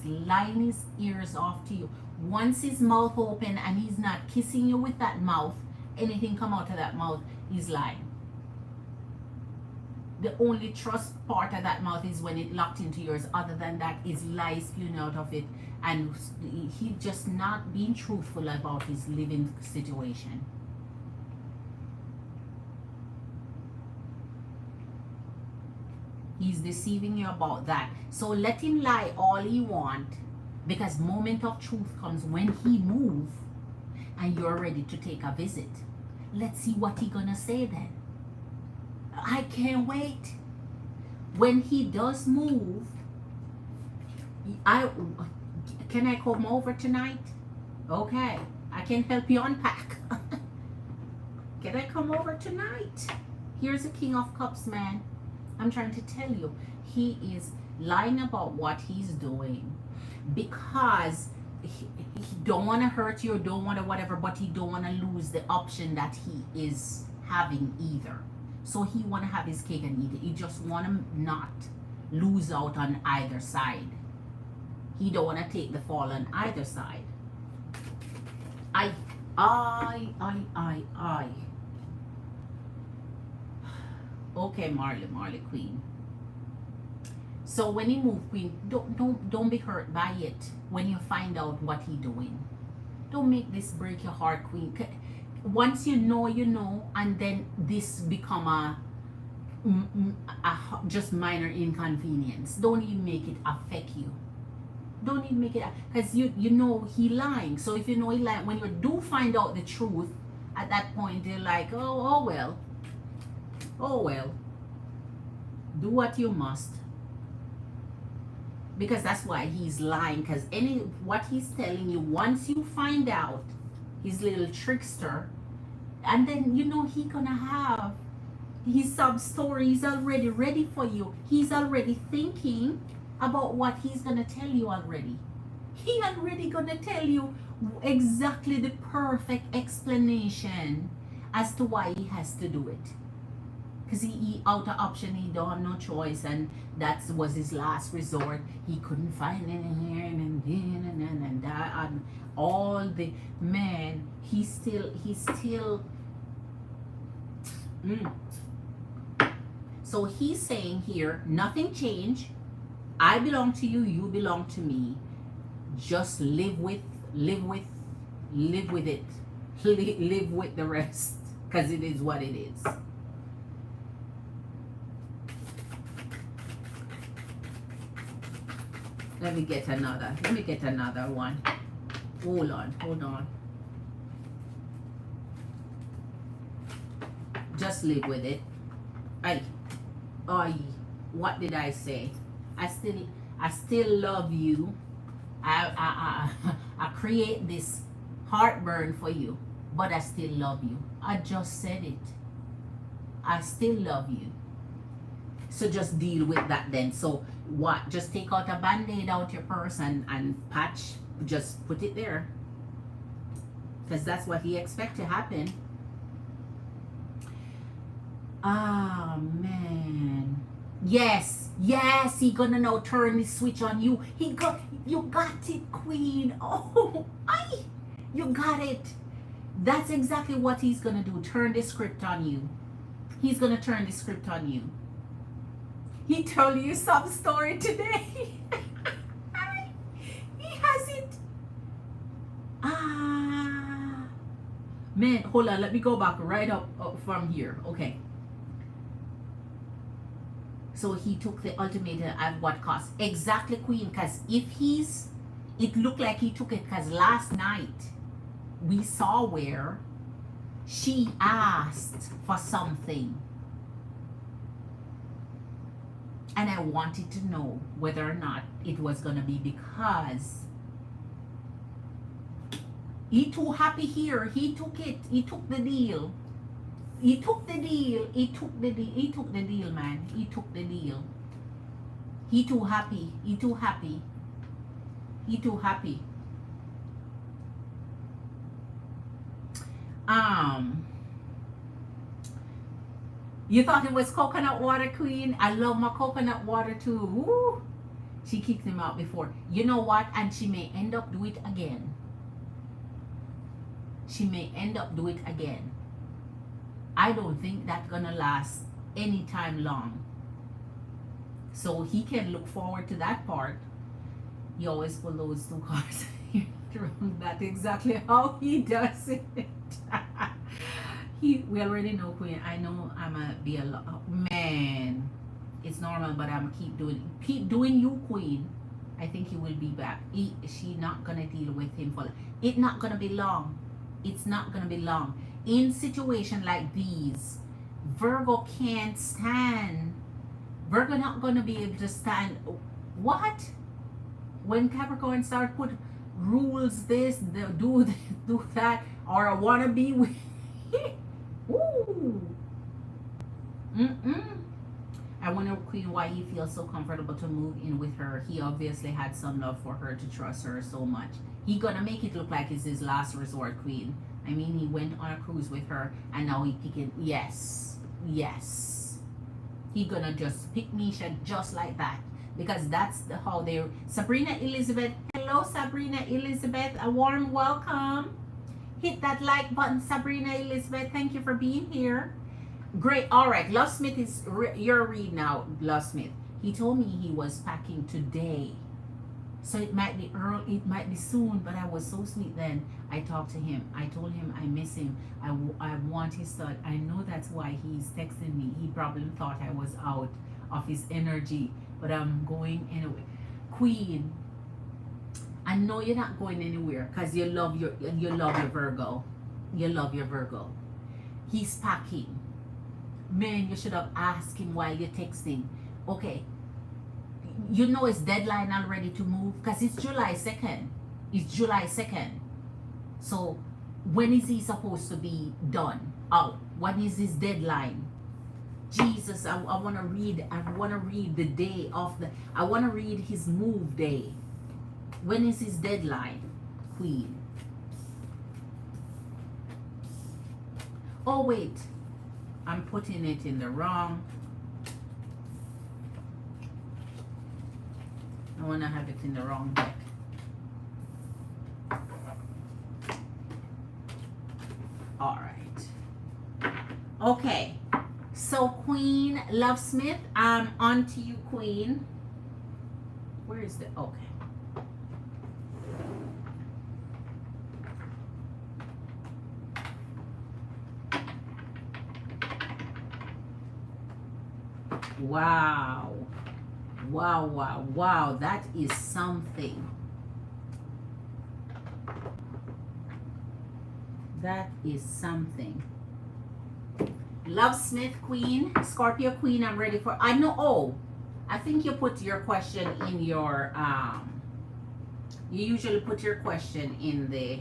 lying his ears off to you. Once his mouth open and he's not kissing you with that mouth, anything come out of that mouth, he's lying. The only trust part of that mouth is when it locked into yours. Other than that, is lies spewing out of it. And he just not being truthful about his living situation. He's deceiving you about that. So let him lie all he want, because moment of truth comes when he move and you're ready to take a visit. Let's see what he gonna say then. I can't wait. When he does move, can I come over tonight? Okay, I can help you unpack. Can I come over tonight? Here's the King of Cups, man. I'm trying to tell you, he is lying about what he's doing because he don't want to hurt you or don't want to whatever, but he don't want to lose the option that he is having either. So he want to have his cake and eat it. He just want to not lose out on either side. He don't want to take the fall on either side. I. Okay, Marley Queen. So when he move, Queen, don't be hurt by it when you find out what he doing. Don't make this break your heart, Queen. Once you know, and then this become a just minor inconvenience. Don't even make it affect you. Don't even make it, because you know he lying. So if you know he lying, when you do find out the truth, at that point you're like, oh well, do what you must, because that's why he's lying. Because what he's telling you, once you find out his little trickster, and then you know he gonna have his sub stories already ready for you. He's already thinking about what he's gonna tell you already. He already gonna tell you exactly the perfect explanation as to why he has to do it. Because he out of option, he don't have no choice, and that was his last resort. He couldn't find any here and that, and all the man. He's still. So he's saying here, nothing changed. I belong to you. You belong to me. Just live with it. Live with the rest, because it is what it is. Let me get another one. Hold on. Just live with it. What did I say? I still love you. I create this heartburn for you, but I still love you. I just said it. I still love you. So just deal with that then. So what? Just take out a band-aid out your purse and patch. Just put it there, because that's what he expects to happen. Ah, man. Yes, he gonna now turn the switch on you. You got it, Queen. Oh, you got it. That's exactly what he's gonna do. Turn the script on you. He's gonna turn the script on you. He told you some story today. He has it. Man, hold on. Let me go back right up from here. Okay. So he took the ultimatum at what cost? Exactly, Queen. Because it looked like he took it, because last night we saw where she asked for something. And I wanted to know whether or not it was going to be because he too happy here. He took it. He took the deal. He took the deal, man. He took the deal. He too happy. You thought it was coconut water, Queen? I love my coconut water too. Woo. She kicked him out before. You know what? And she may end up do it again. I don't think that's gonna last any time long. So he can look forward to that part. He always pull those two cards. That's exactly how he does it. We already know, Queen. I know I'm a be a man. It's normal, but I'm keep doing you, Queen. I think he will be back. She not gonna deal with him for it. Not gonna be long. It's not gonna be long. In situation like these, Virgo can't stand. Virgo not gonna be able to stand. What? When Capricorn start put rules, do this, do that, or I wanna be with. Ooh. I wonder, Queen, why he feels so comfortable to move in with her. He obviously had some love for her to trust her so much. He gonna make it look like it's his last resort, Queen. I mean, he went on a cruise with her, and now he picking. Yes, yes. He gonna just pick Misha just like that, because that's how they. Sabrina Elizabeth, hello, Sabrina Elizabeth. A warm welcome. Hit that like button, Sabrina Elizabeth. Thank you for being here. Great. All right. Love Smith is your read now. Love Smith. He told me he was packing today, so it might be early. It might be soon. But I was so sweet then. I talked to him. I told him I miss him. I want his thought. I know that's why he's texting me. He probably thought I was out of his energy, but I'm going anyway. Queen, I know you're not going anywhere because you love your Virgo. You love your Virgo. He's packing. Man, you should have asked him while you're texting. Okay, you know it's deadline already to move because it's July 2nd. It's July 2nd. So when is he supposed to be done? Out. When is his deadline? Jesus, I want to read. I want to read the day of the. I want to read his move day. When is his deadline, Queen? Oh wait. I'm putting it in the wrong. I want to have it in the wrong deck. All right. Okay. So Queen Love Smith, on to you, Queen. Where is the okay? Wow. Wow, wow, wow. That is something. That is something. Love Smith, Queen. Scorpio, Queen, I'm ready for. I know. Oh, I think you put your question in your. You usually put your question in the.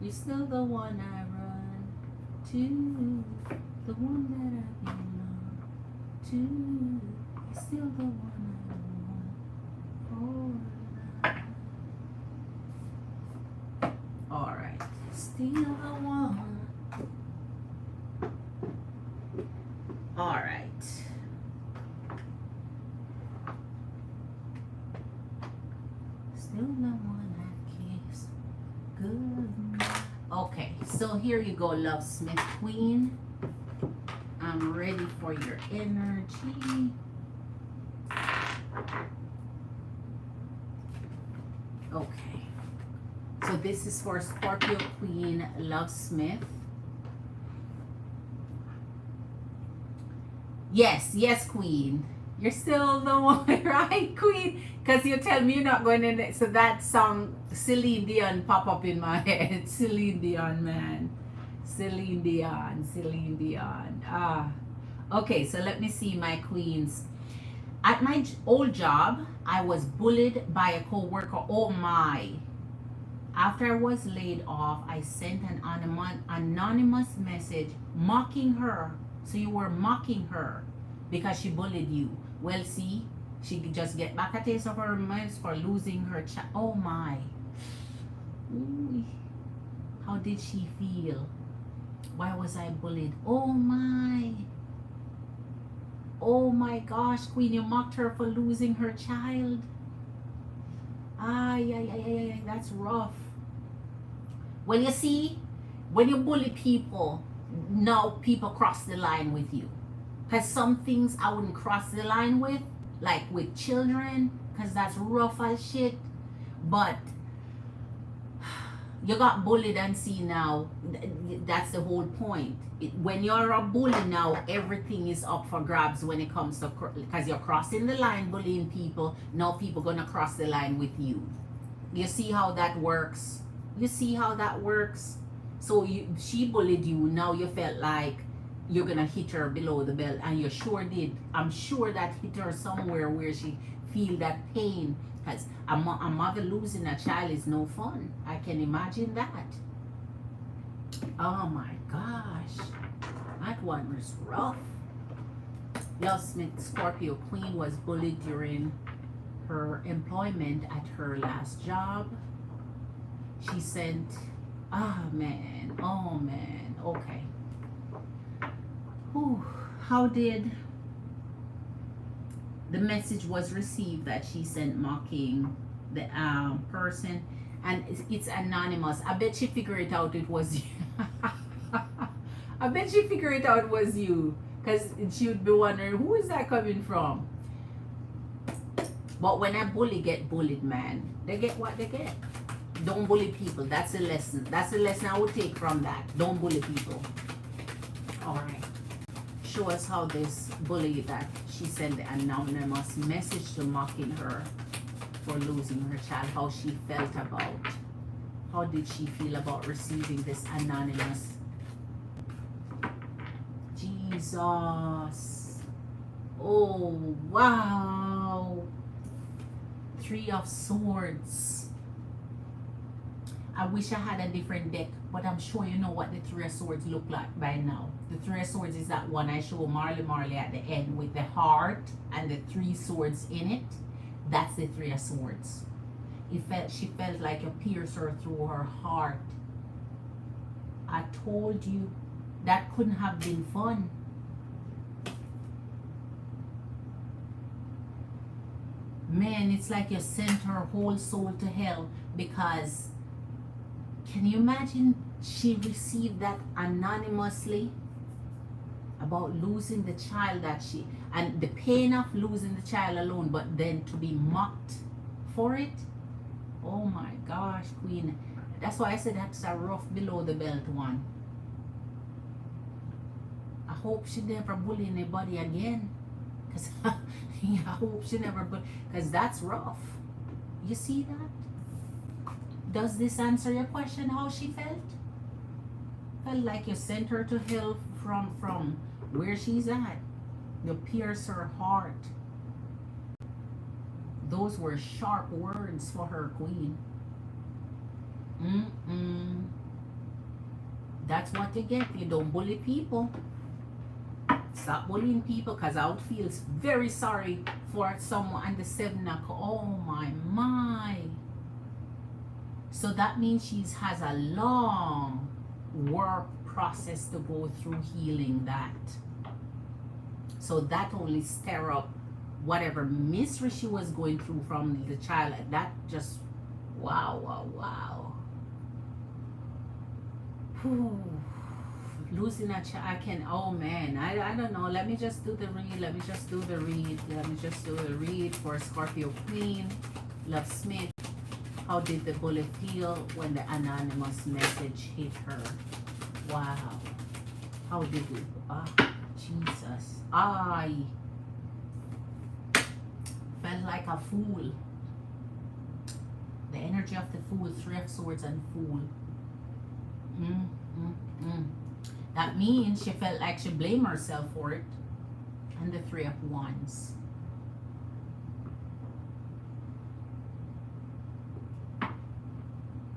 You're still the one I run to, the one that I belong to. You're still the one I want. All right, still the one. All right. Still the one I kiss. Good. Okay, so here you go, Love Smith, Queen. I'm ready for your energy. Okay, so this is for Scorpio, Queen, Love Smith. Yes, yes, Queen. You're still the one, right, Queen? Because you tell me you're not going in there. So that song, Celine Dion, pop up in my head. Celine Dion, man. Celine Dion, Celine Dion. Ah. Okay, so let me see my queens. At my old job, I was bullied by a co-worker. Oh my. After I was laid off, I sent an anonymous message mocking her. So you were mocking her because she bullied you. Well, see, she just get back a taste of her mess for losing her child. Oh my. Ooh. How did she feel? Why was I bullied? Oh my. Oh my gosh, Queen, you mocked her for losing her child. Ay, that's rough. Well, you see, when you bully people, now people cross the line with you. Because some things I wouldn't cross the line with, like with children, because that's rough as shit. But you got bullied, and see now, that's the whole point. When you're a bully now, everything is up for grabs when it comes to, because you're crossing the line bullying people. Now people gonna cross the line with you. You see how that works? You see how that works? So she bullied you. Now you felt like you're gonna hit her below the belt, and you sure did. I'm sure that hit her somewhere where she feel that pain. Because a mother losing a child is no fun. I can imagine that. Oh my gosh, that one was rough. Love Smith Scorpio Queen was bullied during her employment at her last job. She sent, oh man, okay. Whew. How did the message was received that she sent mocking the person, and it's anonymous? I bet she figured it out it was you. I bet she figured it out it was you, because she would be wondering, who is that coming from? But when a bully get bullied, man, they get what they get. Don't bully people. That's a lesson. That's a lesson I would take from that. Don't bully people. All right. Show us how this bully that she sent the anonymous message to mocking her for losing her child, how she felt about, how did she feel about receiving this anonymous. Jesus. Oh, wow. Three of Swords. I wish I had a different deck, but I'm sure you know what the Three of Swords look like by now. The Three of Swords is that one I show Marley at the end with the heart and the three swords in it. That's the Three of Swords. She felt like a piercer through her heart. I told you that couldn't have been fun. Man, it's like you sent her whole soul to hell, because can you imagine she received that anonymously about losing the child that she, and the pain of losing the child alone, but then to be mocked for it? Oh my gosh, Queen. That's why I said that's a rough below the belt one. I hope she never bully anybody again. Because I hope she never, because that's rough. You see that? Does this answer your question, how she felt? Felt like you sent her to hell from where she's at. You pierce her heart. Those were sharp words for her, Queen. That's what you get. You don't bully people. Stop bullying people, because I would feel very sorry for someone. And the 7 o'clock. Oh my. So that means she has a long work process to go through healing that. So that only stir up whatever misery she was going through from the child. That just, wow. Whew. Losing a child, I can, oh man, I don't know. Let me just do the read. Let me just do the read for Scorpio Queen. Love Smith. How did the bullet feel when the anonymous message hit her? Wow. How did it? Jesus. I felt like a fool. The energy of the fool, 3 of Swords and Fool. That means she felt like she blamed herself for it. And the 3 of Wands.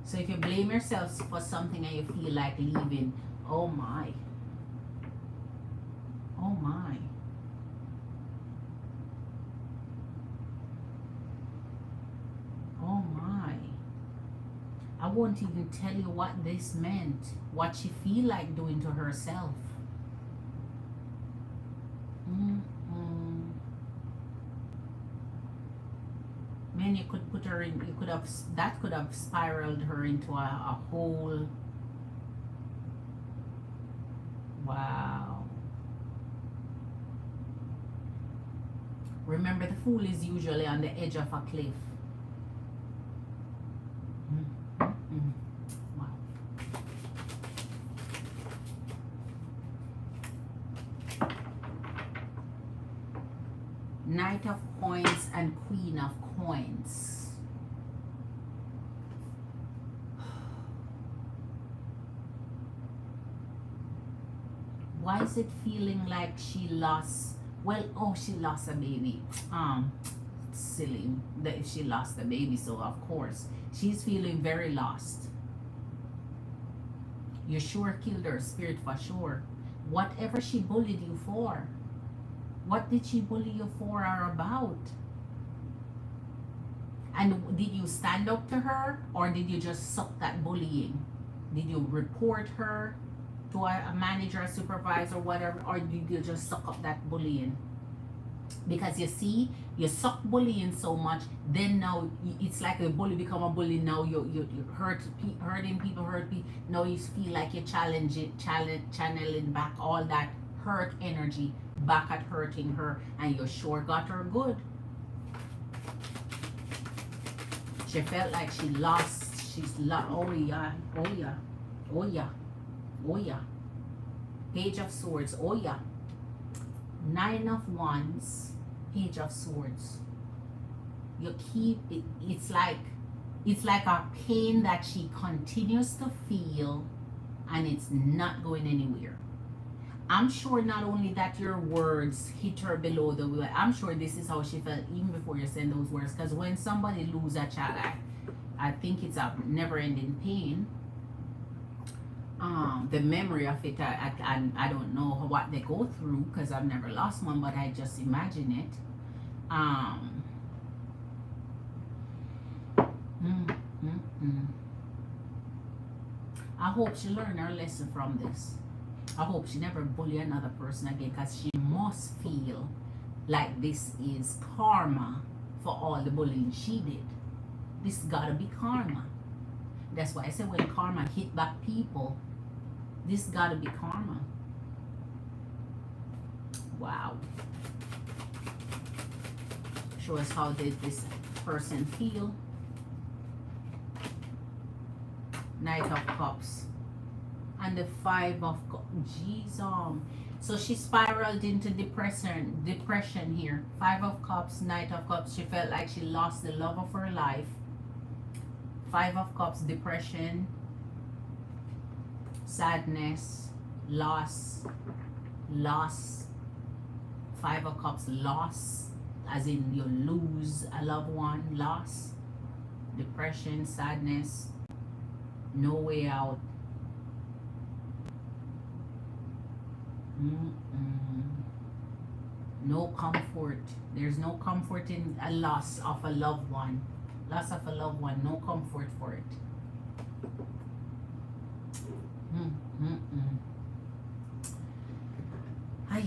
So if you blame yourself for something and you feel like leaving, oh my. I won't even tell you what this meant, what she feel like doing to herself. Man, you could put her in, that could have spiraled her into a whole, wow. Remember, the fool is usually on the edge of a cliff. Wow. Knight of Coins and Queen of Coins. Why is it feeling like she lost? Well, oh, she lost a baby. Silly that she lost a baby, so of course she's feeling very lost. You sure killed her, Spirit, for sure. Whatever she bullied you for. What did she bully you for or about? And did you stand up to her, or did you just suck that bullying? Did you report her to a manager, a supervisor, whatever, or did you just suck up that bullying? Because you see, you suck bullying so much, then now it's like a bully become a bully. Now you hurting people, hurt people. Now you feel like you're channeling back all that hurt energy back at hurting her, and you sure got her good. She felt like she lost. She's lost. Oh yeah, oh yeah, oh yeah. Oh yeah. Page of Swords. Oh yeah. Nine of Wands. Page of Swords. You keep it. It's like a pain that she continues to feel, and it's not going anywhere. I'm sure not only that your words hit her below the way. I'm sure this is how she felt even before you send those words. Because when somebody loses a child, I think it's a never-ending pain. The memory of it, I don't know what they go through because I've never lost one, but I just imagine it. I hope she learned her lesson from this. I hope she never bully another person again, because she must feel like this is karma for all the bullying she did. This gotta be karma. That's why I say when karma hit back people, this gotta be karma. Wow. Show us how did this person feel. Knight of Cups. And the Five of Cups. Jeez, so she spiraled into depression here. Five of Cups, Knight of Cups. She felt like she lost the love of her life. Five of Cups, depression, sadness, loss. Five of Cups, loss, as in you lose a loved one, loss, depression, sadness, no way out. No comfort. There's no comfort in a loss of a loved one. Loss of a loved one, no comfort for it. Hi.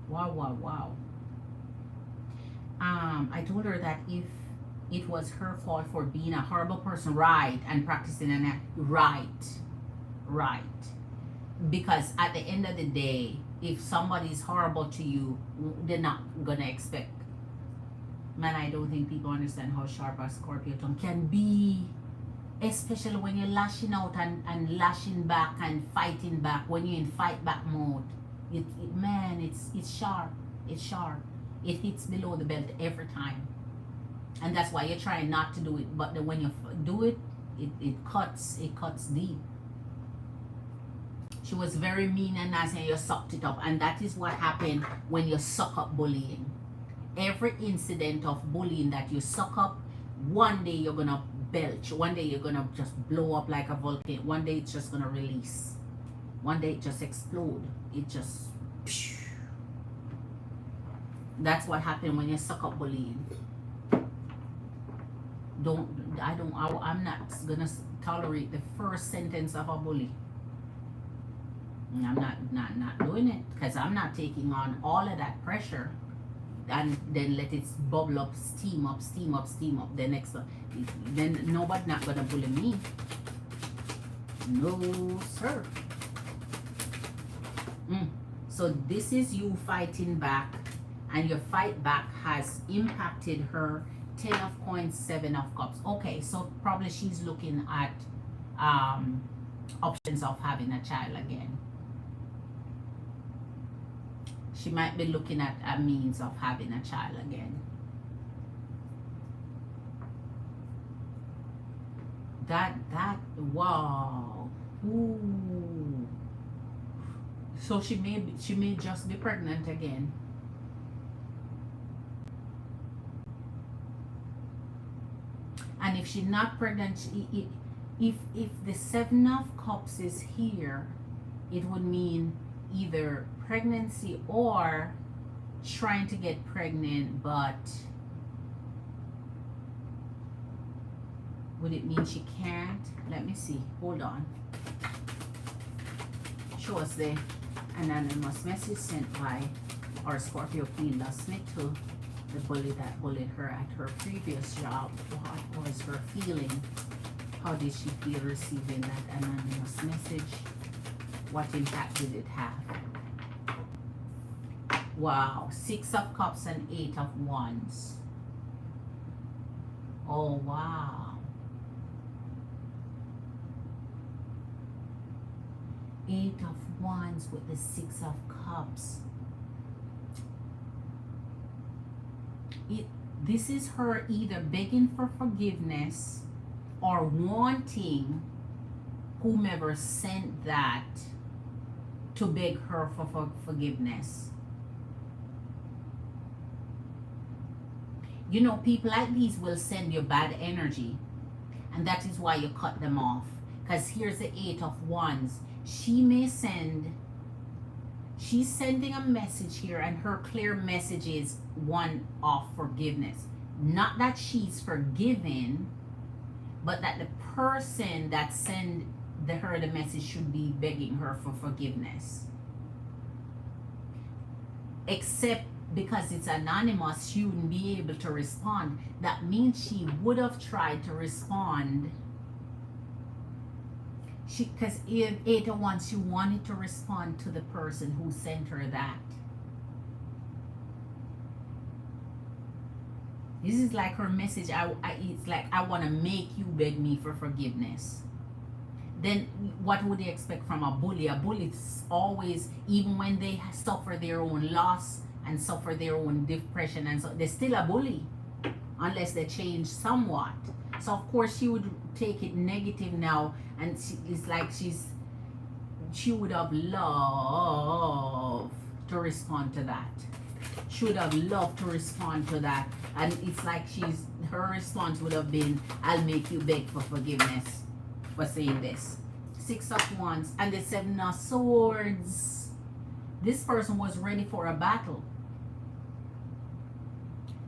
Wow. I told her that if it was her fault for being a horrible person, right, and practicing an act, right. Because at the end of the day, if somebody's horrible to you, they're not gonna expect. Man, I don't think people understand how sharp a Scorpio tongue can be, especially when you're lashing out and lashing back and fighting back. When you're in fight back mode, man, it's sharp. It's sharp. It hits below the belt every time, and that's why you're trying not to do it. But when you do it, it cuts deep. She was very mean and nasty, and you sucked it up. And that is what happened when you suck up bullying. Every incident of bullying that you suck up, one day you're going to belch. One day you're going to just blow up like a volcano. One day it's just going to release. One day it just explode. It just... That's what happened when you suck up bullying. I'm not going to tolerate the first sentence of a bully. I'm not doing it, because I'm not taking on all of that pressure and then let it bubble up, steam up. The next one, then nobody not gonna bully me. No sir. So this is you fighting back, and your fight back has impacted her. 10 of coins, 7 of cups. Okay, so probably she's looking at options of having a child again. She might be looking at a means of having a child again. Wow. Ooh. So she may just be pregnant again. And if she's not pregnant, if the 7 of cups is here, it would mean either pregnancy or trying to get pregnant, but would it mean she can't? Let me see. Hold on. Show us the anonymous message sent by our Scorpio Queen last night to the bully that bullied her at her previous job. What was her feeling? How did she feel receiving that anonymous message? What impact did it have? Wow, 6 of cups and 8 of wands. Oh, wow. 8 of wands with the 6 of cups. This is her either begging for forgiveness or wanting whomever sent that to beg her for forgiveness. You know, people like these will send you bad energy, and that is why you cut them off. Because here's the 8 of wands. She's sending a message here, and her clear message is one of forgiveness. Not that she's forgiven, but that the person that sent her the message should be begging her for forgiveness. Except because it's anonymous, she wouldn't be able to respond. That means she would have tried to respond. Because 8 of wands, she wanted to respond to the person who sent her that. This is like her message. It's like, I want to make you beg me for forgiveness. Then what would they expect from a bully? A bully is always, even when they suffer their own loss and suffer their own depression, and so they're still a bully unless they change somewhat. So of course she would take it negative now, and it's like she would have loved to respond to that. She would have loved to respond to that, and it's like her response would have been, I'll make you beg for forgiveness for saying this. 6 of wands and the 7 of swords. This person was ready for a battle.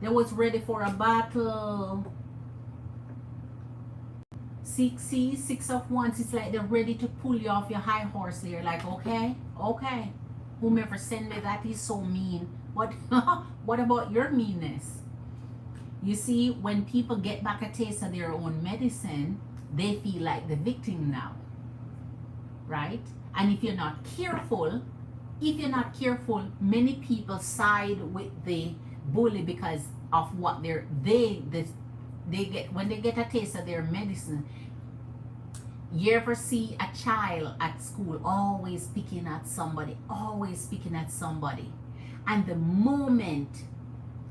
They was ready for a battle. 6 of wands, it's like they're ready to pull you off your high horse there. Like, okay, whomever sent me that is so mean. What about your meanness? You see, when people get back a taste of their own medicine, they feel like the victim now, right? And if you're not careful, many people side with the bully because of what they get when they get a taste of their medicine. You ever see a child at school always picking at somebody, and the moment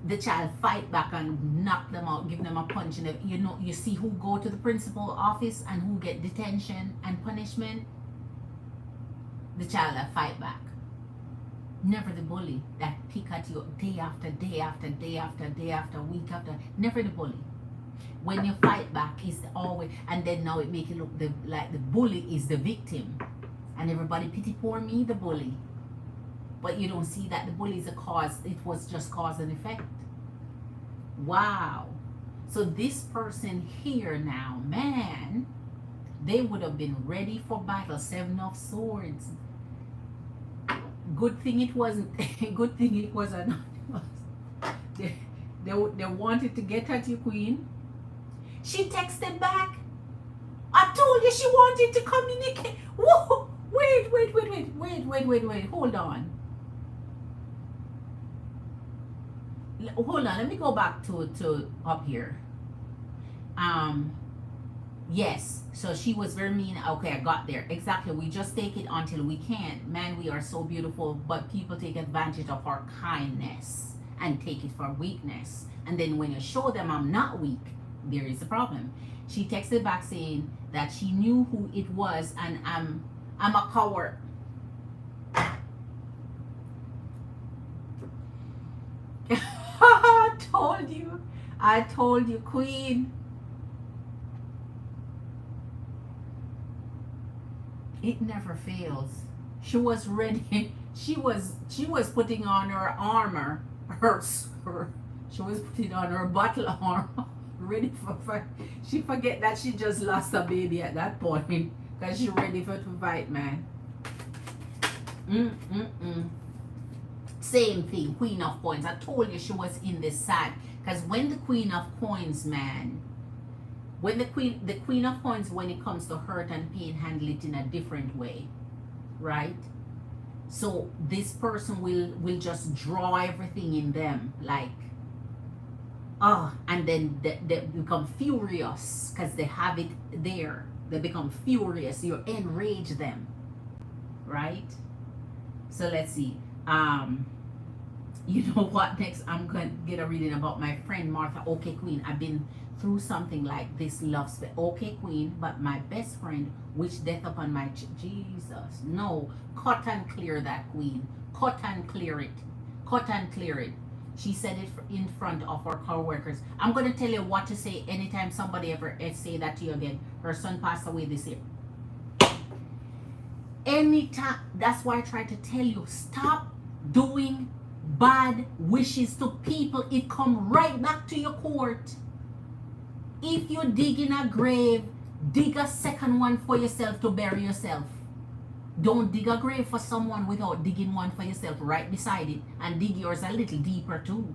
the child fight back and knock them out, give them a punch in the, you see who go to the principal office and who get detention and punishment? The child that fight back. Never the bully that pick at you day after day after day after day after week after. Never the bully. When you fight back, it's always, and then now it make it look like the bully is the victim, and everybody pity poor me, the bully. But you don't see that the bully is a cause. It was just cause and effect. Wow. So this person here now, man, they would have been ready for battle. 7 of swords. Good thing it wasn't. Good thing it was anonymous. They wanted to get at you, Queen. She texted back. I told you she wanted to communicate. Whoa! Wait. Hold on. hold on, let me go back to up here. Yes, so she was very mean. Okay, I got there. Exactly. We just take it until we can't. Man, we are so beautiful, but people take advantage of our kindness and take it for weakness. And then when you show them I'm not weak, there is a problem. She texted back saying that she knew who it was and I'm a coward. I told you, Queen. It never fails. She was ready. She was putting on her armor. She was putting on her battle armor, ready for fight. She forget that she just lost a baby at that point, because she ready for to fight, man. Same thing, Queen of Coins. I told you she was in this side, because when the Queen of Coins, man, when the Queen of Coins, when it comes to hurt and pain, handle it in a different way, right? So this person will just draw everything in them, like, and then they become furious because they have it there. They become furious. You enrage them, right? So let's see. You know what? Next, I'm going to get a reading about my friend Martha. Okay, Queen, I've been through something like this love spell. Okay, Queen, but my best friend wished death upon my Jesus. No, cut and clear that, Queen. Cut and clear it. Cut and clear it. She said it in front of her co-workers. I'm going to tell you what to say anytime somebody ever say that to you again. Her son passed away this year. Anytime. That's why I try to tell you, stop doing bad wishes to people. It come right back to your court. If you dig in a grave, dig a second one for yourself to bury yourself. Don't dig a grave for someone without digging one for yourself right beside it, and dig yours a little deeper too.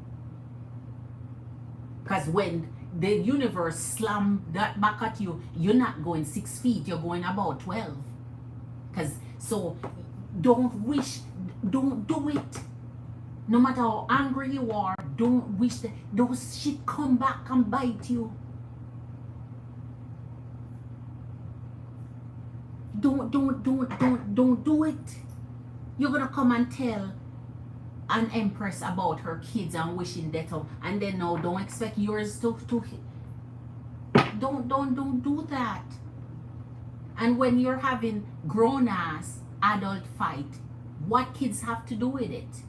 Because when the universe slam that back at you, you're not going 6 feet, you're going about 12. So don't wish, don't do it. No matter how angry you are, don't wish that those shit come back and bite you. Don't do it. You're gonna come and tell an empress about her kids and wishing death out, and then no, don't expect yours to don't do that. And when you're having grown ass adult fight, what kids have to do with it?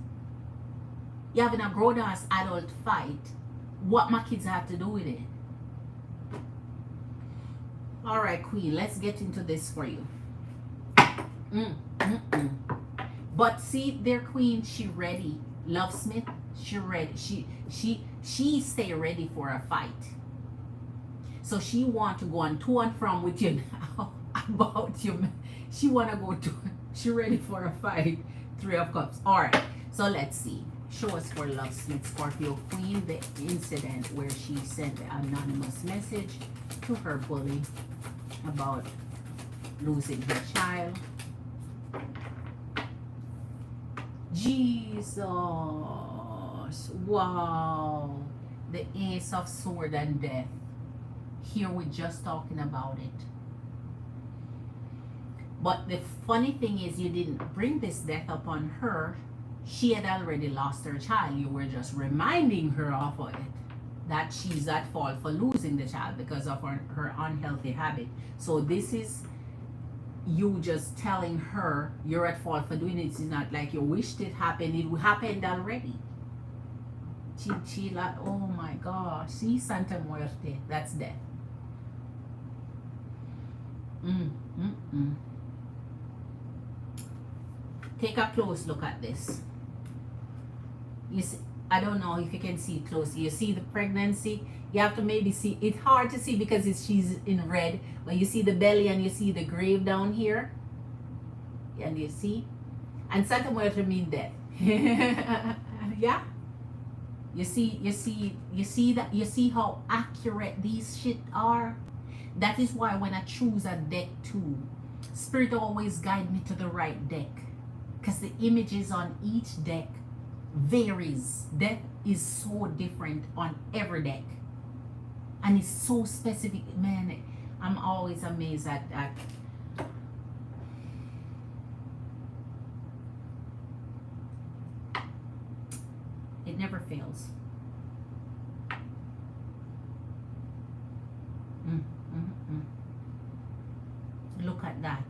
You're having a grown ass adult fight, what my kids have to do with it? All right, Queen, let's get into this for you. But see there, Queen, she ready. Love Smith, she ready. She stay ready for a fight. So she want to go on to and from with you now about you. She want to go to, she ready for a fight. 3 of Cups. All right, so let's see. Show us for Love Smith, Scorpio Queen, the incident where she sent the anonymous message to her bully about losing her child. Jesus. Wow. The Ace of Sword and Death. Here we're just talking about it. But the funny thing is, you didn't bring this death upon her. She had already lost her child. You were just reminding her of it, that she's at fault for losing the child because of her unhealthy habit. So this is you just telling her you're at fault for doing it. It's not like you wished it happened. It happened already. She like, oh my gosh. See, Santa Muerte. That's death. Take a close look at this. You see, I don't know if you can see it close. You see the pregnancy. You have to maybe see. It's hard to see because she's in red. When you see the belly and you see the grave down here, and you see, and Santa Muerte mean death. Yeah. You see that. You see how accurate these shit are. That is why when I choose a deck too, Spirit always guide me to the right deck, because the images on each deck varies. Death is so different on every deck. And it's so specific. Man, I'm always amazed at it never fails. Mm, mm, mm. Look at that.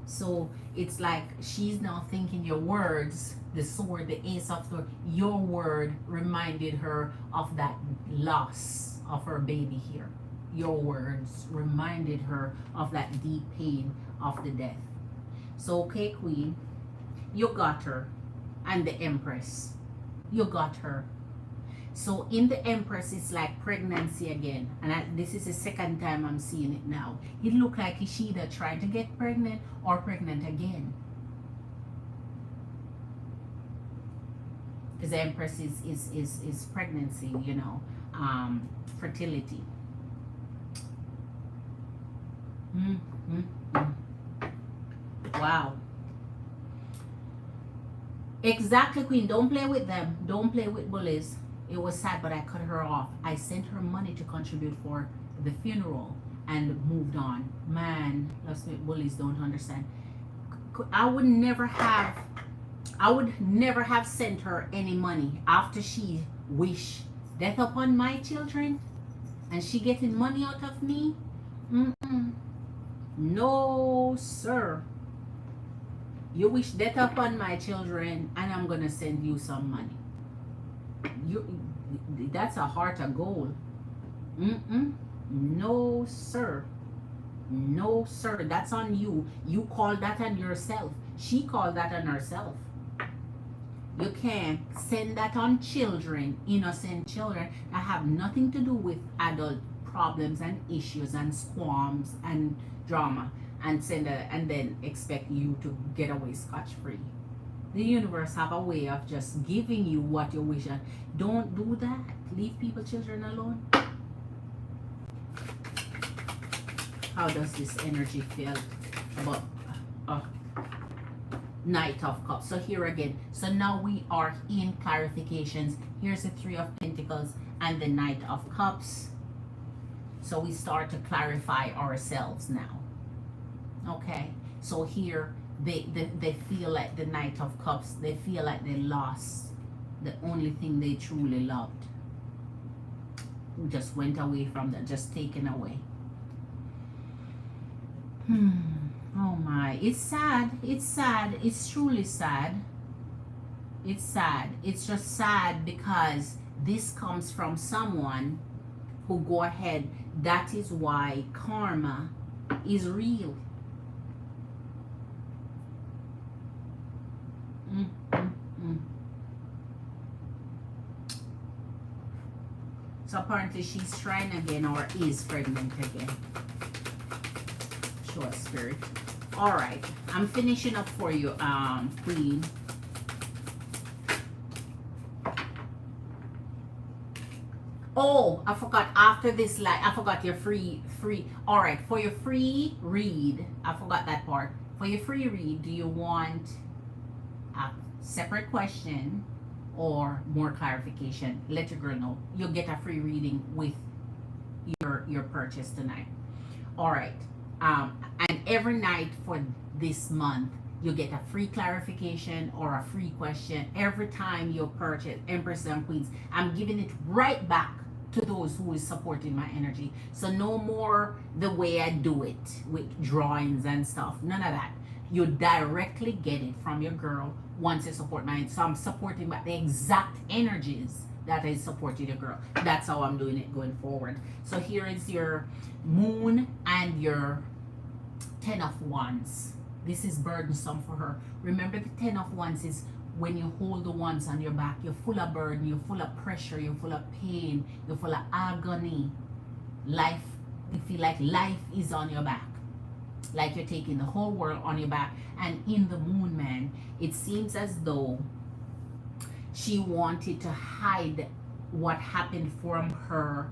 So it's like she's now thinking your words, the sword, the ace of sword, your word reminded her of that loss of her baby here. Your words reminded her of that deep pain of the death. So, okay, Queen, you got her. And the Empress, you got her. So in the Empress, it's like pregnancy again. And this is the second time I'm seeing it now. It looked like she either trying to get pregnant or pregnant again. Because the Empress is pregnancy, you know, fertility. Wow. Exactly, Queen. Don't play with them. Don't play with bullies. It was sad, but I cut her off. I sent her money to contribute for the funeral and moved on. Man, lost me bullies don't understand. I would never have sent her any money after she wished death upon my children and she getting money out of me. No, sir. You wish death upon my children and I'm gonna send you some money. That's a heart of gold. No, sir. No, sir. That's on you. You called that on yourself. She called that on herself. You can't send that on children, innocent children that have nothing to do with adult problems and issues and squalms and drama, and and then expect you to get away scotch-free. The universe have a way of just giving you what you wish. And don't do that. Leave people, children alone. How does this energy feel about Knight of Cups? So here again. So now we are in clarifications. Here's the Three of Pentacles and the Knight of Cups. So we start to clarify ourselves now. Okay. So here they feel like the Knight of Cups. They feel like they lost the only thing they truly loved. Just went away from them. Just taken away. Oh my. It's sad. It's sad. It's truly sad. It's sad. It's just sad because this comes from someone who go ahead. That is why karma is real. So apparently she's trying again or is pregnant again. Show us, Spirit. All right, I'm finishing up for you, Queen. Oh, I forgot after this live, I forgot your free. All right, for your free read, I forgot that part. For your free read, do you want a separate question or more clarification? Let your girl know. You'll get a free reading with your purchase tonight. All right. And every night for this month, you get a free clarification or a free question every time you purchase Empress and Queens. I'm giving it right back to those who is supporting my energy. So no more the way I do it with drawings and stuff. None of that. You directly get it from your girl once you support mine. So I'm supporting the exact energies that is supporting your girl. That's how I'm doing it going forward. So here is your Moon and your Ten of Wands. This is burdensome for her. Remember, the Ten of Wands is when you hold the wands on your back, you're full of burden, you're full of pressure, you're full of pain, you're full of agony. Life, you feel like life is on your back. Like you're taking the whole world on your back. And in the Moon, man, it seems as though she wanted to hide what happened from her.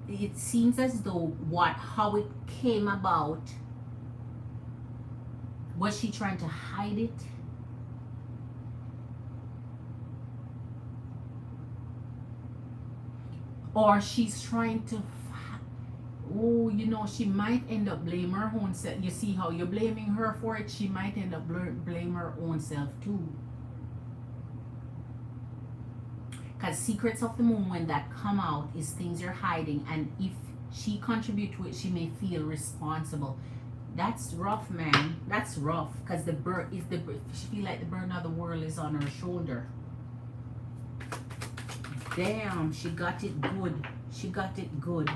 It seems as though how it came about, was she trying to hide it? or she's trying to, oh, you know, she might end up blaming her own self. You see how you're blaming her for it? She might end up blame her own self too. Because secrets of the moon, when that come out, is things you're hiding, and if she contribute to it, she may feel responsible. That's rough, man. That's rough. Because the bird is she feel like the burden of the world is on her shoulder. Damn, she got it good. She got it good.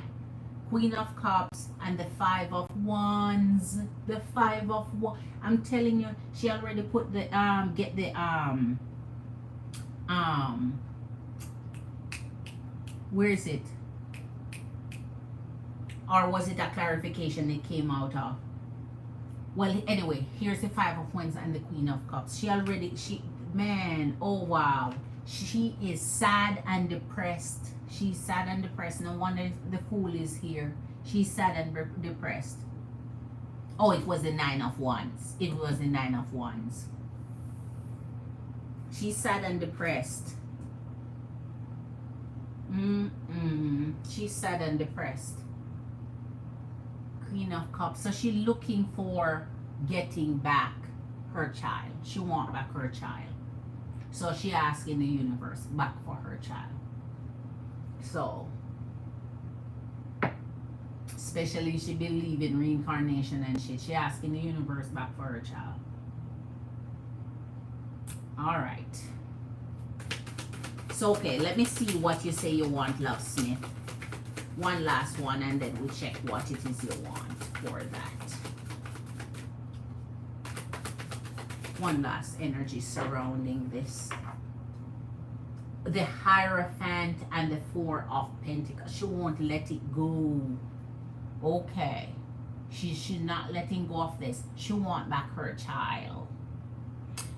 Queen of Cups and the Five of Wands. The Five of Wands. I'm telling you, she already put the get the where is it? Or was it a clarification it came out of? Well, anyway, here's the Five of Wands and the Queen of Cups. Man, oh wow. She is sad and depressed. She's sad and depressed. No wonder the Fool is here. She's sad and depressed. Oh, it was the Nine of Wands. It was the Nine of Wands. She's sad and depressed. She's sad and depressed. Queen of Cups. So she's looking for getting back her child. She wants back her child. So she asking the universe back for her child. So, especially she believe in reincarnation and shit. She asking the universe back for her child. All right. So, okay, let me see what you say you want, Love Smith. One last one, and then we'll check what it is you want for that. One last energy surrounding this. The Hierophant and the Four of Pentacles. She won't let it go. Okay. She's not letting go of this. She wants back her child.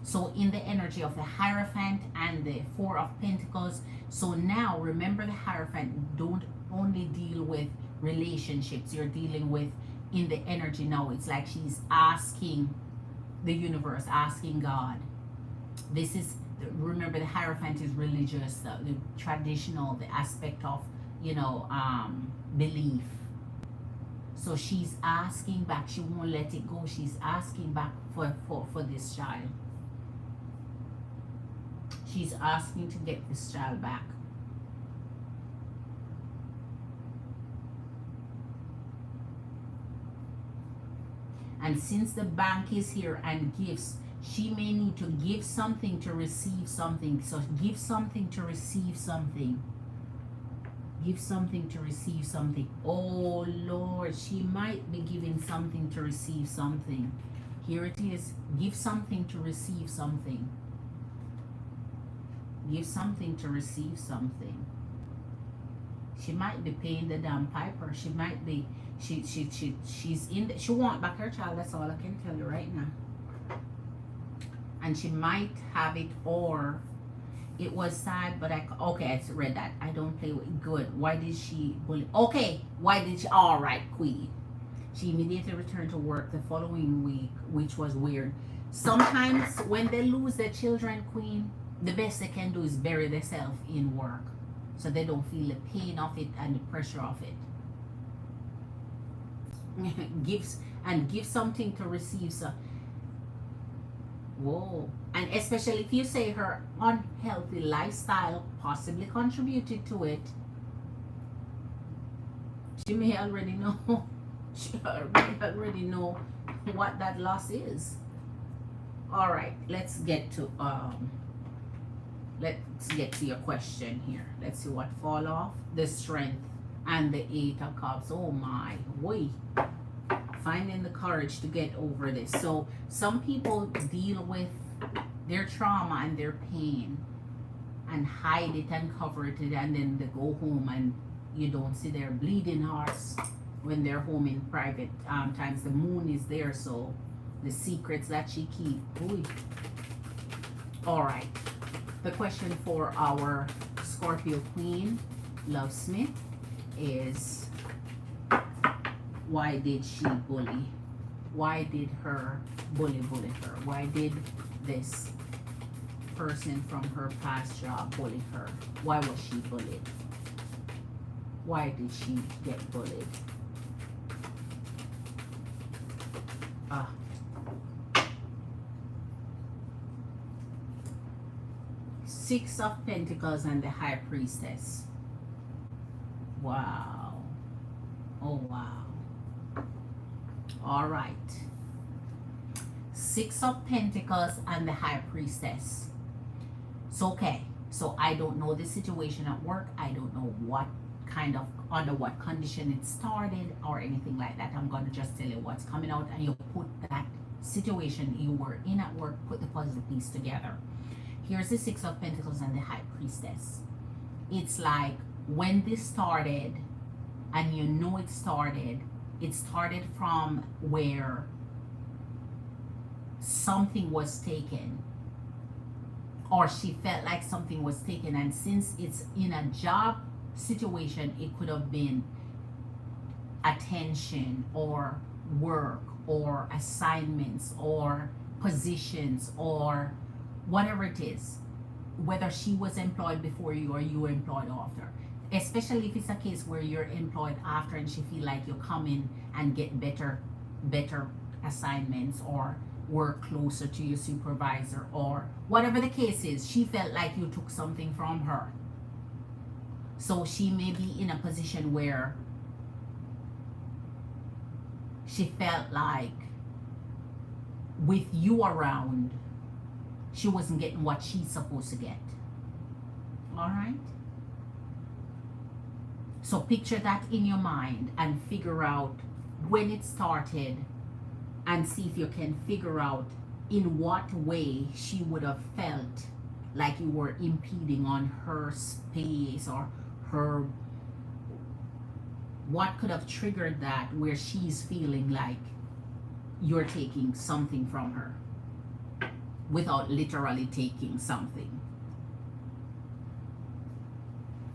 So in the energy of the Hierophant and the Four of Pentacles. So now remember, the Hierophant don't only deal with relationships. You're dealing with, in the energy now, it's like she's asking the universe, asking God. This is, remember, the Hierophant is religious, the traditional, the aspect of, you know, belief. So she's asking back. She won't let it go. She's asking back for this child. She's asking to get this child back. And since the bank is here and gifts, she may need to give something to receive something. So give something to receive something. Give something to receive something. Oh Lord, she might be giving something to receive something. Here it is. Give something to receive something. Give something to receive something. She might be paying the damn piper. She might be, she's in the, she want back her child. That's all I can tell you right now. And she might have it, or it was sad, but okay, I read that. I don't play with, good. Why did she bully? Okay, why did she, all right, Queen. She immediately returned to work the following week, which was weird. Sometimes when they lose their children, Queen, the best they can do is bury themselves in work, so they don't feel the pain of it and the pressure of it. Give something to receive. So, whoa. And especially if you say her unhealthy lifestyle possibly contributed to it, she may already know. She may already know what that loss is. All right, let's get to your question here. Let's see what fall off. The Strength and the Eight of Cups. Oh my, boy. Finding the courage to get over this. So some people deal with their trauma and their pain and hide it and cover it, and then they go home and you don't see their bleeding hearts when they're home in private times. The moon is there, so the secrets that she keeps. Ooh. All right. The question for our Scorpio Queen, Love Smith, is why did she bully? Why did her bully her? Why did this person from her past job bully her? Why was she bullied? Why did she get bullied? Ah. Six of Pentacles and the High Priestess. Wow. Oh, wow. All right. Six of Pentacles and the High Priestess. So, okay. So, I don't know the situation at work. I don't know what kind of, under what condition it started or anything like that. I'm going to just tell you what's coming out, and you put that situation you were in at work, put the puzzle piece together. Here's the Six of Pentacles and the High Priestess. It's like when this started, and you know it started from where something was taken, or she felt like something was taken, and since it's in a job situation, it could have been attention or work or assignments or positions or whatever it is, whether she was employed before you or you were employed after. Especially if it's a case where you're employed after and she feel like you come in and get better assignments or work closer to your supervisor or whatever the case is, she felt like you took something from her. So she may be in a position where she felt like with you around, she wasn't getting what she's supposed to get. All right? So picture that in your mind and figure out when it started and see if you can figure out in what way she would have felt like you were impeding on her space or her, what could have triggered that where she's feeling like you're taking something from her without literally taking something.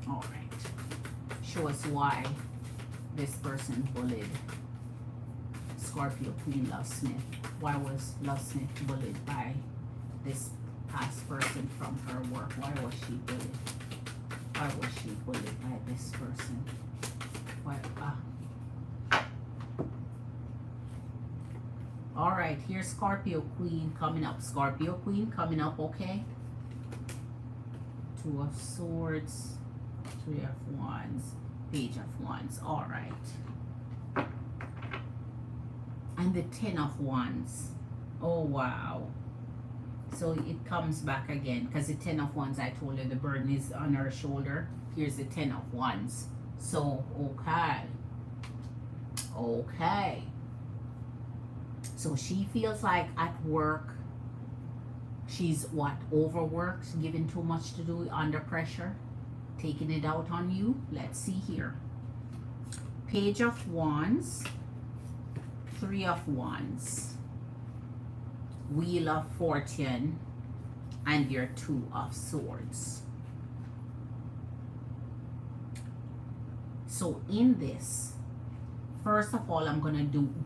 All right. Show us why this person bullied Scorpio Queen Love Smith. Why was Love Smith bullied by this past person from her work? Why was she bullied? Why was she bullied by this person? Why? All right, here's Scorpio Queen coming up. Scorpio Queen coming up, okay? Two of Swords, Three of Wands, Page of Wands. All right. And the Ten of Wands. Oh, wow. So it comes back again because the Ten of Wands, I told you the burden is on her shoulder. Here's the Ten of Wands. So, okay. Okay. So she feels like at work, she's what? Overworked, given too much to do, under pressure, taking it out on you. Let's see here. Page of Wands, Three of Wands, Wheel of Fortune, and your Two of Swords. So in this, first of all, I'm going to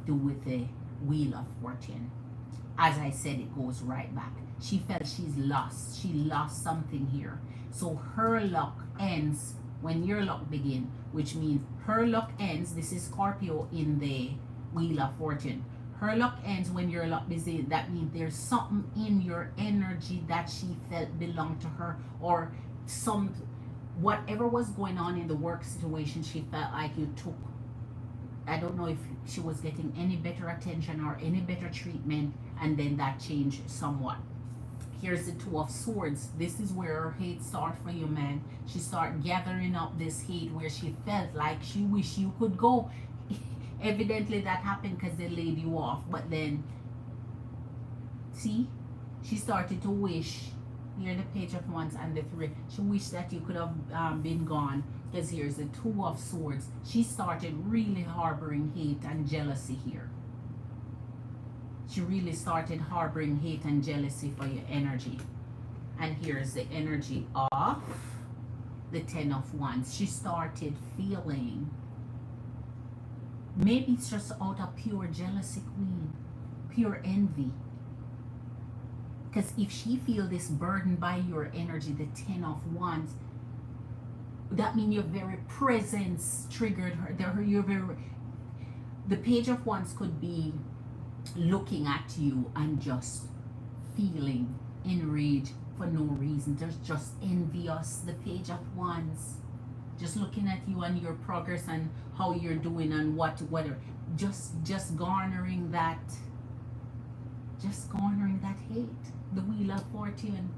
do with the Wheel of Fortune. As I said, it goes right back. She felt she's lost. She lost something here. So her luck ends when your luck begins, which means her luck ends. This is Scorpio in the Wheel of Fortune. Her luck ends when your luck begins. That means there's something in your energy that she felt belonged to her, or whatever was going on in the work situation, she felt like you took. I don't know if she was getting any better attention or any better treatment, and then that changed somewhat. Here's the Two of Swords. This is where her hate started for you, man. She started gathering up this hate where she felt like she wished you could go. Evidently that happened because they laid you off. But then, see, she started to wish. Here the Page of Wands and the Three. She wished that you could have been gone. Because here's the Two of Swords. She started really harboring hate and jealousy here. She really started harboring hate and jealousy for your energy. And here's the energy of the Ten of Wands. She started feeling, maybe it's just out of pure jealousy, Queen, pure envy. Because if she feel this burden by your energy, the Ten of Wands, that means your very presence triggered her. You're very, the Page of Wands could be looking at you and just feeling enraged for no reason. There's just envious. The Page of Wands just looking at you and your progress and how you're doing and whatever. Just garnering that hate. The Wheel of Fortune.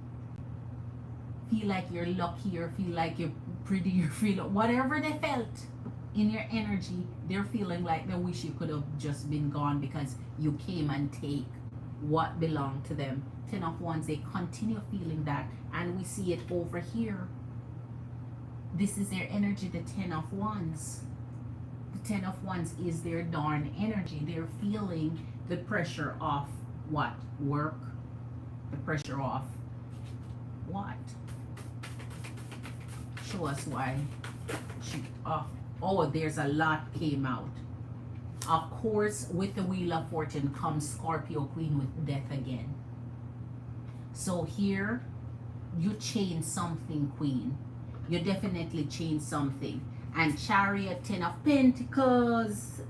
Feel like you're lucky or feel like you're pretty or feel whatever they felt in your energy, they're feeling like they wish you could have just been gone because you came and take what belonged to them. 10 of Wands, they continue feeling that, and we see it over here. This is their energy, the 10 of Wands. The 10 of Wands is their darn energy. They're feeling the pressure of what? Work. The pressure of what? Show us why. Oh, there's a lot came out. Of course, with the Wheel of Fortune comes Scorpio Queen with death again. So here, you change something, Queen. You definitely change something. And Chariot, 10 of Pentacles.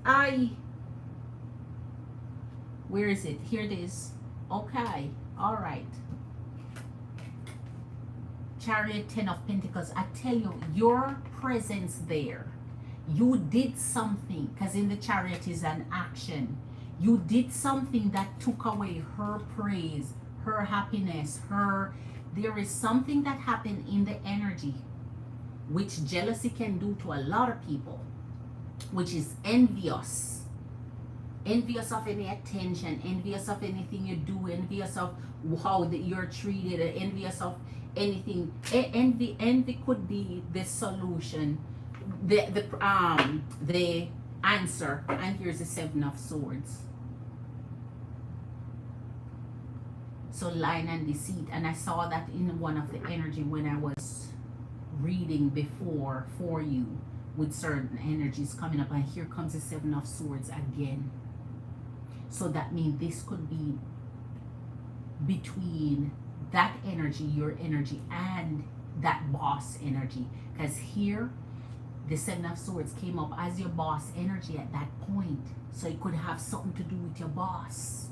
Where is it? Here it is. Okay. All right. Chariot, 10 of Pentacles. I tell you, your presence there, you did something, because in the Chariot is an action. You did something that took away her praise, her happiness, there is something that happened in the energy, which jealousy can do to a lot of people, which is envious. Envious of any attention, envious of anything you do, envious of how you're treated, envious of anything. Envy could be the solution, the answer. And here's the 7 of Swords. So lying and deceit, and I saw that in one of the energy when I was reading before for you with certain energies coming up, and here comes the 7 of Swords again. So that means this could be between that energy, your energy, and that boss energy, because here the 7 of Swords came up as your boss energy at that point. So it could have something to do with your boss.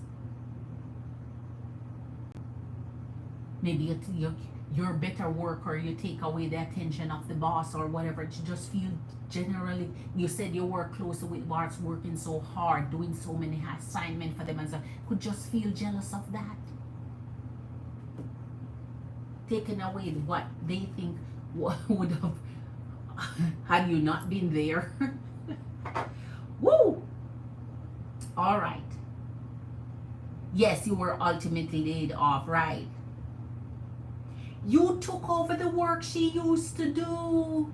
Maybe you're better worker, you take away the attention of the boss or whatever. You just feel generally, you said you work closer with boss, working so hard, doing so many assignments for them, and so could just feel jealous of that. Taking away what they think would have had you not been there. Woo! All right. Yes, you were ultimately laid off, right? You took over the work she used to do.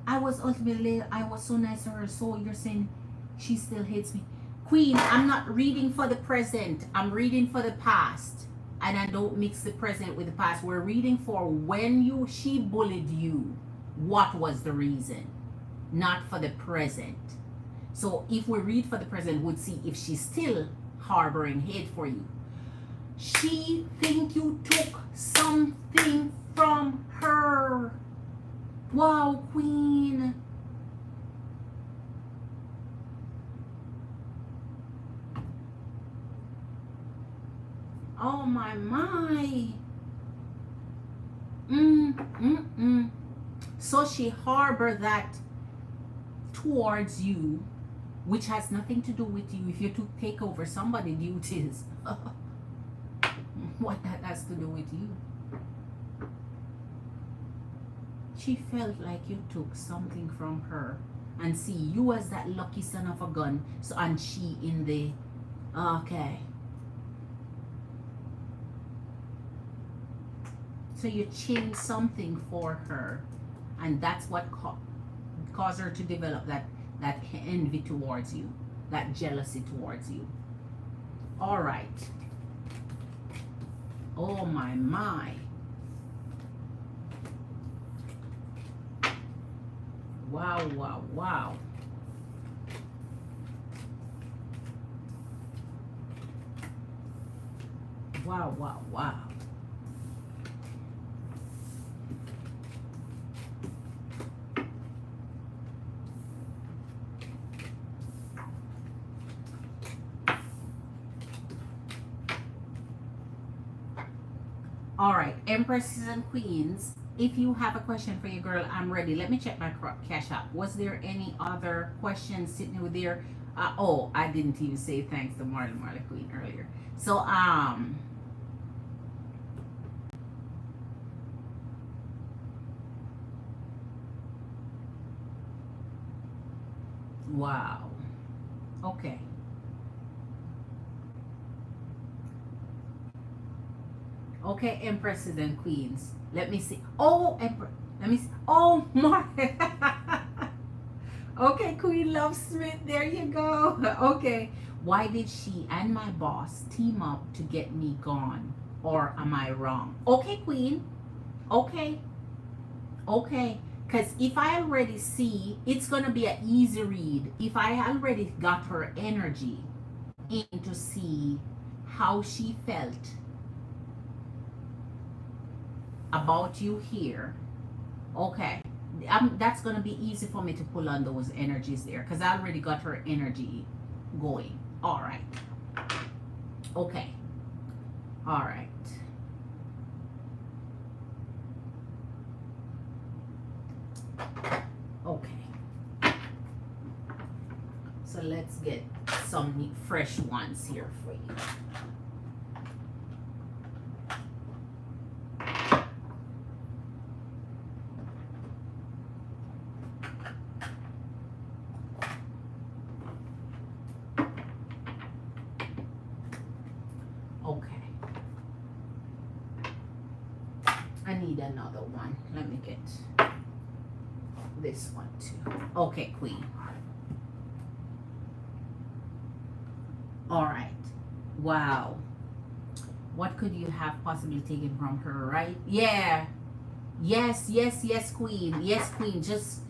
I was ultimately, I was so nice to her. So you're saying she still hates me. Queen, I'm not reading for the present. I'm reading for the past. And I don't mix the present with the past. We're reading for when she bullied you. What was the reason? Not for the present. So if we read for the present, we'd see if she's still harboring hate for you. She think you took something from her. Wow, Queen. Oh my. So she harbored that towards you, which has nothing to do with you. If you take over somebody's duties, what that has to do with you? She felt like you took something from her, and see you as that lucky son of a gun. So and she in the okay. So you changed something for her, and that's what caused her to develop that envy towards you, that jealousy towards you. All right. Oh my. Wow. Wow. Wow. All right, Empresses and Queens, if you have a question for your girl, I'm ready. Let me check my cash app. Was there any other questions sitting over there? Oh, I didn't even say thanks to Marley Queen earlier. So, wow. Okay. Okay, Empresses and Queens. Let me see. Oh, let me see. Oh, my. Okay, Queen Love Smith. There you go. Okay. Why did she and my boss team up to get me gone? Or am I wrong? Okay, Queen. Okay. Okay. Because if I already see, it's going to be an easy read. If I already got her energy in to see how she felt about you here, okay, that's going to be easy for me to pull on those energies there because I already got her energy going. All right. Okay. All right. Okay. So let's get some fresh ones here for you. Okay. I need another one. Let me get this one too. Okay, Queen. All right. Wow. What could you have possibly taken from her, right? Yeah. Yes, yes, yes, Queen. Yes, Queen. Just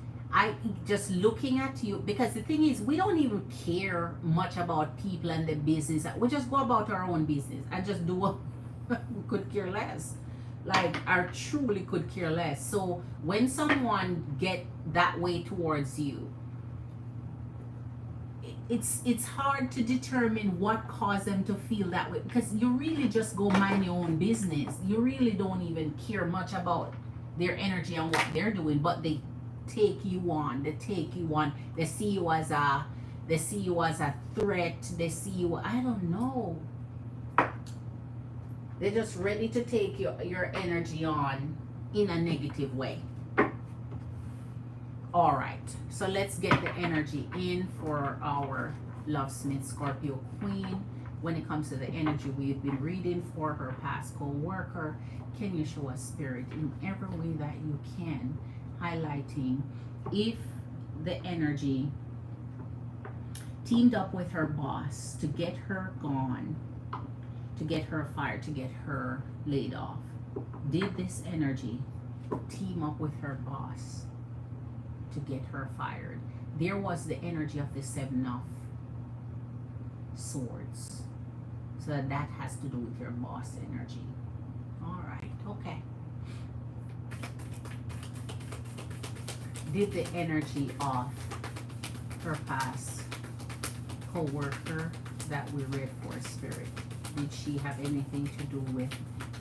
looking at you, because the thing is we don't even care much about people and the business. We just go about our own business and just do what we could care less. Like I truly could care less. So when someone get that way towards you, it's hard to determine what caused them to feel that way, because you really just go mind your own business. You really don't even care much about their energy and what they're doing, but they take you on. They take you on. They see you as a threat. They see you, I don't know. They're just ready to take your energy on in a negative way. All right, so let's get the energy in for our Lovesmith Scorpio Queen. When it comes to the energy we've been reading for her past co-worker, can you show us spirit in every way that you can, highlighting if the energy teamed up with her boss to get her gone, to get her fired, to get her laid off? Did this energy team up with her boss to get her fired? There was the energy of the Seven of Swords. So that has to do with your boss energy. All right, okay. Did the energy of her past co-worker that we read for spirit, did she have anything to do with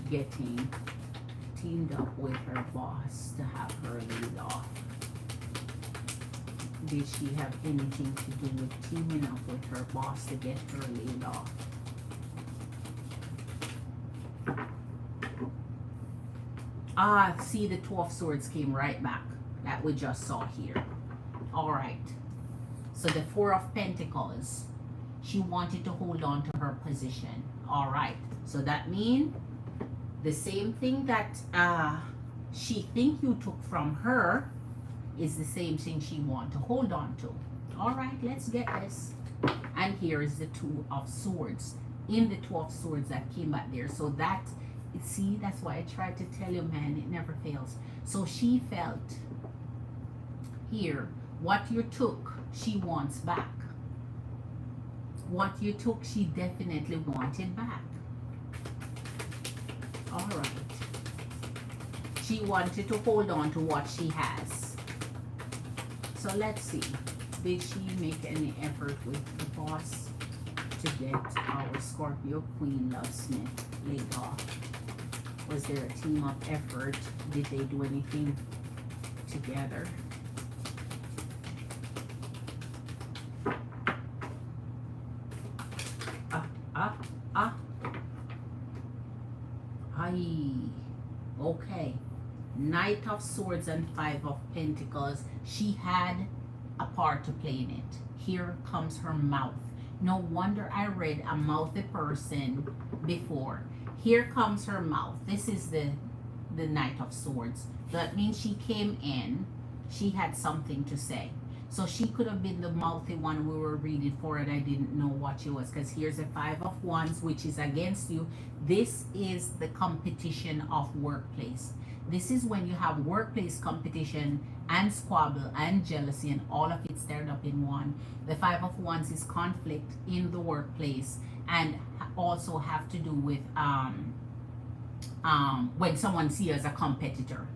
getting teamed up with her boss to have her laid off? Did she have anything to do with teaming up with her boss to get her laid off? Ah, see, the Two of Swords came right back that we just saw here. All right. So the Four of Pentacles, she wanted to hold on to her position. All right. So that means the same thing that she think you took from her is the same thing she want to hold on to. All right, let's get this. And here is the Two of Swords. In the Two of Swords that came back there. So that, see, that's why I tried to tell you, man, it never fails. So she felt here, what you took, she wants back. What you took, she definitely wanted back. All right. She wanted to hold on to what she has. So let's see. Did she make any effort with the boss to get our Scorpio Queen Lovesmith laid off? Was there a team up effort? Did they do anything together? Okay. Knight of Swords and Five of Pentacles. She had a part to play in it. Here comes her mouth. No wonder I read a mouthy person before. Here comes her mouth. This is the Knight of Swords. That means she came in. She had something to say. So she could have been the mouthy one we were reading for, and I didn't know what she was, because here's a Five of Wands, which is against you. This is the competition of workplace. This is when you have workplace competition and squabble and jealousy and all of it stirred up in one. The Five of Wands is conflict in the workplace, and also have to do with when someone sees you as a competitor.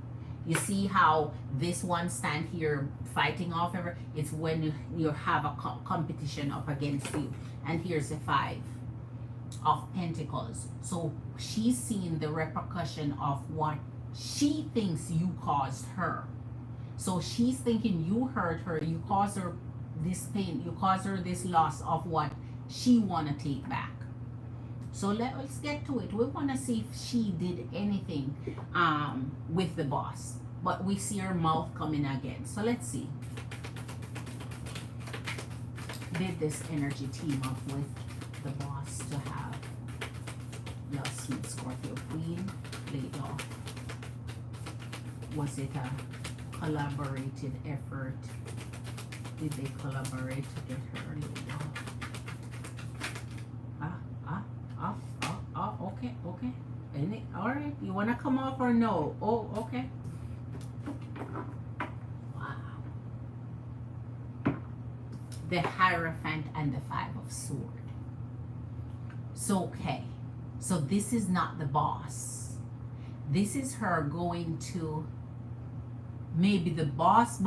You see how this one stand here fighting off ever? It's when you have a competition up against you. And here's the Five of Pentacles. So she's seeing the repercussion of what she thinks you caused her. So she's thinking you hurt her, you caused her this pain, you caused her this loss of what she want to take back. So let's get to it. We want to see if she did anything with the boss. But we see her mouth coming again. So let's see. Did this energy team up with the boss to have your sweet Scorpio Queen played off? Was it a collaborated effort? Did they collaborate to get her laid off? Okay. All right, you want to come off or no? Oh, okay. Wow. The Hierophant and the Five of Swords. So, okay. So this is not the boss. This is her going to maybe the boss.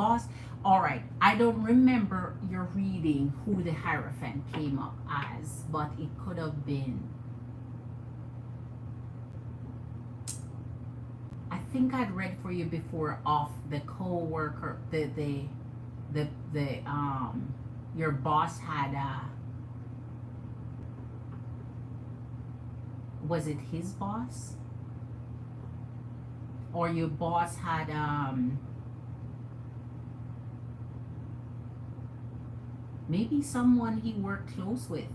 All right. I don't remember your reading who the Hierophant came up as, but it could have been. I think I'd read for you before of the co-worker, your boss had was it his boss? Or your boss had maybe someone he worked close with.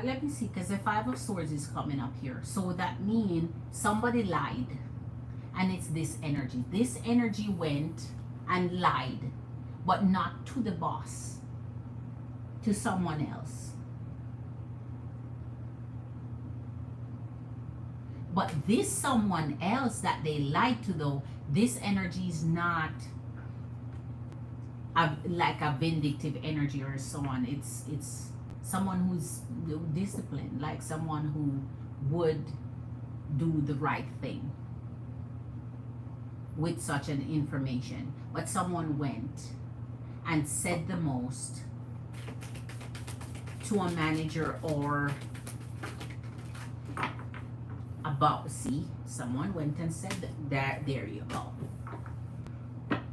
Let me see, because the Five of Swords is coming up here. So that means somebody lied. And it's this energy. This energy went and lied, but not to the boss, to someone else. But this someone else that they lied to, though, this energy is not like a vindictive energy or so on. It's someone who's disciplined, like someone who would do the right thing with such an information. But someone went and said the most to a manager or about, see, someone went and said that. There you go.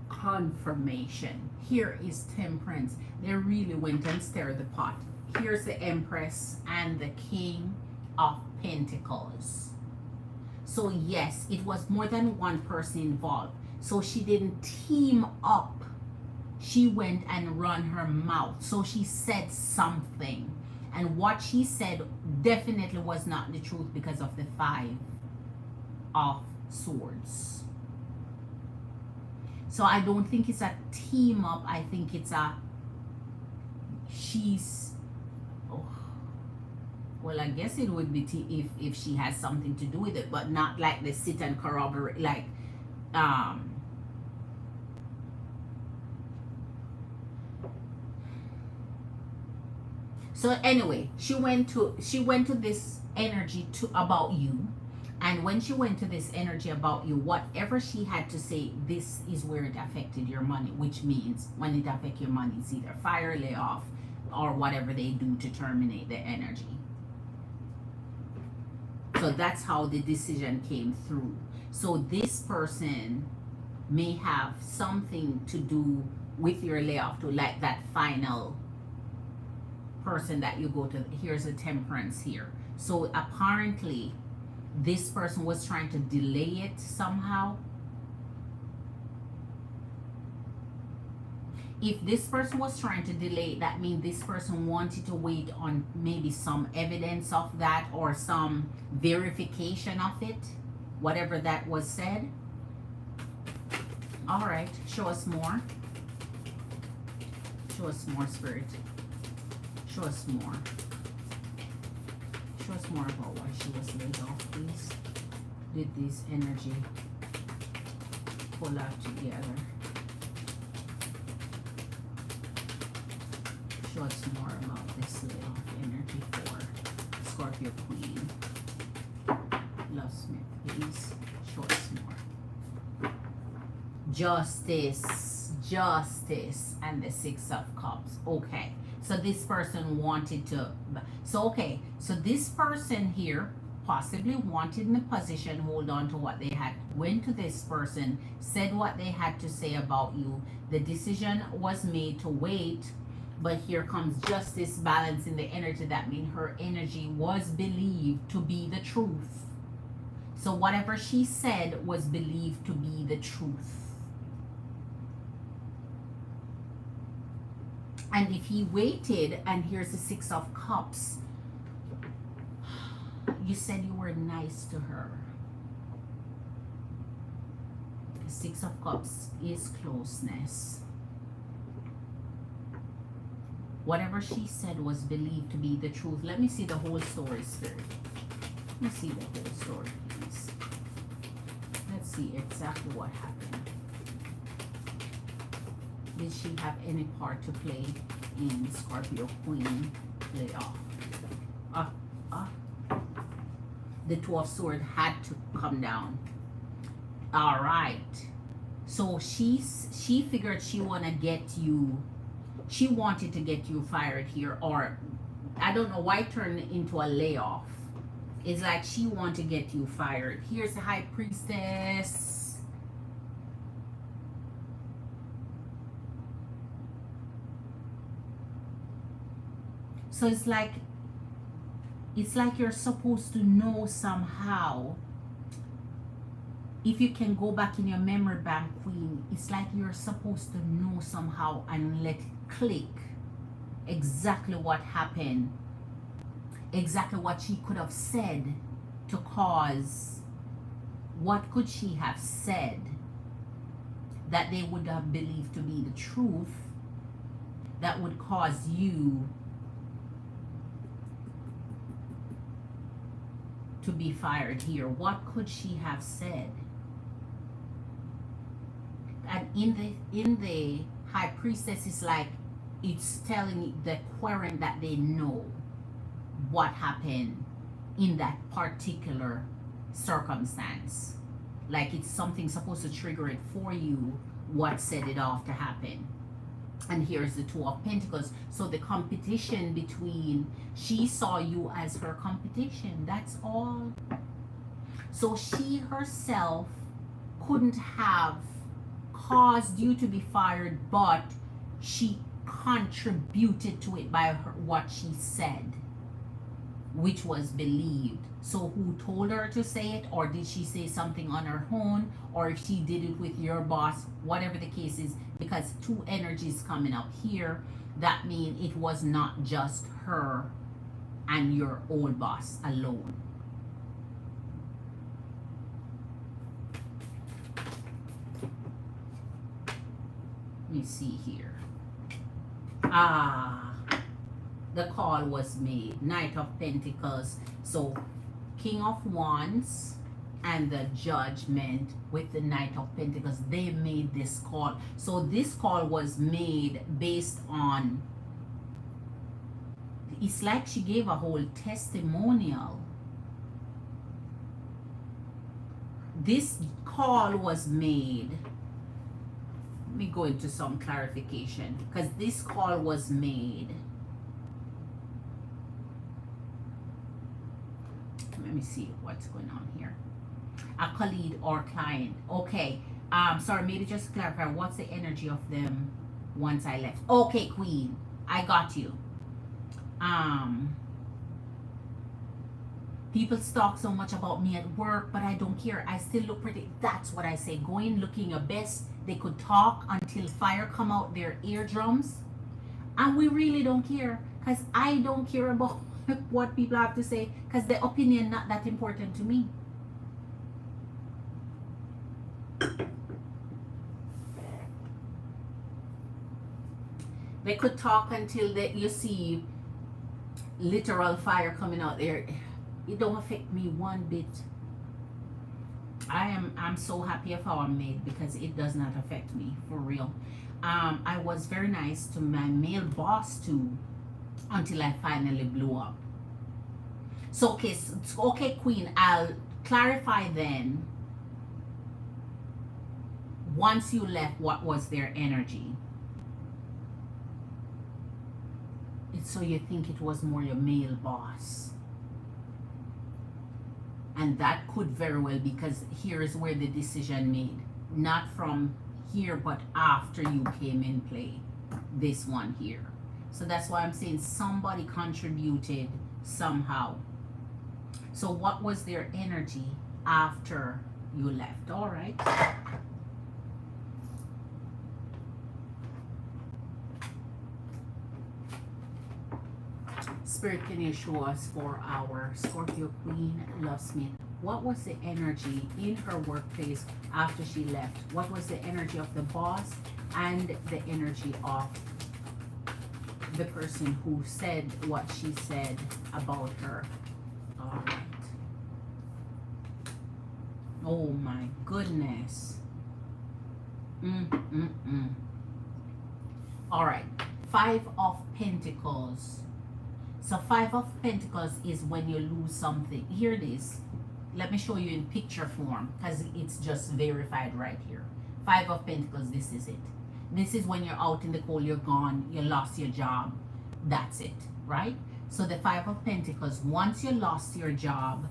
Confirmation. Here is Temperance. They really went and stirred the pot. Here's the Empress and the King of Pentacles. So yes, it was more than one person involved. So she didn't team up. She went and run her mouth. So she said something. And what she said definitely was not the truth because of the Five of Swords. So I don't think it's a team up. I think it's well, I guess it would be if she has something to do with it, but not like they sit and corroborate, like, so anyway, she went to this energy about you, and when she went to this energy about you, whatever she had to say, this is where it affected your money, which means when it affects your money, it's either fire, layoff, or whatever they do to terminate the energy. So So that's how the decision came through. So this person may have something to do with your layoff, to like that final person that you go to. Here's a temperance here. So apparently this person was trying to delay it somehow. If this person was trying to delay it, that means this person wanted to wait on maybe some evidence of that or some verification of it, whatever that was said. All right, show us more. Show us more, Spirit. Show us more. Show us more about why she was laid off, please. Did this energy pull out together? Show us more about this layoff energy for Scorpio Queen. Love Smith, please. Show us more. Justice, justice, and the Six of Cups. Okay, so this person wanted to, so this person here possibly wanted in the position, hold on to what they had, went to this person, said what they had to say about you. The decision was made to wait, but here comes justice, balance in the energy. That means her energy was believed to be the truth. So whatever she said was believed to be the truth. And if he waited, and here's the Six of Cups, you said you were nice to her. The Six of Cups is closeness. Whatever she said was believed to be the truth. Let me see the whole story, Spirit. Let me see the whole story, please. Let's see exactly what happened. Did she have any part to play in Scorpio Queen layoff? The Two of Swords had to come down. All right. So she figured she wanna get you. She wanted to get you fired here, or I don't know why it turned into a layoff. It's like she wanted to get you fired. Here's the High Priestess. So it's like you're supposed to know somehow. If you can go back in your memory bank, Queen, it's like you're supposed to know somehow and let it click exactly what happened, exactly what she could have said to cause. What could she have said that they would have believed to be the truth that would cause you to be fired here? What could she have said? And in the High Priestess, is like it's telling the querent that they know what happened in that particular circumstance. Like it's something supposed to trigger it for you, what set it off to happen. And here's the Two of Pentacles. So the competition between, she saw you as her competition. That's all. So she herself couldn't have caused you to be fired, but she contributed to it by what she said, which was believed. So who told her to say it, or did she say something on her own, or if she did it with your boss, whatever the case is, because two energies coming up here, that means it was not just her and your old boss alone. Let me see here. The call was made. Knight of Pentacles. So King of Wands and the Judgment with the Knight of Pentacles, they made this call. So this call was made based on, it's like she gave a whole testimonial. This call was made, let me go into some clarification, because this call was made Let me see what's going on here. A colleague or client. Okay. Sorry, maybe just to clarify, what's the energy of them once I left? Okay, Queen. I got you. People talk so much about me at work, but I don't care. I still look pretty. That's what I say. Go in looking your best. They could talk until fire come out their eardrums. And we really don't care. Because I don't care about what people have to say. Because their opinion not that important to me. They could talk until you see literal fire coming out there. It don't affect me one bit. I'm so happy of how I'm made because it does not affect me, for real. I was very nice to my male boss too until I finally blew up. So okay, Queen, I'll clarify then. Once you left, what was their energy? So you think it was more your male boss? And that could very well, because here is where the decision made. Not from here, but after you came in play. This one here. So that's why I'm saying somebody contributed somehow. So what was their energy after you left? All right. Spirit, can you show us for our Scorpio Queen Lovesmith? What was the energy in her workplace after she left? What was the energy of the boss and the energy of the person who said what she said about her? All right. Oh my goodness. All right. 5 of Pentacles. So 5 of Pentacles is when you lose something. Here it is. Let me show you in picture form because it's just verified right here. 5 of Pentacles, this is it. This is when you're out in the cold, you're gone, you lost your job. That's it, right? So the 5 of Pentacles, once you lost your job,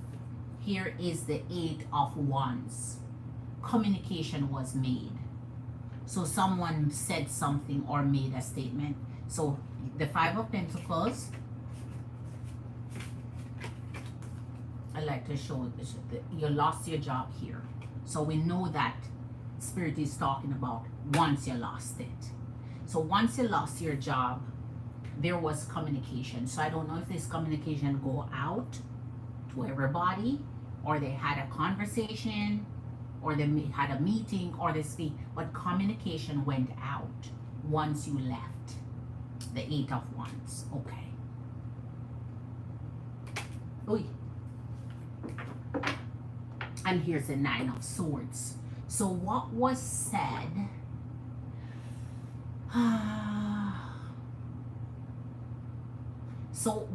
here is the 8 of Wands. Communication was made. So someone said something or made a statement. So the 5 of Pentacles, I like to show this, you lost your job here. So we know that Spirit is talking about once you lost it. So once you lost your job, there was communication. So I don't know if this communication go out to everybody, or they had a conversation, or they had a meeting, or they speak, but communication went out once you left. The 8 of Wands. Okay. Oy. And here's the 9 of Swords. So what was said? So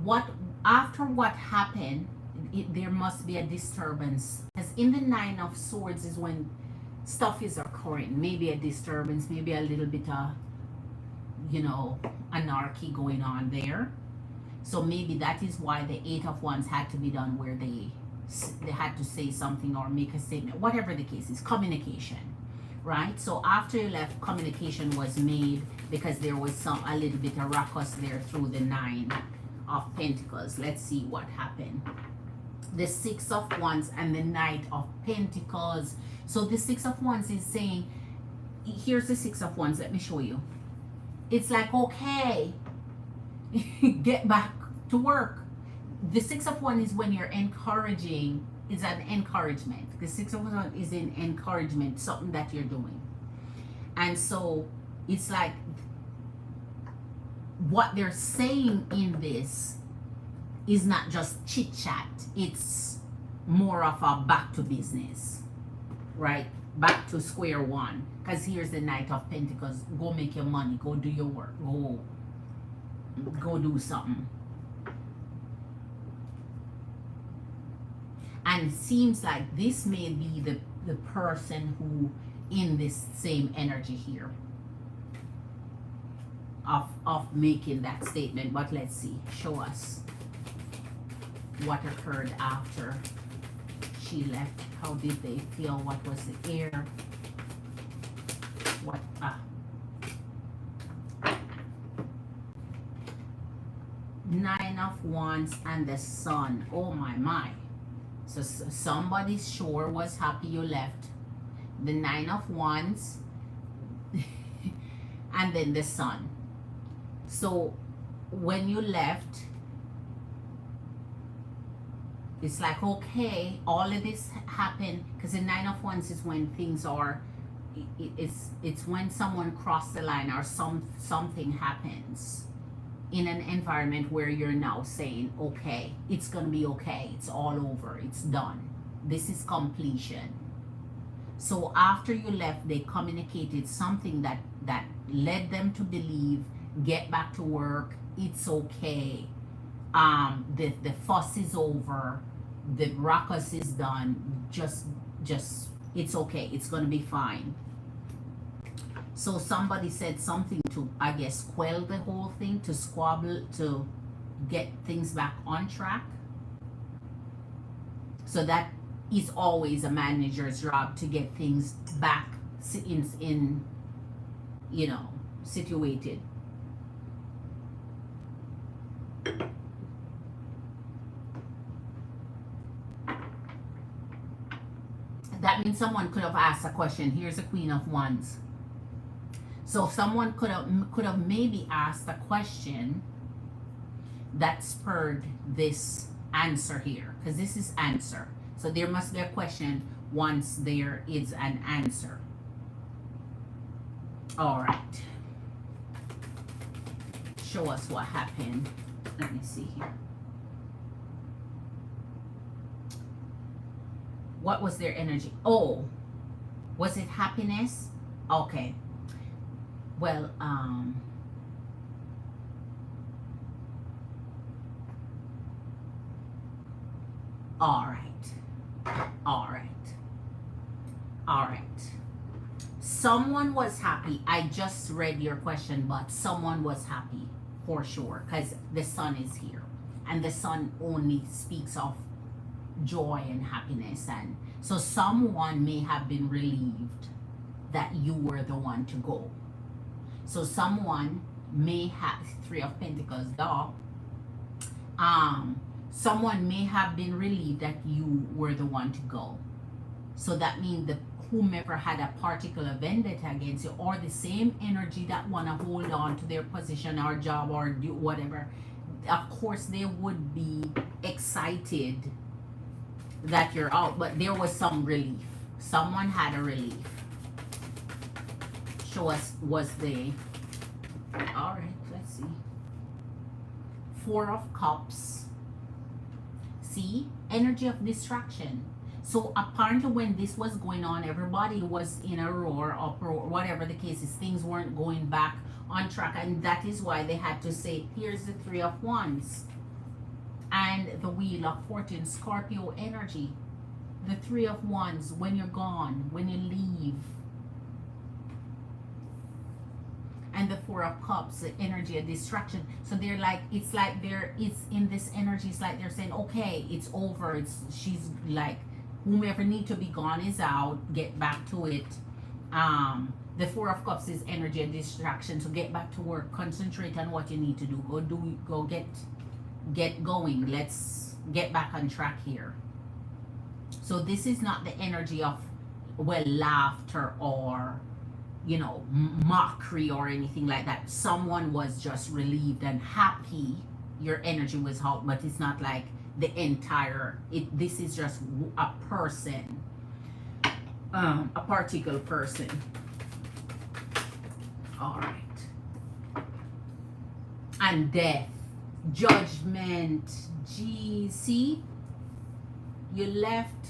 after what happened, there must be a disturbance. As in the 9 of Swords is when stuff is occurring. Maybe a disturbance, maybe a little bit of, anarchy going on there. So maybe that is why the 8 of Wands had to be done, where they had to say something or make a statement, whatever the case is. Communication, right? So after you left, communication was made because there was a little bit of ruckus there through the 9 of Pentacles. Let's see what happened. The 6 of Wands and the Knight of Pentacles. So the 6 of Wands is saying, here's the 6 of Wands, let me show you. It's like, okay, get back to work. The 6 of Wands is when you're encouraging, is an encouragement. The 6 of Wands is an encouragement, something that you're doing. And so it's like what they're saying in this is not just chit chat. It's more of a back to business, right? Back to square one. Because here's the Knight of Pentacles. Go make your money. Go do your work. Go do something. And it seems like this may be the person who in this same energy here of making that statement. But let's see. Show us. what occurred after she left. How did they feel? What was the air? What Nine of Wands and the Sun. Oh my. So somebody's sure was happy you left. The Nine of Wands and then the Sun. So when you left, it's like, okay, all of this happened, because the Nine of Wands is when things are, it's when someone crossed the line or something happens in an environment where you're now saying, okay, it's gonna be okay, it's all over, it's done, this is completion. So after you left, they communicated something that led them to believe, get back to work, it's okay, the fuss is over, the ruckus is done, just it's okay, it's gonna be fine. So somebody said something to, I guess, quell the whole thing, to squabble, to get things back on track. So that is always a manager's job, to get things back in you know, situated. That means someone could have asked a question. Here's a Queen of Wands. So someone could have maybe asked a question that spurred this answer here, because this is answer. So there must be a question once there is an answer. All right. Show us what happened. Let me see here. What was their energy? Oh, was it happiness? Okay. Well, all right. Someone was happy. I just read your question, but someone was happy for sure, because the Sun is here, and the Sun only speaks of joy and happiness, and so someone may have been relieved that you were the one to go. So someone may have, Three of Pentacles, someone may have been relieved that you were the one to go. So that means that whomever had a particular vendetta against you, or the same energy that want to hold on to their position or job or do whatever, of course they would be excited that you're out, but there was some relief. Someone had a relief. Show us, was they? All right, let's see. Four of Cups. See, energy of distraction. So apparently when this was going on, everybody was in a roar, uproar, whatever the case is, things weren't going back on track, and that is why they had to say, here's the Three of Wands and the Wheel of Fortune, Scorpio energy. The Three of Wands, when you're gone, when you leave. And the Four of Cups, the energy of distraction. So they're like, it's in this energy, it's like they're saying, okay, it's over. She's like, whomever need to be gone is out, get back to it. The Four of Cups is energy and distraction. So get back to work, concentrate on what you need to do. Go get going. Let's get back on track here. So this is not the energy of, well, laughter or, you know, mockery or anything like that. Someone was just relieved and happy your energy was out, but it's not like the entire, this is just a person, a particular person. All right. And death, judgment. Gee, see, you left,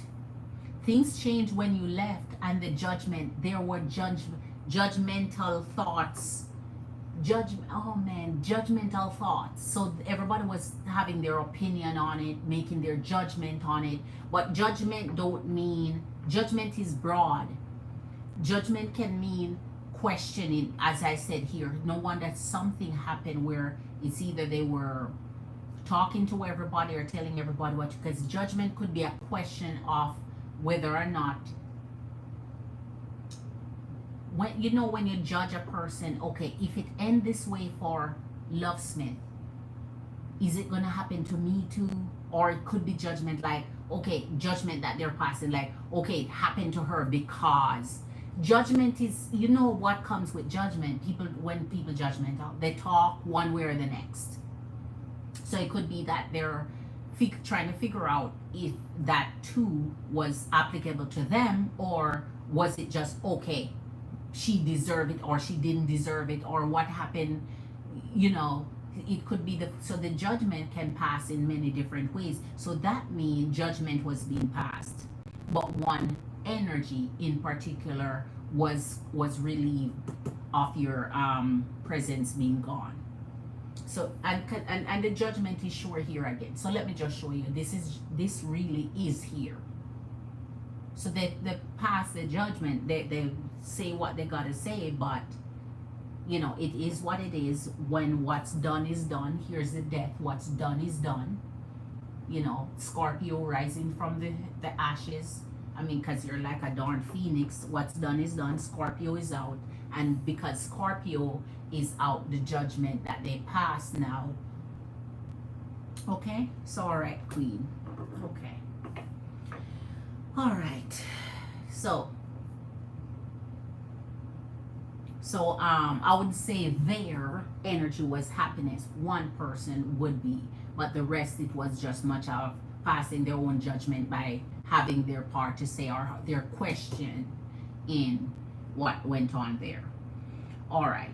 things changed when you left, and the judgment, there were judgmental thoughts, judgmental thoughts. So everybody was having their opinion on it, making their judgment on it. But judgment don't mean, judgment is broad. Judgment can mean questioning, as I said here. No wonder something happened where it's either they were talking to everybody or telling everybody what, because judgment could be a question of whether or not, when you know, when you judge a person, okay, if it end this way for Love Smith, is it gonna happen to me too? Or it could be judgment, like, okay, judgment that they're passing, like, okay, it happened to her because judgment is, you know what comes with judgment. People, when people judgment out, they talk one way or the next. So it could be that they're trying to figure out if that too was applicable to them, or was it just, okay, she deserved it or she didn't deserve it, or what happened, you know. It could be so the judgment can pass in many different ways. So that means judgment was being passed, but one energy in particular was relieved of your presence being gone. So and the judgment is sure here again. So let me just show you. This really is here. So they pass the judgment. They say what they gotta say, but you know, it is what it is. When what's done is done, here's the death. What's done is done. You know, Scorpio rising from the ashes. I mean, because you're like a darn phoenix. What's done is done. Scorpio is out. And because Scorpio is out, the judgment that they pass now. Okay? So, all right, Queen. Okay. All right. So I would say their energy was happiness. One person would be, but the rest, it was just much of passing their own judgment by having their part to say, or their question in what went on there. All right.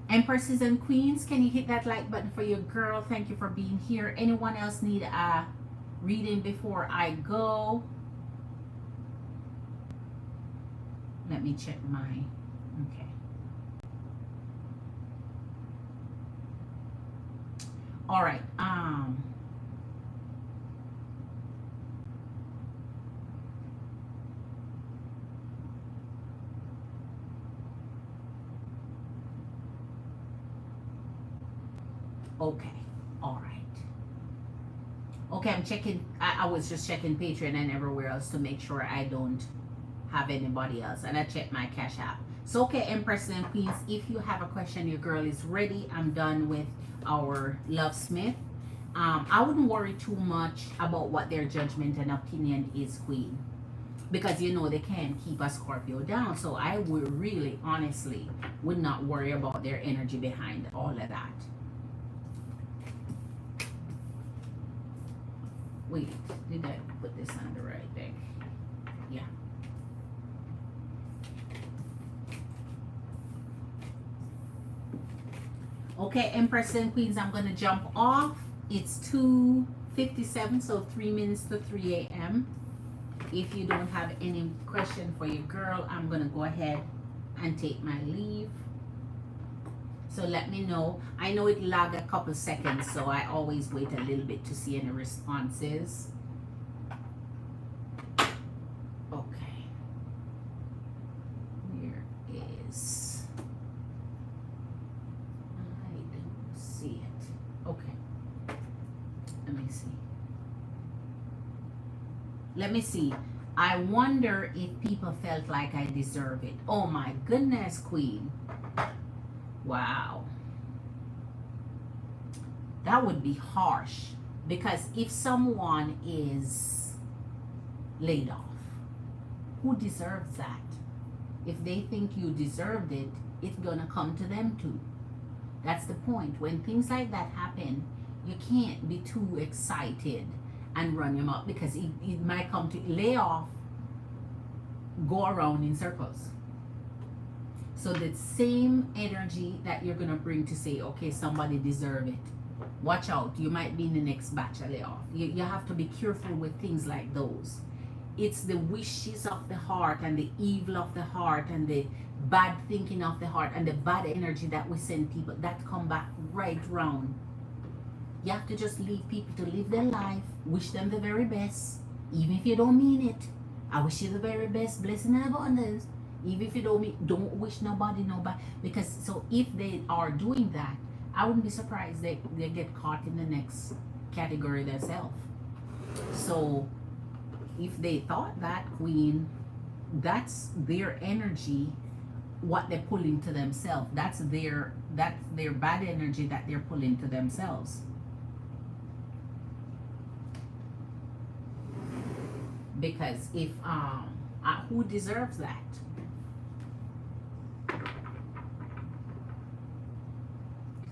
Empresses and Queens, can you hit that like button for your girl? Thank you for being here. Anyone else need a reading before I go? Let me check my, okay. All right. Okay. All right. Okay, I'm checking. I was just checking Patreon and everywhere else to make sure I don't have anybody else, and I check my Cash App. So okay, Empress and Queens, if you have a question, your girl is ready. I'm done with our Love Smith. I wouldn't worry too much about what their judgment and opinion is, Queen, because you know they can't keep a Scorpio down. So I would really, honestly, would not worry about their energy behind all of that. Wait, did I put this on the right deck? Yeah. Okay, Empress and Queens, I'm going to jump off. It's 2:57, so 3 minutes to 3 a.m. If you don't have any question for your girl, I'm going to go ahead and take my leave. So let me know. I know it lagged a couple seconds, so I always wait a little bit to see any responses. Okay. Where is... I don't see it. Okay. Let me see. Let me see. I wonder if people felt like I deserve it. Oh my goodness, Queen. Wow. That would be harsh, because if someone is laid off, who deserves that? If they think you deserved it, it's gonna come to them too. That's the point. When things like that happen, you can't be too excited and run them up, because it might come to lay off, go around in circles. So the same energy that you're gonna bring to say, okay, somebody deserve it. Watch out, you might be in the next batch of layoff. You have to be careful with things like those. It's the wishes of the heart and the evil of the heart and the bad thinking of the heart and the bad energy that we send people that come back right round. You have to just leave people to live their life, wish them the very best, even if you don't mean it. I wish you the very best, blessing and abundance. Even if you don't wish nobody, because so if they are doing that, I wouldn't be surprised they get caught in the next category themselves. So if they thought that, Queen, that's their energy, what they pull into themselves. That's their bad energy that they're pulling to themselves. Because if who deserves that?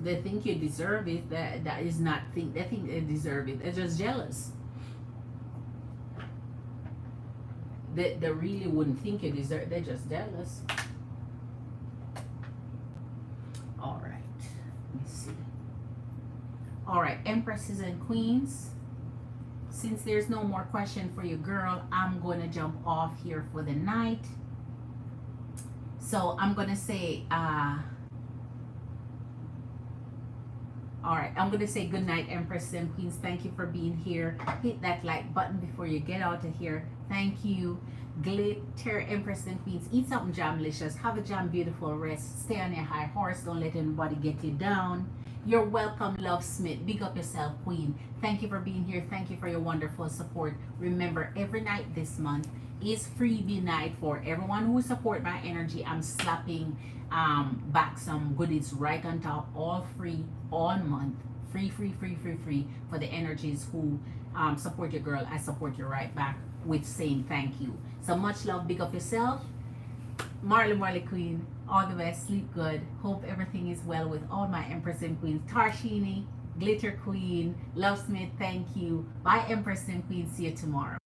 They think you deserve it. That is not think. They think they deserve it. They're just jealous. They really wouldn't think you deserve. They're just jealous. All right. Let me see. All right, Empresses and Queens. Since there's no more question for you, girl, I'm going to jump off here for the night. So I'm going to say, all right, I'm going to say good night, Empresses and Queens. Thank you for being here. Hit that like button before you get out of here. Thank you. Glitter, Empresses and Queens. Eat something jamlicious. Have a jam beautiful rest. Stay on your high horse. Don't let anybody get you down. You're welcome, Love Smith. Big up yourself, Queen. Thank you for being here. Thank you for your wonderful support. Remember, every night this month is freebie night for everyone who support my energy. I'm slapping back some goodies right on top, all free, all month. Free for the energies who support your girl. I support you right back with saying thank you. So much love. Big up yourself. Marley Queen. All the best. Sleep good. Hope everything is well with all my Empress and Queens. Tarshini, Glitter Queen, Love Smith, thank you. Bye, Empress and Queen. See you tomorrow.